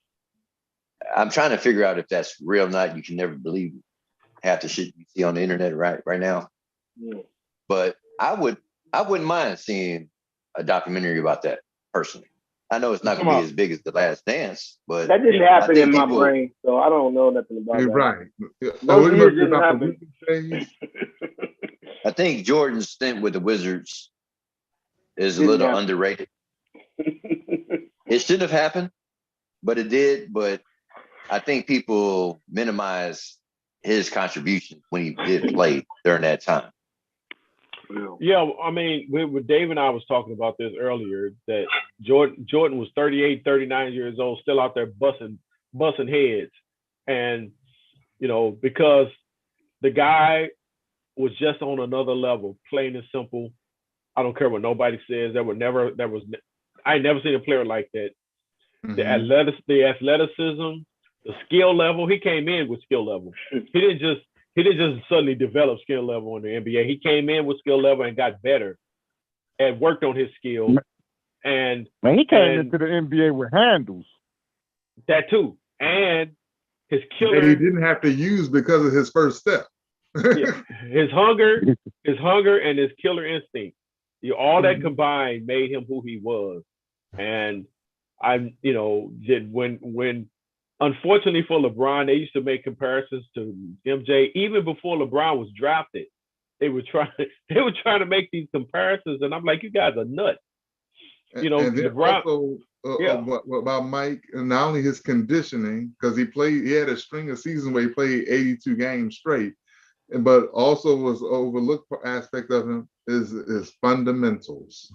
[SPEAKER 3] I'm trying to figure out if that's real or not. You can never believe half the shit you see on the internet right now.
[SPEAKER 2] Yeah.
[SPEAKER 3] But I wouldn't mind seeing a documentary about that personally. I know it's not going to be as big as The Last Dance, but
[SPEAKER 2] that didn't happen in my brain, so I don't know nothing about that.
[SPEAKER 5] Right.
[SPEAKER 2] Those years didn't happen.
[SPEAKER 3] I think Jordan's stint with the Wizards is a little underrated. It shouldn't have happened, but it did. But I think people minimize his contribution when he did play during that time.
[SPEAKER 1] Yeah, I mean, with Dave and I was talking about this earlier, that Jordan was 38, 39 years old, still out there busting heads. And, because the guy was just on another level, plain and simple. I don't care what nobody says. I ain't never seen a player like that. Mm-hmm. The athleticism, the skill level, he came in with skill level. He didn't just suddenly develop skill level in the NBA. He came in with skill level and got better and worked on his skill. And
[SPEAKER 4] he came into the NBA with handles.
[SPEAKER 1] That too. And his killer.
[SPEAKER 5] That he didn't have to use because of his first step.
[SPEAKER 1] Yeah, his hunger and his killer instinct. All that combined made him who he was. And when unfortunately for LeBron, they used to make comparisons to MJ even before LeBron was drafted. They were trying to make these comparisons, and I'm like, you guys are nuts.
[SPEAKER 5] And then
[SPEAKER 1] LeBron.
[SPEAKER 5] Also, about Mike, and not only his conditioning, because he had a string of seasons where he played 82 games straight, but also was overlooked aspect of him is fundamentals.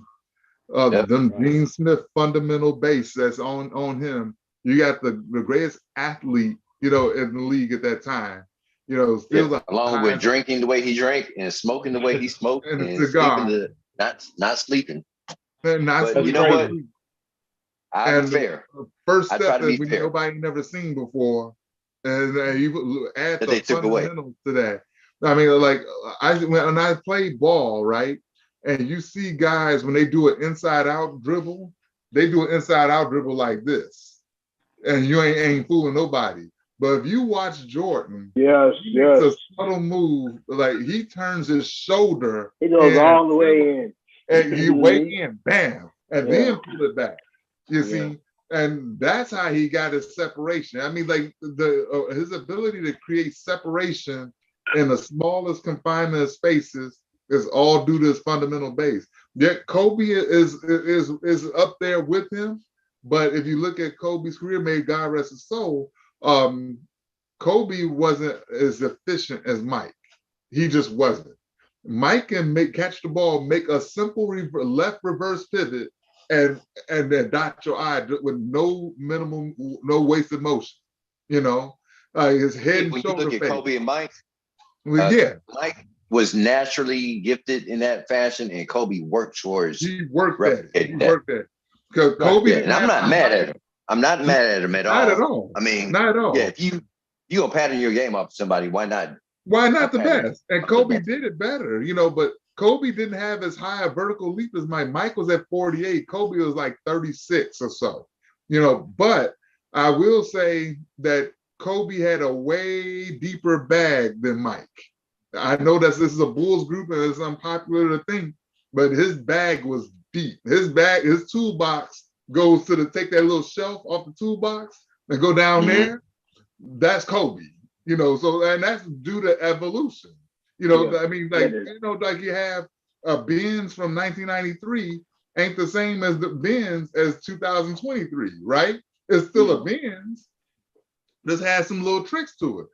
[SPEAKER 5] Them Gene Smith fundamental base that's on him. You got the greatest athlete, in the league at that time. Still
[SPEAKER 3] along with drinking the way he drank and smoking the way he smoked and sleeping not sleeping. But you know what? I'll be fair.
[SPEAKER 5] First step that nobody never seen before, and you add the fundamentals to that. I mean, like when I play ball, right, and you see guys when they do an inside-out dribble, they do an inside-out dribble like this, and you ain't fooling nobody. But if you watch Jordan, he makes a subtle move, like he turns his shoulder,
[SPEAKER 2] he goes all the way in,
[SPEAKER 5] and you weigh in, bam, and then pull it back. You see, and that's how he got his separation. I mean, like his ability to create separation in the smallest confinement of spaces is all due to his fundamental base. Yet Kobe is up there with him, but if you look at Kobe's career, may God rest his soul, Kobe wasn't as efficient as Mike. He just wasn't. Mike can catch the ball, make a simple left reverse pivot, and then dot your I with no wasted motion. His head and shoulder.
[SPEAKER 3] When you look at Kobe and Mike,
[SPEAKER 5] Mike
[SPEAKER 3] was naturally gifted in that fashion, and Kobe worked towards.
[SPEAKER 5] He worked at it. Because Kobe,
[SPEAKER 3] and I'm not mad at him. I'm not mad at him at all.
[SPEAKER 5] Not at all.
[SPEAKER 3] I mean,
[SPEAKER 5] not at all.
[SPEAKER 3] Yeah, if you gonna pattern your game off somebody, why not?
[SPEAKER 5] Why not the best? And Kobe did it better, but Kobe didn't have as high a vertical leap as Mike. Mike was at 48. Kobe was like 36 or so. But I will say that Kobe had a way deeper bag than Mike. I know this is a Bulls group and it's unpopular to think, but his bag was deep. His toolbox goes to take that little shelf off the toolbox and go down there. That's Kobe. And that's due to evolution. I mean, like you have a Benz from 1993 ain't the same as the Benz as 2023, right? It's still a Benz. This has some little tricks to it.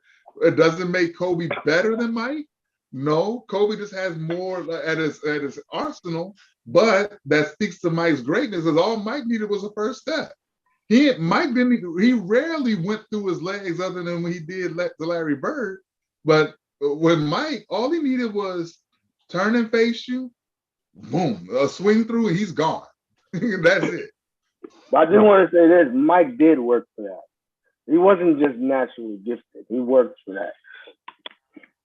[SPEAKER 5] It doesn't make Kobe better than Mike. No, Kobe just has more at his arsenal, but that speaks to Mike's greatness, because all Mike needed was a first step. He rarely went through his legs other than when he did to Larry Bird. But with Mike, all he needed was turn and face you, boom, a swing through, and he's gone. That's it.
[SPEAKER 2] But I just want to say this: Mike did work for that. He wasn't just naturally gifted; he worked for that.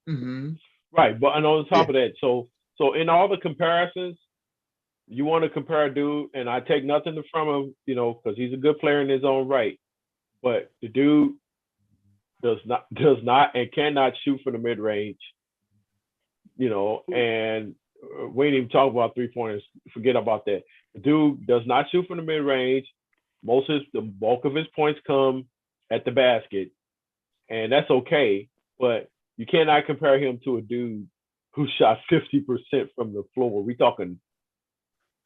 [SPEAKER 5] Mm-hmm.
[SPEAKER 1] Right, but and on top of that, so in all the comparisons, you want to compare a dude, and I take nothing from him, because he's a good player in his own right. But the dude does not and cannot shoot from the mid range. And we ain't even talk about 3-pointers. Forget about that. The dude does not shoot from the mid range. The bulk of his points come at the basket, and that's okay. But you cannot compare him to a dude who shot 50% from the floor. We talking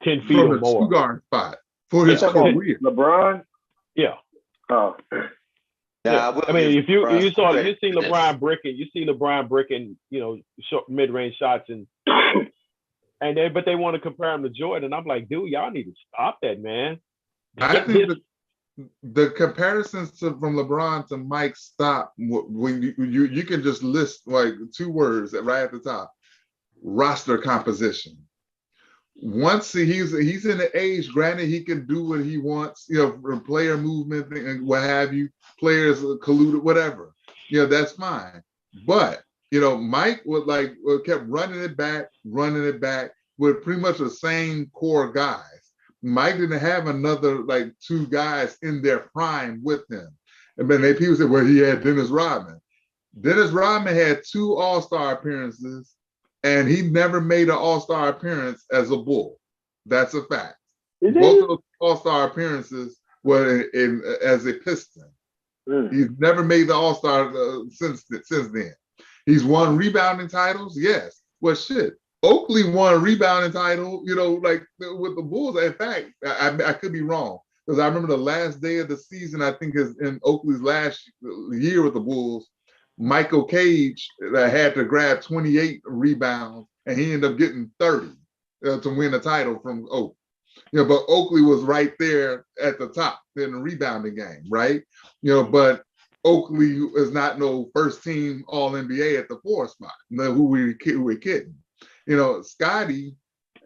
[SPEAKER 1] 10 feet or more.
[SPEAKER 5] From the guard spot for his career.
[SPEAKER 2] LeBron?
[SPEAKER 1] Yeah.
[SPEAKER 2] Oh.
[SPEAKER 1] Yeah. I mean, if you see LeBron bricking, short mid-range shots but they want to compare him to Jordan. I'm like, dude, y'all need to stop that, man.
[SPEAKER 5] I think the comparisons from LeBron to Mike stop when you can just list like two words right at the top: roster composition. Once he's in the age, granted, he can do what he wants, player movement and what have you, players colluded, whatever, that's fine. But Mike kept running it back with pretty much the same core guys. Mike didn't have another two guys in their prime with him. And then people said, well, he had Dennis Rodman. Dennis Rodman had 2 All-Star appearances, and he never made an All-Star appearance as a Bull. That's a fact. Both of those All-Star appearances were as a Piston. He's never made the All-Star since then. He's won rebounding titles, yes. Well, shit. Oakley won a rebounding title, with the Bulls. In fact, I could be wrong. because I remember the last day of the season, I think is in Oakley's last year with the Bulls, Michael Cage had to grab 28 rebounds, and he ended up getting 30 to win the title from Oak. But Oakley was right there at the top in the rebounding game, right? But Oakley is not no first team All NBA at the 4 spot. Who we're kidding? Scotty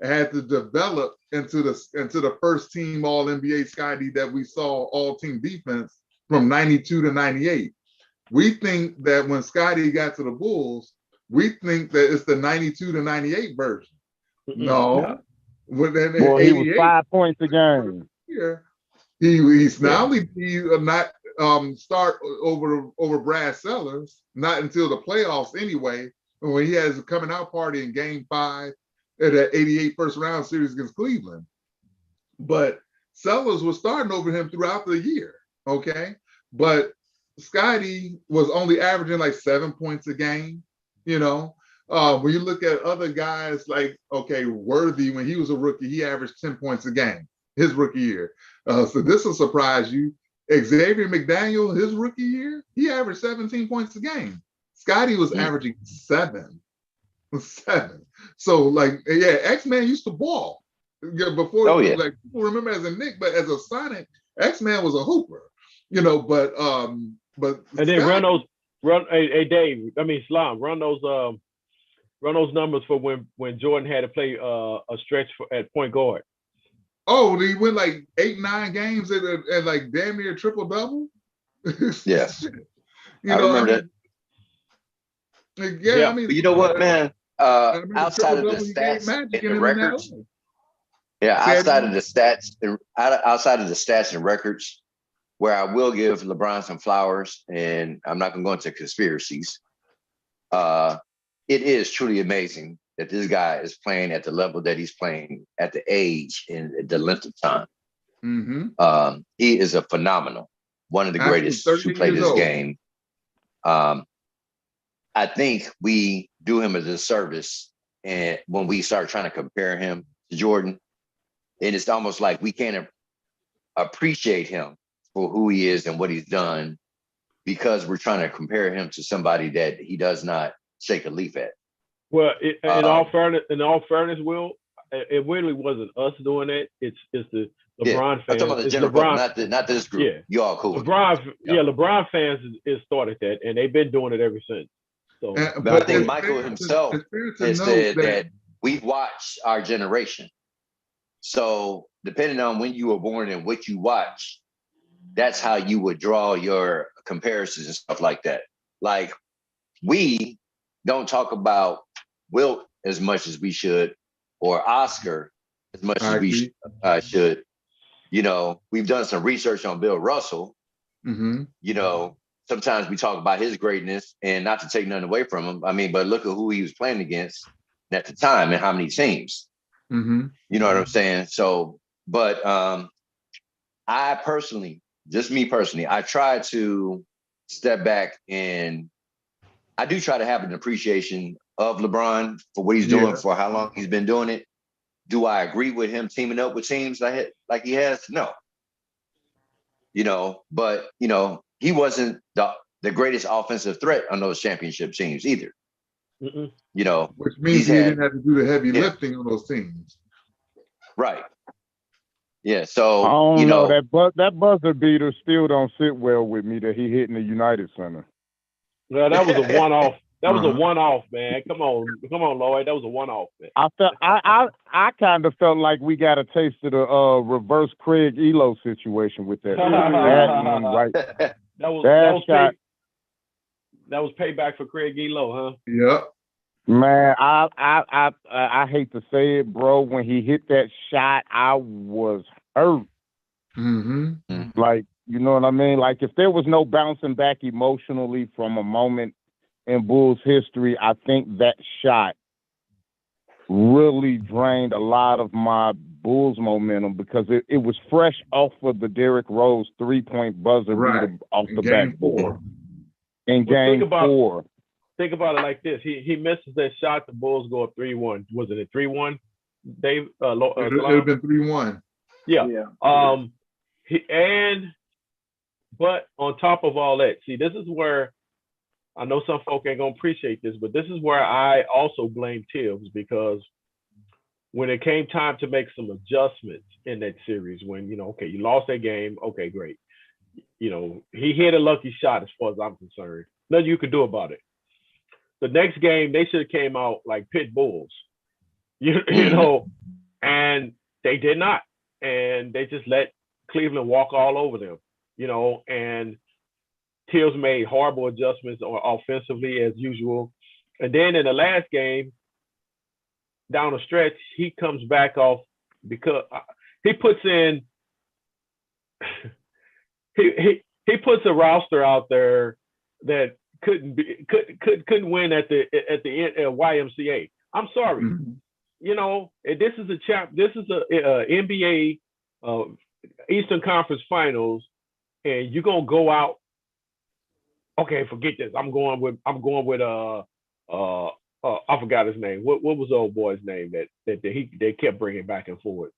[SPEAKER 5] had to develop into the first team All NBA Scotty that we saw all team defense from 92 to 98. We think that when Scotty got to the Bulls, we think that it's the 92 to 98 version. No.
[SPEAKER 4] Well, he was 5 points a game.
[SPEAKER 5] Here, he's not only not start over Brad Sellers, not until the playoffs anyway, when he has a coming out party in Game 5 at that 88 first round series against Cleveland. But Sellers was starting over him throughout the year, okay? But Scotty was only averaging like 7 points a game, When you look at other guys like, Worthy, when he was a rookie, he averaged 10 points a game his rookie year. So this will surprise you. Xavier McDaniel, his rookie year, he averaged 17 points a game. Scotty was averaging 7. So, X-Man used to ball. Before, people remember as a Knick, but as a Sonic, X-Man was a hooper. But and
[SPEAKER 1] then Scotty, Slum, run those numbers for when Jordan had to play a stretch at point guard.
[SPEAKER 5] Oh, he went like 8-9 games at like damn near triple double.
[SPEAKER 3] Yes, I remember that.
[SPEAKER 5] Yeah,
[SPEAKER 3] but you know what, man? Outside of the stats and the records, outside of the stats and records, where I will give LeBron some flowers, and I'm not going to go into conspiracies. It is truly amazing that this guy is playing at the level that he's playing at the age and the length of time.
[SPEAKER 5] Mm-hmm.
[SPEAKER 3] He is a phenomenal, one of the greatest to play this game. I think we do him a disservice, and when we start trying to compare him to Jordan, and it's almost like we can't appreciate him for who he is and what he's done because we're trying to compare him to somebody that he does not shake a leaf at.
[SPEAKER 1] Well, in all fairness, Will, it really wasn't us doing it. It's the LeBron fans.
[SPEAKER 3] I'm talking about the general public, not this group.
[SPEAKER 1] Yeah.
[SPEAKER 3] You all cool.
[SPEAKER 1] LeBron fans is started that, and they've been doing it ever since. So,
[SPEAKER 3] but I think Michael himself has said that we watch our generation. So depending on when you were born and what you watch, that's how you would draw your comparisons and stuff like that. Like, we don't talk about Wilt as much as we should, or Oscar as much as we should. We've done some research on Bill Russell.
[SPEAKER 5] Mm-hmm.
[SPEAKER 3] Sometimes we talk about his greatness, and not to take nothing away from him. I mean, but look at who he was playing against at the time and how many teams.
[SPEAKER 5] Mm-hmm.
[SPEAKER 3] You know what I'm saying? So, but I personally, I try to step back, and I do try to have an appreciation of LeBron for what he's doing, for how long he's been doing it. Do I agree with him teaming up with teams like he has? No. But he wasn't the greatest offensive threat on those championship teams either.
[SPEAKER 1] Mm-mm.
[SPEAKER 5] Which means he didn't have to do the heavy lifting on those teams.
[SPEAKER 3] Right. Yeah, so
[SPEAKER 4] I don't know that buzzer beater still don't sit well with me that he hit in the United Center.
[SPEAKER 1] Well, that was a one-off. That was a one-off, man. Come on, Lloyd. That was a one-off, man.
[SPEAKER 4] I kind of felt like we got a taste of the reverse Craig Elo situation with that. That one, right?
[SPEAKER 1] That was payback for Craig Elo, huh?
[SPEAKER 5] Yep.
[SPEAKER 4] Man, I hate to say it, bro. When he hit that shot, I was hurt.
[SPEAKER 5] Mm-hmm.
[SPEAKER 4] Like, you know what I mean? Like, if there was no bouncing back emotionally from a moment in Bulls history, I think that shot really drained a lot of my Bulls momentum because it was fresh off of the Derrick Rose 3-point buzzer beater off the backboard in game 4.
[SPEAKER 1] Think about it like this: he misses that shot, the Bulls go up 3-1. Was it a 3-1? Dave,
[SPEAKER 5] it would have been 3-1.
[SPEAKER 1] Yeah. But on top of all that, see, this is where I know some folk ain't gonna appreciate this, but this is where I also blame Tibbs because when it came time to make some adjustments in that series, when okay, you lost that game, okay, great. He hit a lucky shot as far as I'm concerned. Nothing you could do about it. The next game, they should have came out like pit bulls, and they did not, and they just let Cleveland walk all over them, and Tibbs made horrible adjustments offensively as usual. And then in the last game, down the stretch, he comes back off because he puts in he puts a roster out there that couldn't win at the YMCA. I'm sorry, this is a NBA Eastern Conference Finals, and you're gonna go out. Okay, forget this. I'm going with I forgot his name. What was the old boy's name that they kept bringing back and forth?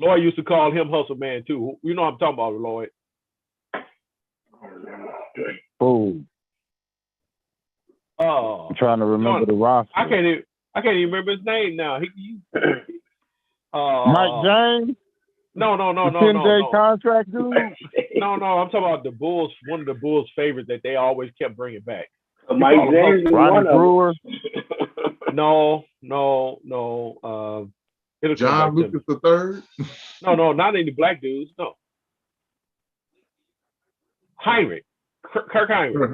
[SPEAKER 1] Lloyd used to call him Hustle Man too. You know what I'm talking about, Lloyd.
[SPEAKER 4] Oh. I'm trying to remember the roster.
[SPEAKER 1] I can't even remember his name now.
[SPEAKER 4] Mike James?
[SPEAKER 1] No.
[SPEAKER 4] 10-day contract dude?
[SPEAKER 1] No, I'm talking about the Bulls. One of the Bulls' favorites that they always kept bringing back.
[SPEAKER 2] Mike James is
[SPEAKER 4] Ronnie
[SPEAKER 2] one
[SPEAKER 4] Brewer?
[SPEAKER 1] No.
[SPEAKER 5] John Lucas III?
[SPEAKER 1] No, not any black dudes. No. Heinrich. Kirk Heinrich.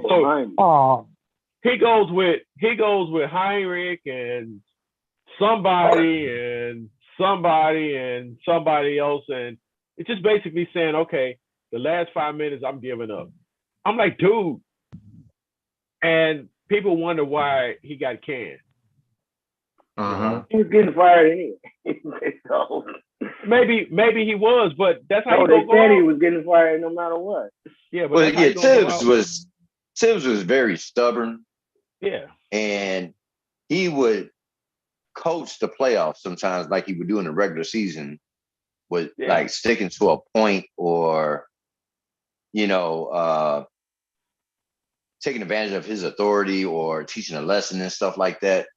[SPEAKER 1] So he goes with Heinrich and somebody else, and it's just basically saying, okay, the last 5 minutes I'm giving up. I'm like, dude. And people wonder why he got canned.
[SPEAKER 2] He was getting fired anyway. So
[SPEAKER 1] maybe he was, but that's how
[SPEAKER 2] they said he was getting fired no matter what.
[SPEAKER 1] Yeah, but
[SPEAKER 3] Tibbs was very stubborn.
[SPEAKER 1] Yeah,
[SPEAKER 3] and he would coach the playoffs sometimes, like he would do in the regular season, with like sticking to a point or taking advantage of his authority or teaching a lesson and stuff like that.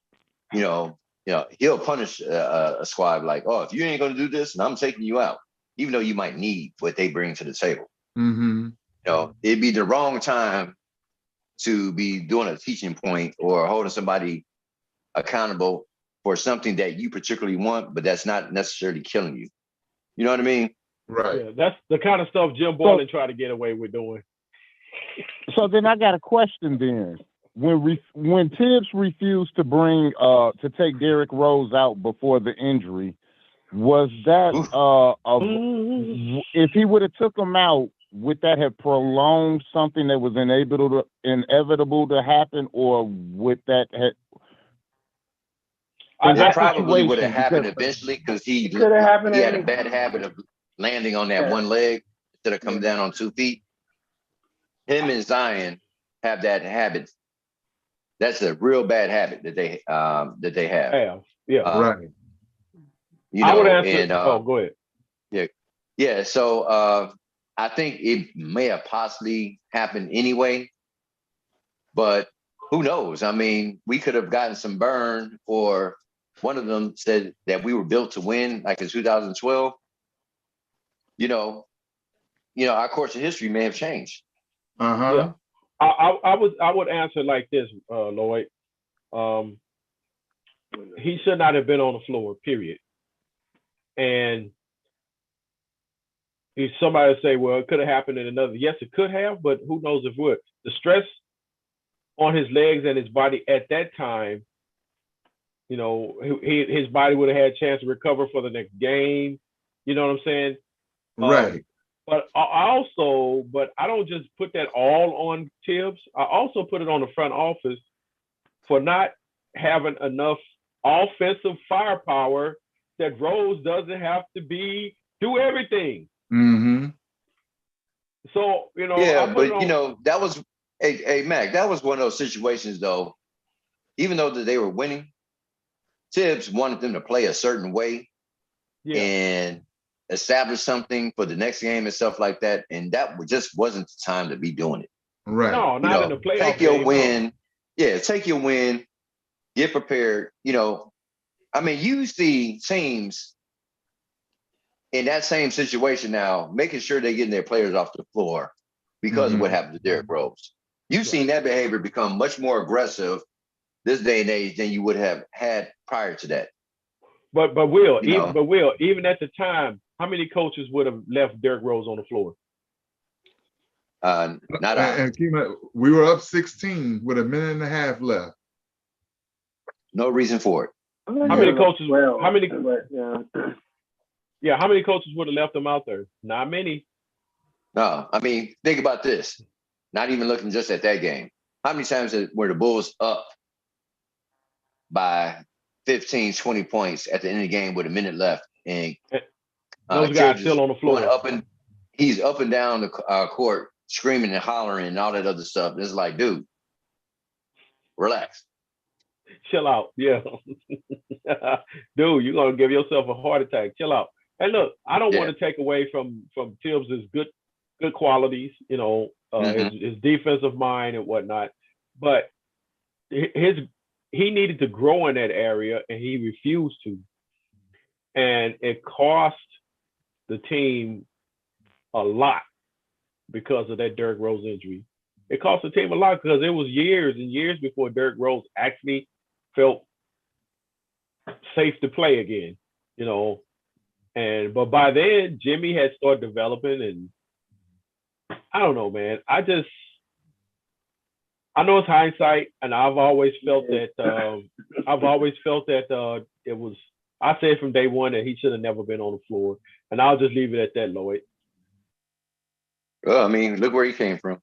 [SPEAKER 3] He'll punish a squad like, oh, if you ain't going to do this, and I'm taking you out, even though you might need what they bring to the table.
[SPEAKER 5] Mm-hmm.
[SPEAKER 3] It'd be the wrong time to be doing a teaching point or holding somebody accountable for something that you particularly want, but that's not necessarily killing you. You know what I mean?
[SPEAKER 5] Right.
[SPEAKER 1] Yeah, that's the kind of stuff Jim Boylan tried to get away with doing.
[SPEAKER 4] So then I got a question then. When Tibbs refused to to take Derrick Rose out before the injury, was that if he would have took him out, would that have prolonged something that was inevitable to happen, or would that have?
[SPEAKER 3] It probably would have happened eventually because he had a bad habit of landing on that one leg instead of coming down on 2 feet. Him and Zion have that habit. That's a real bad habit that they have.
[SPEAKER 1] Right.
[SPEAKER 3] I
[SPEAKER 1] would answer. Go ahead.
[SPEAKER 3] Yeah. So I think it may have possibly happened anyway, but who knows? I mean, we could have gotten some burn, or one of them said that we were built to win, like in 2012. Our course of history may have changed.
[SPEAKER 1] Yeah. I would answer like this, Lloyd. He should not have been on the floor, period. And if somebody say, well, it could have happened in another. Yes, it could have, but who knows if it would. The stress on his legs and his body at that time, his body would have had a chance to recover for the next game. You know what I'm saying?
[SPEAKER 5] Right.
[SPEAKER 1] But I don't just put that all on Tibbs. I also put it on the front office for not having enough offensive firepower that Rose doesn't have to do everything.
[SPEAKER 5] Mm-hmm.
[SPEAKER 1] So,
[SPEAKER 3] that was, hey, Mac, that was one of those situations, though, even though that they were winning, Tibbs wanted them to play a certain way. and establish something for the next game and stuff like that. And that just wasn't the time to be doing it.
[SPEAKER 5] Right.
[SPEAKER 1] No, not in the playoff.
[SPEAKER 3] Take your
[SPEAKER 1] game,
[SPEAKER 3] win.
[SPEAKER 1] No.
[SPEAKER 3] Yeah, take your win. Get prepared. I mean, you see teams in that same situation now, making sure they're getting their players off the floor because of what happened to Derrick Rose. You've seen that behavior become much more aggressive this day and age than you would have had prior to that.
[SPEAKER 1] But Will, even at the time, how many coaches would have left Derrick Rose on the floor?
[SPEAKER 3] Not I.
[SPEAKER 5] And we were up 16 with a minute and a half left.
[SPEAKER 3] No reason for it.
[SPEAKER 1] How many coaches?
[SPEAKER 2] Well,
[SPEAKER 1] how many?
[SPEAKER 2] Yeah.
[SPEAKER 1] How many coaches would have left them out there? Not many.
[SPEAKER 3] No, I mean, think about this. Not even looking just at that game. How many times were the Bulls up by 15, 20 points at the end of the game with a minute left, and
[SPEAKER 1] those guys still on the floor?
[SPEAKER 3] He's up and down the court, screaming and hollering and all that other stuff. It's like, dude, relax.
[SPEAKER 1] Chill out. Yeah. Dude, you're going to give yourself a heart attack. Chill out. And look, I don't want to take away from Tibbs' good qualities, his defensive mind and whatnot. But he needed to grow in that area, and he refused to. And it cost the team a lot because of that Derrick Rose injury. It cost the team a lot because it was years and years before Derrick Rose actually felt safe to play again, but by then Jimmy had started developing, and I don't know, man. I know it's hindsight, and I've always felt that it was. I said from day one that he should have never been on the floor, and I'll just leave it at that, Lloyd.
[SPEAKER 3] Well, I mean, look where he came from.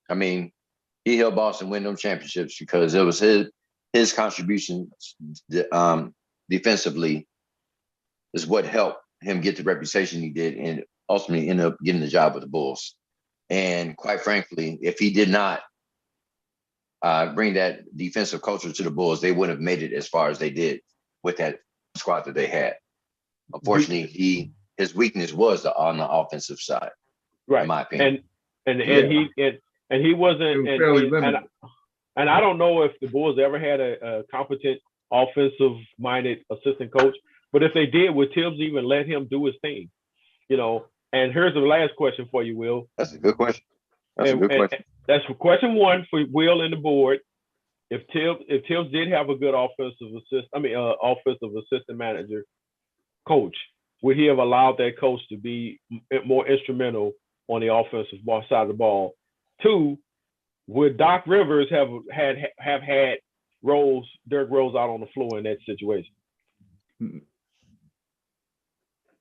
[SPEAKER 3] I mean, he helped Boston win them championships because it was his contribution defensively is what helped him get the reputation he did and ultimately ended up getting the job with the Bulls. And quite frankly, if he did not bring that defensive culture to the Bulls, they wouldn't have made it as far as they did with that squad that they had. Unfortunately, his weakness was on the offensive side,
[SPEAKER 1] right?
[SPEAKER 3] In my opinion.
[SPEAKER 1] And he wasn't. And I don't know if the Bulls ever had a competent offensive-minded assistant coach, but if they did, would Tibbs even let him do his thing? And here's the last question for you, Will.
[SPEAKER 3] That's a good question.
[SPEAKER 1] That's for question one for Will and the board. If Tibbs did have a good offensive assistant manager coach, would he have allowed that coach to be more instrumental on the offensive side of the ball? Two, would Doc Rivers have had Derrick Rose out on the floor in that situation?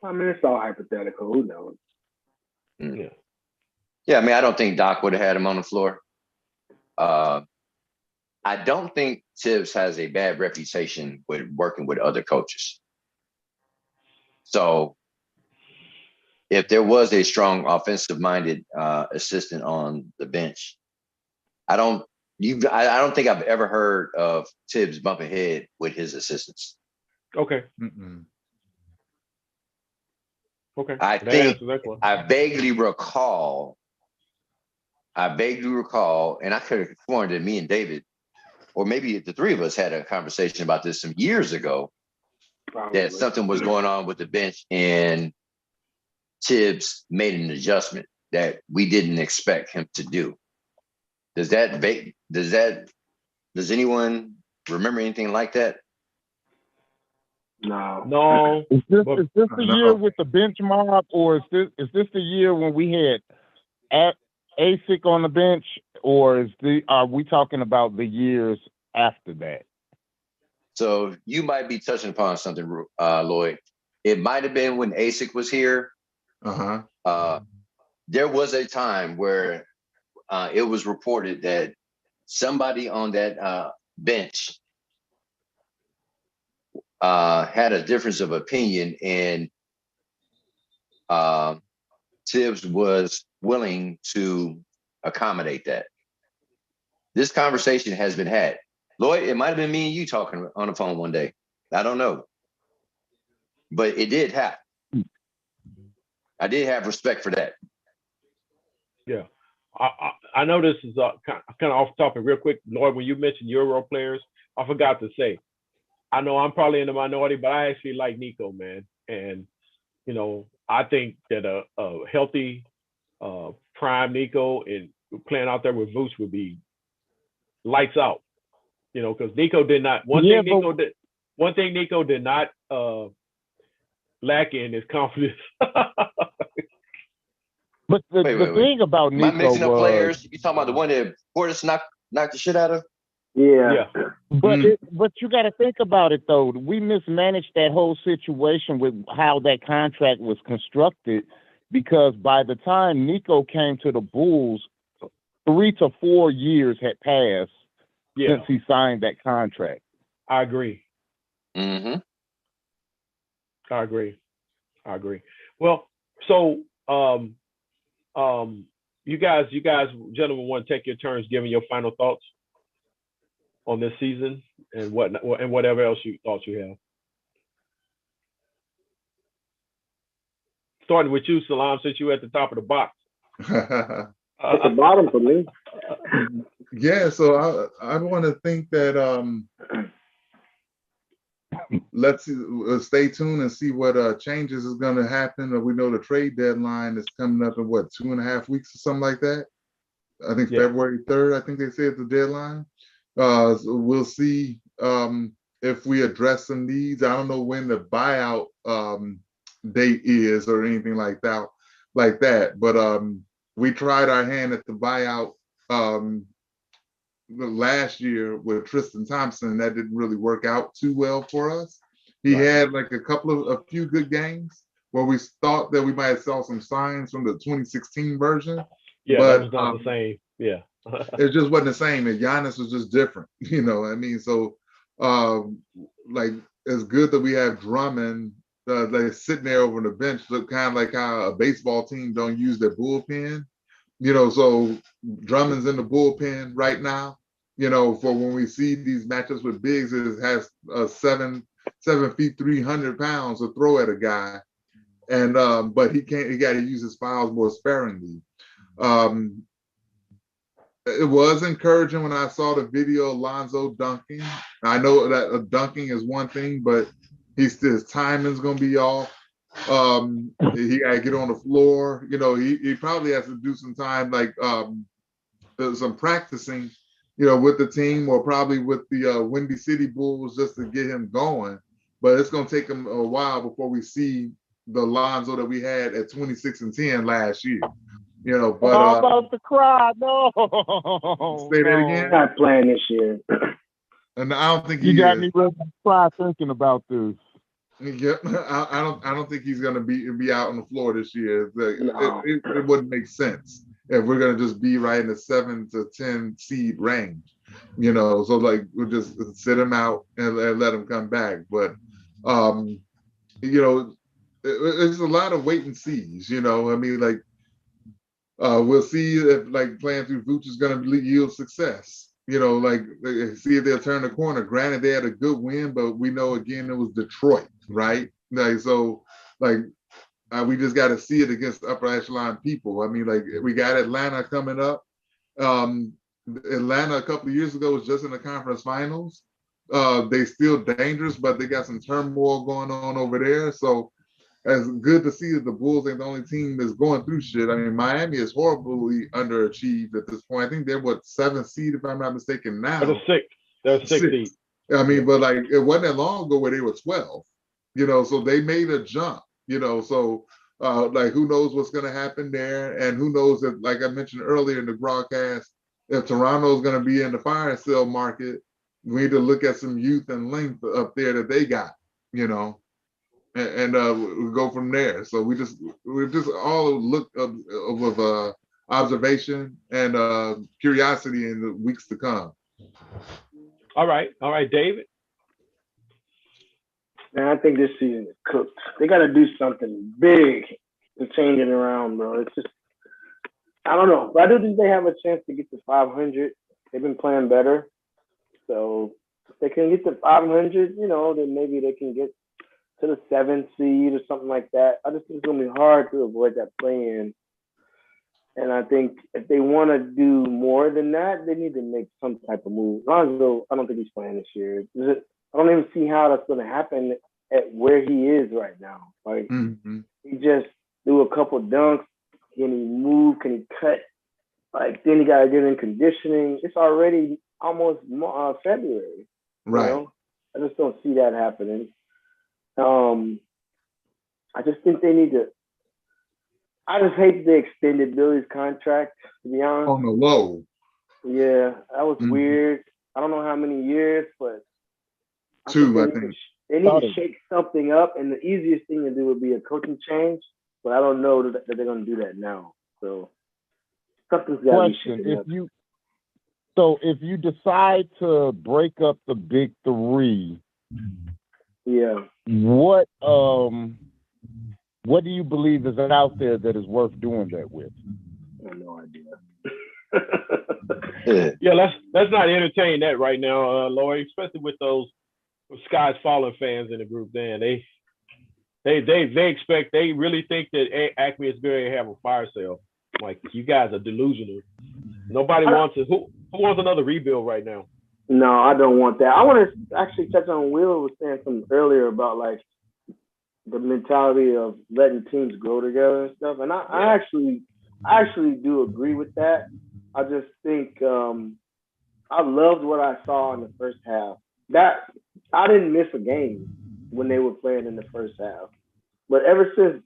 [SPEAKER 2] I mean, it's all hypothetical. Who knows?
[SPEAKER 3] Yeah, I mean, I don't think Doc would have had him on the floor. I don't think Tibbs has a bad reputation with working with other coaches. So if there was a strong offensive-minded assistant on the bench, I don't think I've ever heard of Tibbs bumping head with his assistants.
[SPEAKER 1] Okay. Okay.
[SPEAKER 3] I vaguely recall, and I could have sworn that me and David, or maybe the three of us, had a conversation about this some years ago. Probably. That something was going on with the bench, and Tibbs made an adjustment that we didn't expect him to do. Does anyone remember anything like that?
[SPEAKER 2] No.
[SPEAKER 4] Is this the year with the bench mob, or is this the year when we had ASIC on the bench, or are we talking about the years after that?
[SPEAKER 3] So you might be touching upon something, Lloyd. It might have been when ASIC was here. There was a time where it was reported that somebody on that bench had a difference of opinion, and Tibbs was willing to accommodate that. This conversation has been had. Lloyd, it might have been me and you talking on the phone one day. I don't know. but it did happen. I did have respect for that.
[SPEAKER 1] Yeah. I know this is kind of off topic real quick. Lloyd, when you mentioned Euro players, I forgot to say, I know I'm probably in the minority, but I actually like Nico, man. And, you know, I think that a healthy prime Nico and playing out there with Vooch would be lights out, you know, because Nico did not, one thing Nico did not lack in is confidence.
[SPEAKER 4] But the thing about Nico
[SPEAKER 3] am I mixing up
[SPEAKER 4] was,
[SPEAKER 3] players? You talking about the one that Portis knocked the shit out of?
[SPEAKER 2] Yeah.
[SPEAKER 4] But you got to think about it though. We mismanaged that whole situation with how that contract was constructed, because by the time Nico came to the Bulls, 3 to 4 years had passed since he signed that contract.
[SPEAKER 1] I agree.
[SPEAKER 3] Mm-hmm.
[SPEAKER 1] I agree. Well, so you guys, gentlemen, want to take your turns giving your final thoughts on this season and whatever else thoughts you have. Starting with you, Salam, since you're at the top of the box.
[SPEAKER 2] At the bottom for me.
[SPEAKER 5] Yeah, so I want to think that let's stay tuned and see what changes is going to happen. We know the trade deadline is coming up in 2.5 weeks or something like that. I think February 3rd, I think they said the deadline. So we'll see if we address some needs. I don't know when the buyout date is or anything like that. But we tried our hand at the buyout last year with Tristan Thompson. That didn't really work out too well for us. He had like a few good games where we thought that we might have saw some signs from the 2016 version.
[SPEAKER 1] Yeah,
[SPEAKER 5] but,
[SPEAKER 1] that was not the same. Yeah.
[SPEAKER 5] It just wasn't the same. And Giannis was just different, you know what I mean? So like it's good that we have Drummond like sitting there over the bench, look kind of like how a baseball team don't use their bullpen. You know, so Drummond's in the bullpen right now, you know, for when we see these matchups with bigs, it has 7 feet, 300 pounds to throw at a guy. And but he got to use his fouls more sparingly. It was encouraging when I saw the video of Lonzo dunking. I know that dunking is one thing, but his timing's gonna be off. He got to get on the floor. You know, he probably has to do some time, like some practicing, you know, with the team or probably with the Windy City Bulls just to get him going. But it's gonna take him a while before we see the Lonzo that we had at 26-10 last year. You know, but
[SPEAKER 4] I'm about to cry. No.
[SPEAKER 5] Say that again.
[SPEAKER 2] Not playing this year.
[SPEAKER 5] And I don't think
[SPEAKER 4] you got me ready to cry thinking about this.
[SPEAKER 5] Yeah, I don't think he's gonna be out on the floor this year.
[SPEAKER 2] No.
[SPEAKER 5] It wouldn't make sense if we're gonna just be right in the 7 to 10 seed range. You know, so like we'll just sit him out and let him come back. But you know, it's a lot of wait and sees. You know, I mean, like. We'll see if like playing through Vooch is going to yield success. You know, like see if they'll turn the corner. Granted, they had a good win, but we know again it was Detroit, right? Like so, like we just got to see it against upper echelon people. I mean, like we got Atlanta coming up. Atlanta a couple of years ago was just in the conference finals. They still dangerous, but they got some turmoil going on over there. So. It's good to see that the Bulls ain't the only team that's going through shit. I mean, Miami is horribly underachieved at this point. I think they're 7th seed, if I'm not mistaken. Now
[SPEAKER 1] they're 6th seed.
[SPEAKER 5] I mean, but like it wasn't that long ago where they were 12. You know, so they made a jump. You know, so like who knows what's going to happen there, and who knows if, like I mentioned earlier in the broadcast, if Toronto's going to be in the fire sale market, we need to look at some youth and length up there that they got. You know. And we go from there. So we just all look with observation and curiosity in the weeks to come.
[SPEAKER 1] All right, David.
[SPEAKER 2] Man, I think this season is cooked. They got to do something big to change it around, bro. It's just, I don't know. But I do think they have a chance to get to 500. They've been playing better. So if they can get to 500, you know, then maybe they can get to the 7th seed or something like that. I just think it's gonna be hard to avoid that play-in. And I think if they want to do more than that, they need to make some type of move. Lonzo, I don't think he's playing this year. I don't even see how that's going to happen at where he is right now. Like he just do a couple dunks. Can he move? Can he cut? Like then he got to get in conditioning. It's already almost February.
[SPEAKER 5] Right.
[SPEAKER 2] You know? I just don't see that happening. I just think they need to. I just hate they extended Billy's contract, to be honest.
[SPEAKER 5] On the low.
[SPEAKER 2] Yeah, that was weird. I don't know how many years, but
[SPEAKER 5] 2, I think.
[SPEAKER 2] They need to shake something up, and the easiest thing to do would be a coaching change, but I don't know that they're going to do that now. So something's got to be shaken up.
[SPEAKER 4] If you decide to break up the big three, what do you believe is out there that is worth doing that with?
[SPEAKER 2] I have no idea.
[SPEAKER 1] Yeah, let's not entertain that right now, Lori, especially with those Sky's Fallen fans in the group. Then they expect, they really think that Acme is going to have a fire sale. Like, you guys are delusional. Nobody wants it. Who wants another rebuild right now?
[SPEAKER 2] No, I don't want that. I want to actually touch on Will was saying something earlier about like the mentality of letting teams grow together and stuff. And I actually do agree with that. I just think I loved what I saw in the first half. That I didn't miss a game when they were playing in the first half. But ever since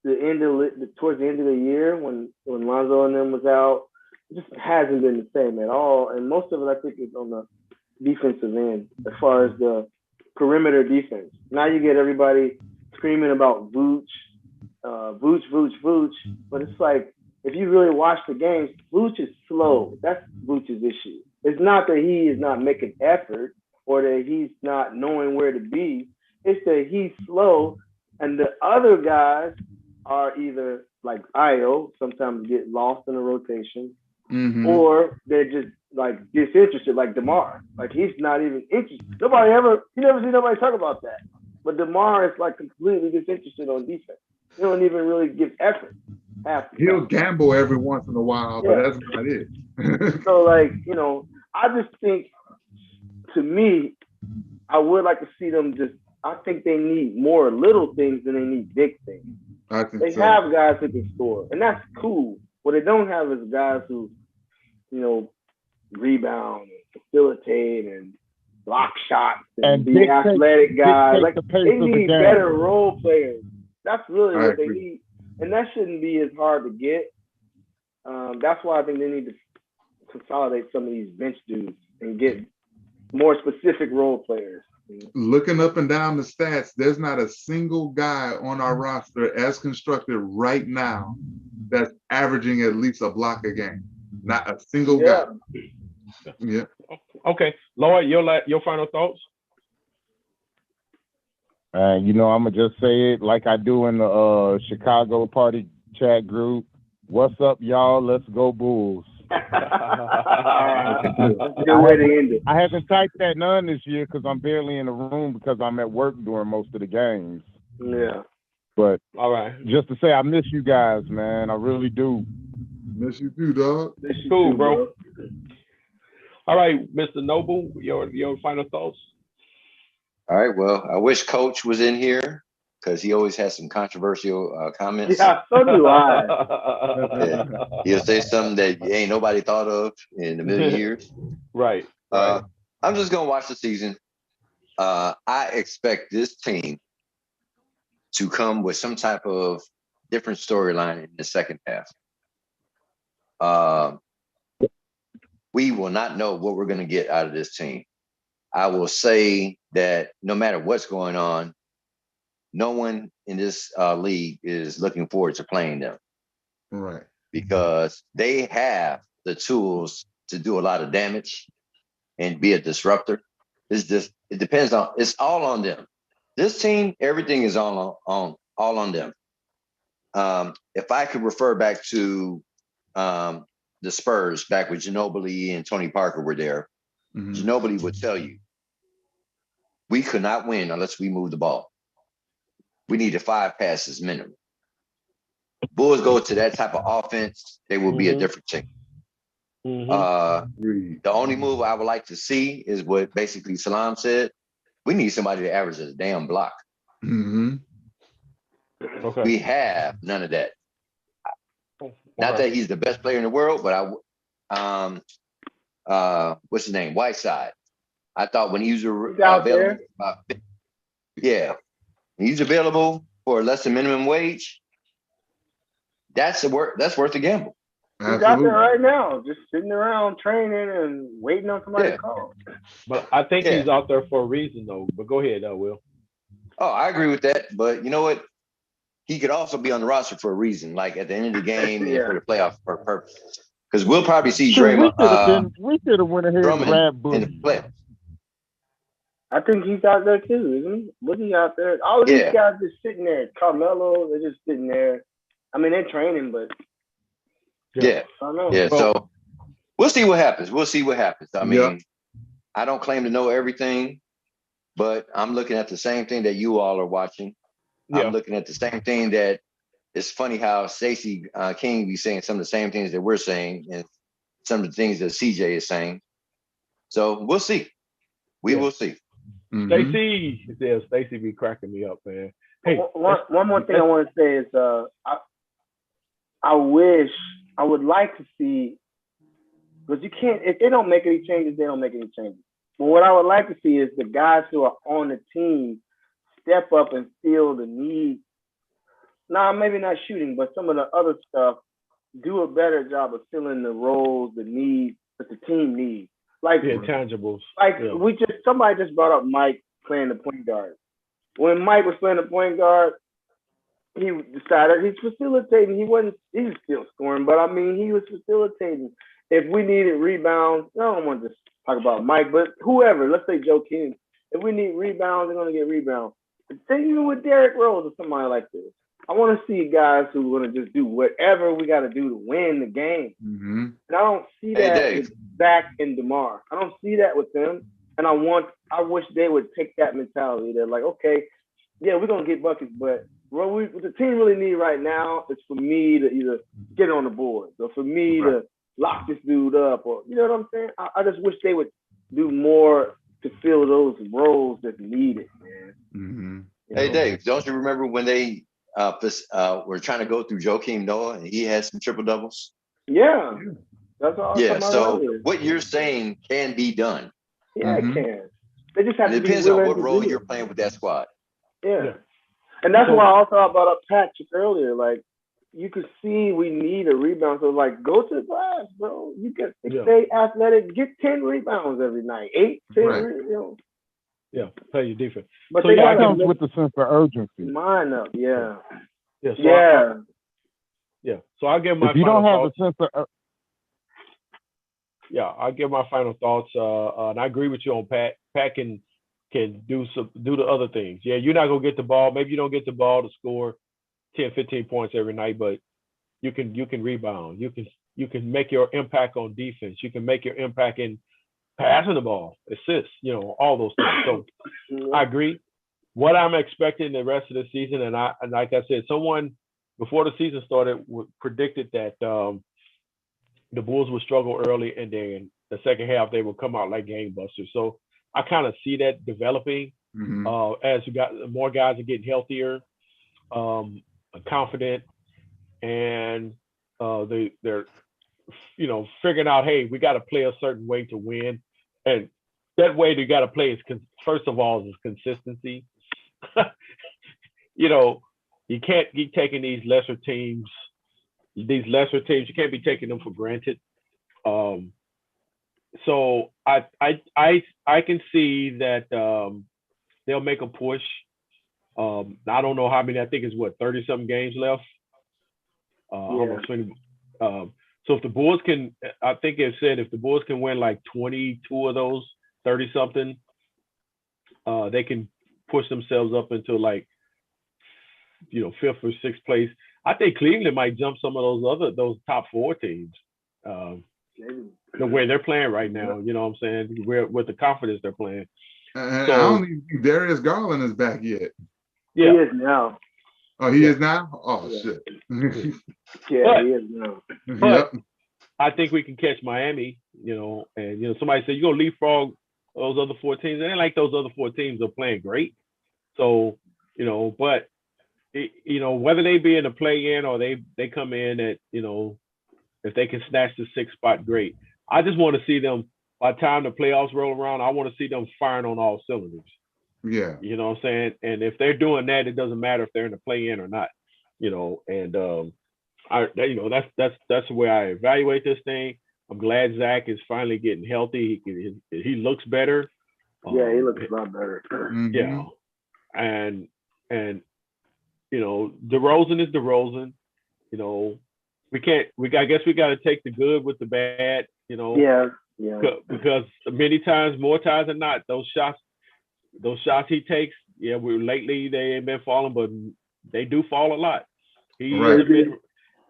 [SPEAKER 2] towards the end of the year when Lonzo and them was out, it just hasn't been the same at all. And most of it, I think, is on the defensive end as far as the perimeter defense. Now you get everybody screaming about Vooch, but it's like, if you really watch the games, Vooch is slow. That's Vooch's issue. It's not that he is not making effort or that he's not knowing where to be. It's that he's slow, and the other guys are either like Io, sometimes get lost in the rotation, or they're just like disinterested, like DeMar. Like he's not even interested. You never see nobody talk about that. But DeMar is like completely disinterested on defense. He don't even really give effort.
[SPEAKER 5] He'll gamble every once in a while, but that's not it.
[SPEAKER 2] So like, I just think, to me, I would like to see them I think they need more little things than they need big things.
[SPEAKER 5] I think
[SPEAKER 2] they have guys who can score, and that's cool. What they don't have is guys who, rebound and facilitate and block shots and be athletic guys. Like they need better role players. That's really what they need, and that shouldn't be as hard to get. That's why I think they need to consolidate some of these bench dudes and get more specific role players.
[SPEAKER 5] Looking up and down the stats, there's not a single guy on our roster as constructed right now that's averaging at least a block a game. Not a single guy. Yeah.
[SPEAKER 1] Okay, Lloyd, your final thoughts?
[SPEAKER 4] I'm gonna just say it like I do in the Chicago party chat group. What's up, y'all? Let's go Bulls.
[SPEAKER 2] That's a good way to end it.
[SPEAKER 4] I haven't typed that none this year because I'm barely in the room because I'm at work during most of the games.
[SPEAKER 2] Yeah.
[SPEAKER 4] But
[SPEAKER 1] all right,
[SPEAKER 4] just to say I miss you guys, man. I really do.
[SPEAKER 5] Miss you too, dog.
[SPEAKER 1] Cool, bro. All right, Mr. Noble, your final thoughts?
[SPEAKER 3] All right. Well, I wish Coach was in here because he always has some controversial comments.
[SPEAKER 2] Yeah, so do I.
[SPEAKER 3] Yeah. He'll say something that ain't nobody thought of in a million years.
[SPEAKER 1] Right.
[SPEAKER 3] I'm just gonna watch the season. I expect this team to come with some type of different storyline in the second half. We will not know what we're going to get out of this team. I will say that no matter what's going on, no one in this league is looking forward to playing them.
[SPEAKER 5] Right.
[SPEAKER 3] Because they have the tools to do a lot of damage and be a disruptor. It depends on, it's all on them. This team, everything is all on them. If I could refer back to the Spurs back when Ginobili and Tony Parker were there, Ginobili would tell you, we could not win unless we moved the ball. we needed 5 passes minimum. Bulls go to that type of offense, they will be a different team. The only move I would like to see is what basically Salam said. We need somebody to average a damn block.
[SPEAKER 1] Okay.
[SPEAKER 3] We have none of that. Not that he's the best player in the world, but what's his name? Whiteside. I thought when he was available, he's available for less than minimum wage. That's worth a gamble.
[SPEAKER 2] He's out there right now, just sitting around training and waiting on somebody to call.
[SPEAKER 1] But I think he's out there for a reason, though. But go ahead, Will.
[SPEAKER 3] Oh, I agree with that. But you know what? He could also be on the roster for a reason, like at the end of the game and for the playoff purpose. Because we'll probably see Draymond.
[SPEAKER 4] We should have went ahead and grabbed Bully
[SPEAKER 3] in the playoffs.
[SPEAKER 2] I think he's out there too, isn't he? Boogie out there. All of these guys just sitting there. Carmelo, they're just sitting there. I mean, they're training, but I don't know.
[SPEAKER 3] So we'll see what happens. I mean, I don't claim to know everything, but I'm looking at the same thing that you all are watching. I'm looking at the same thing that it's funny how Stacey King be saying some of the same things that we're saying and some of the things that CJ is saying. So we'll see. We will see.
[SPEAKER 1] Stacey be cracking me up, man. Hey,
[SPEAKER 2] one more thing I want to say is I would like to see, because you can't, if they don't make any changes, they don't make any changes. But what I would like to see is the guys who are on the team step up and feel the need. Nah, maybe not shooting, but some of the other stuff, do a better job of filling the roles, the needs that the team needs. Like
[SPEAKER 1] intangibles.
[SPEAKER 2] Like somebody just brought up Mike playing the point guard. When Mike was playing the point guard, he decided he's facilitating. He was still scoring, but I mean, he was facilitating. If we needed rebounds, I don't want to just talk about Mike, but whoever, let's say Joe King, if we need rebounds, they're going to get rebounds. Then even with Derrick Rose or somebody like this, I want to see guys who are going to just do whatever we got to do to win the game. And I don't see that with Zach and DeMar. I don't see that with them. And I wish they would take that mentality. They're like, okay, yeah, we're going to get buckets, but what the team really need right now is for me to either get on the board or for me to lock this dude up, or you know what I'm saying? I just wish they would do more to fill those roles that's needed, man.
[SPEAKER 3] Hey, Dave, don't you remember when they were trying to go through Joakim Noah and he had some triple doubles?
[SPEAKER 2] Yeah. That's all.
[SPEAKER 3] So what you're saying can be done.
[SPEAKER 2] Yeah, it can. They just have to be willing. It
[SPEAKER 3] depends on what role you're playing with that squad.
[SPEAKER 2] Yeah. And that's why I also brought up Patrick earlier. Like, you could see we need a rebound. So, like, go to the glass, bro. You get stay athletic. Get 10 rebounds every night. 8, 10 rebounds.
[SPEAKER 1] Yeah, play your defense.
[SPEAKER 4] But so that comes with the sense of urgency.
[SPEAKER 2] Mine up,
[SPEAKER 1] Yeah. So I'll give my.
[SPEAKER 4] If you don't have a sense of.
[SPEAKER 1] I'll give my final thoughts. And I agree with you on Pat. Pat can do the other things. Yeah, you're not gonna get the ball. Maybe you don't get the ball to score 10, 15 points every night, but you can rebound. You can make your impact on defense. You can make your impact in passing the ball, assists, all those things. So I agree. What I'm expecting the rest of the season, and like I said, someone before the season started predicted that the Bulls would struggle early, and then the second half they would come out like gangbusters. So I kind of see that developing as more guys are getting healthier, confident, and they're figuring out, hey, we got to play a certain way to win, and that way they got to play is first of all is consistency. You can't keep taking these lesser teams. You can't be taking them for granted. So I can see that they'll make a push. I don't know how many. I think it's 30-something games left. Almost 20. So if the Bulls can, I think it said if the Bulls can win like 22 of those 30-something, they can push themselves up into like 5th or 6th place. I think Cleveland might jump some of those top 4 teams. The way they're playing right now, you know what I'm saying? With the confidence they're playing.
[SPEAKER 5] And I don't even think Darius Garland is back yet.
[SPEAKER 2] He
[SPEAKER 1] Yeah.
[SPEAKER 2] is now.
[SPEAKER 5] Oh, he is now? Oh,
[SPEAKER 2] Yeah.
[SPEAKER 5] shit.
[SPEAKER 2] Yeah,
[SPEAKER 1] But-
[SPEAKER 2] he is now.
[SPEAKER 1] But
[SPEAKER 5] Yep.
[SPEAKER 1] I think we can catch Miami, and somebody said you're gonna leapfrog those other 4 teams. It ain't like those other 4 teams are playing great. So, but whether they be in the play in or they come in at, if they can snatch the 6th spot, great. I just want to see them by the time the playoffs roll around. I want to see them firing on all cylinders.
[SPEAKER 5] Yeah.
[SPEAKER 1] You know what I'm saying? And if they're doing that, it doesn't matter if they're in the play in or not. And that's the way I evaluate this thing. I'm glad Zach is finally getting healthy. He looks better.
[SPEAKER 2] Yeah, he looks a lot better.
[SPEAKER 5] Mhm.
[SPEAKER 1] Yeah, and DeRozan is DeRozan. I guess we got to take the good with the bad.
[SPEAKER 2] Yeah.
[SPEAKER 1] Because more times than not, those shots he takes, lately they ain't been falling, but they do fall a lot. He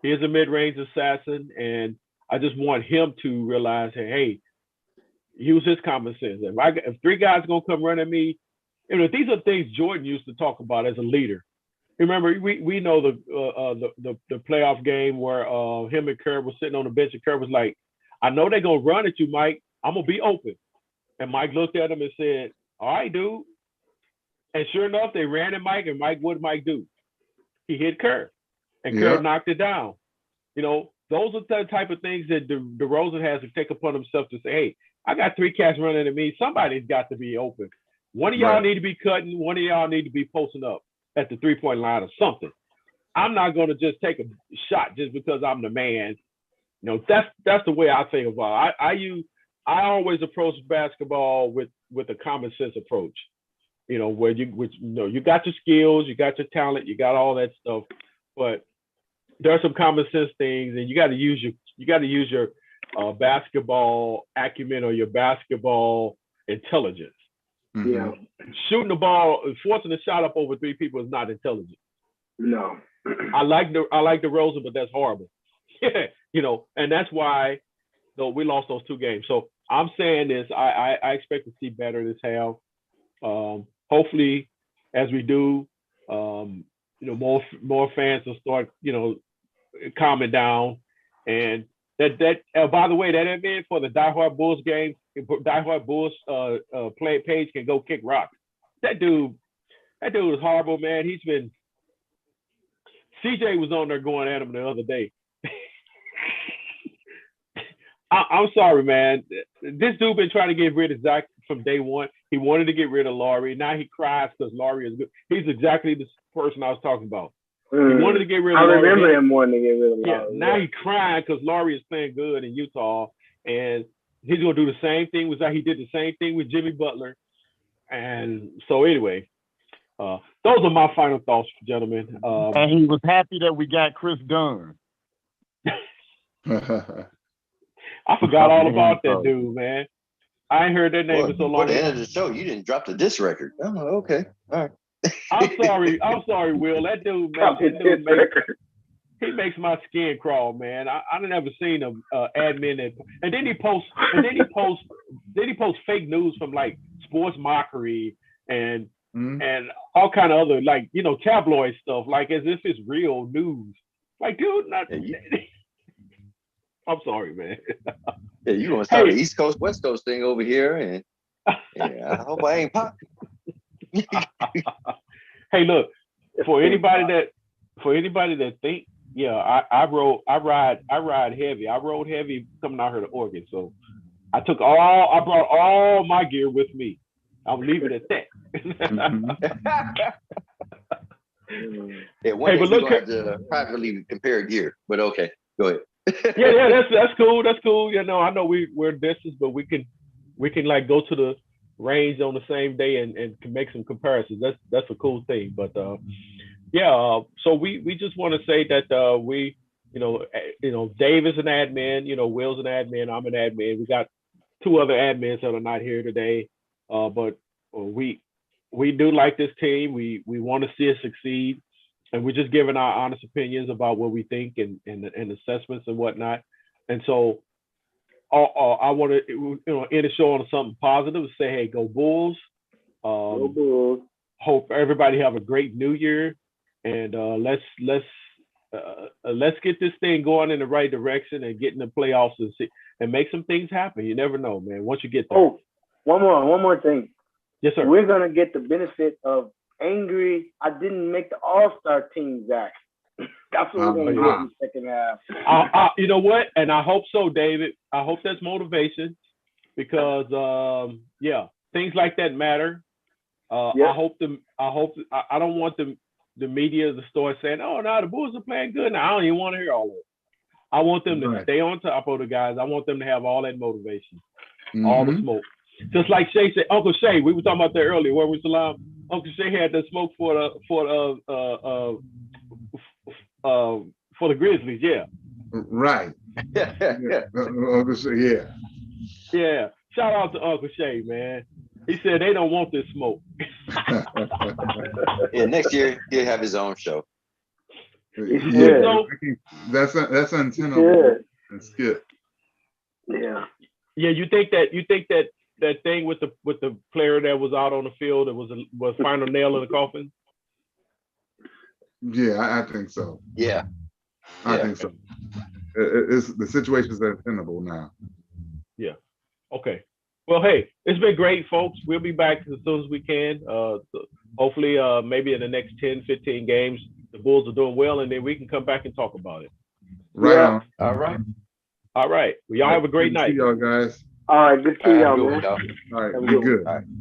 [SPEAKER 1] is a mid-range assassin, and I just want him to realize, hey, use his common sense. If 3 guys gonna come run at me, these are things Jordan used to talk about as a leader. Remember, we know the playoff game where him and Kerr was sitting on the bench, and Kerr was like, "I know they're gonna run at you, Mike. I'm gonna be open." And Mike looked at him and said, "All right, dude." And sure enough, they ran at Mike, and Mike, what did Mike do? He hit Kerr, and Kerr knocked it down. Those are the type of things that DeRozan has to take upon himself to say, hey, I got 3 cats running at me. Somebody's got to be open. One of y'all need to be cutting. One of y'all need to be posting up at the 3-point line or something. I'm not going to just take a shot just because I'm the man. That's the way I think about it. I always approach basketball with a common sense approach. Where you got your skills, you got your talent, you got all that stuff, but there are some common sense things, and you got to use your basketball acumen or your basketball intelligence.
[SPEAKER 5] Mhm.
[SPEAKER 2] Yeah.
[SPEAKER 1] Shooting the ball, forcing a shot up over 3 people is not intelligent.
[SPEAKER 2] No.
[SPEAKER 1] I like the Rosen, but that's horrible. And that's why we lost those 2 games. So I'm saying this, I expect to see better this half. Hopefully, as we do, more fans will start, calming down. And that by the way, that admin for the diehard Bulls game, diehard Bulls play page can go kick rocks. That dude is horrible, man. CJ was on there going at him the other day. I'm sorry, man. This dude been trying to get rid of Zach from day one. He wanted to get rid of Laurie. Now he cries because Laurie is good. He's exactly the person I was talking about. He wanted to get rid of Laurie.
[SPEAKER 2] I remember him wanting to get rid of Laurie.
[SPEAKER 1] Yeah, now he's crying because Laurie is playing good in Utah. And he's going to do the same thing with Zach. He did the same thing with Jimmy Butler. And so anyway, those are my final thoughts, gentlemen.
[SPEAKER 4] And he was happy that we got Chris Dunn.
[SPEAKER 1] I forgot all about that dude, man. I ain't heard that name in so long.
[SPEAKER 3] At the end of the show, you didn't drop the diss record. Oh, okay. All right.
[SPEAKER 1] I'm sorry, Will. That dude, he makes my skin crawl, man. I never seen him admin that, and then he posts fake news from like Sports Mockery and all kind of other tabloid stuff, like as if it's real news. Like, dude, I'm sorry, man.
[SPEAKER 3] Yeah, you want to start the East Coast, West Coast thing over here, and I hope I ain't pop.
[SPEAKER 1] Hey, look, for anybody that think, I ride heavy. I rode heavy coming out here to Oregon, so I brought all my gear with me. I'll leave it at that.
[SPEAKER 3] Yeah, one day we're going to have to privately compare gear, but okay, go ahead.
[SPEAKER 1] yeah, that's cool. That's cool. I know we're distance, but we can like go to the range on the same day and can make some comparisons. That's a cool thing. But so we just want to say that we Dave is an admin, Will's an admin, I'm an admin. We got 2 other admins that are not here today, but we do like this team. We want to see it succeed. And we're just giving our honest opinions about what we think and assessments and whatnot. And so I want to end the show on something positive. Say, hey, go Bulls.
[SPEAKER 2] Go Bulls.
[SPEAKER 1] hope everybody have a great New Year, and let's get this thing going in the right direction and get in the playoffs and make some things happen. You never know, man. Once you get there.
[SPEAKER 2] Oh, one more thing.
[SPEAKER 1] Yes, sir.
[SPEAKER 2] We're gonna get the benefit of angry. I didn't make the All-Star team, Zach. That's what we're gonna get in the second half.
[SPEAKER 1] You know what? And I hope so, David. I hope that's motivation because things like that matter. I hope I don't want the media to start saying, "Oh, no, the Bulls are playing good." Now I don't even want to hear all of it. I want them to stay on top of the guys. I want them to have all that motivation, all the smoke. Just like Shay said, Uncle Shay, we were talking about that earlier. Where we Salam? Uncle Shay had the smoke for the Grizzlies, yeah.
[SPEAKER 5] Right. Uncle Shay, yeah.
[SPEAKER 1] Yeah. Shout out to Uncle Shay, man. He said they don't want this smoke.
[SPEAKER 3] Yeah, next year he'll have his own show.
[SPEAKER 5] Yeah, that's untenable. Skip.
[SPEAKER 2] Yeah.
[SPEAKER 1] Yeah, you think that thing with the player that was out on the field that was final nail in the coffin?
[SPEAKER 5] Yeah, I think so.
[SPEAKER 3] Yeah.
[SPEAKER 5] I think so. The situation is untenable now.
[SPEAKER 1] Yeah. Okay. Well, hey, it's been great, folks. We'll be back as soon as we can. Hopefully, maybe in the next 10, 15 games, the Bulls are doing well, and then we can come back and talk about it.
[SPEAKER 5] Right on.
[SPEAKER 3] All right.
[SPEAKER 1] All right. Well, y'all have a great night.
[SPEAKER 5] See y'all guys.
[SPEAKER 2] All right, good to see y'all, man.
[SPEAKER 5] All right, be good.
[SPEAKER 3] All right.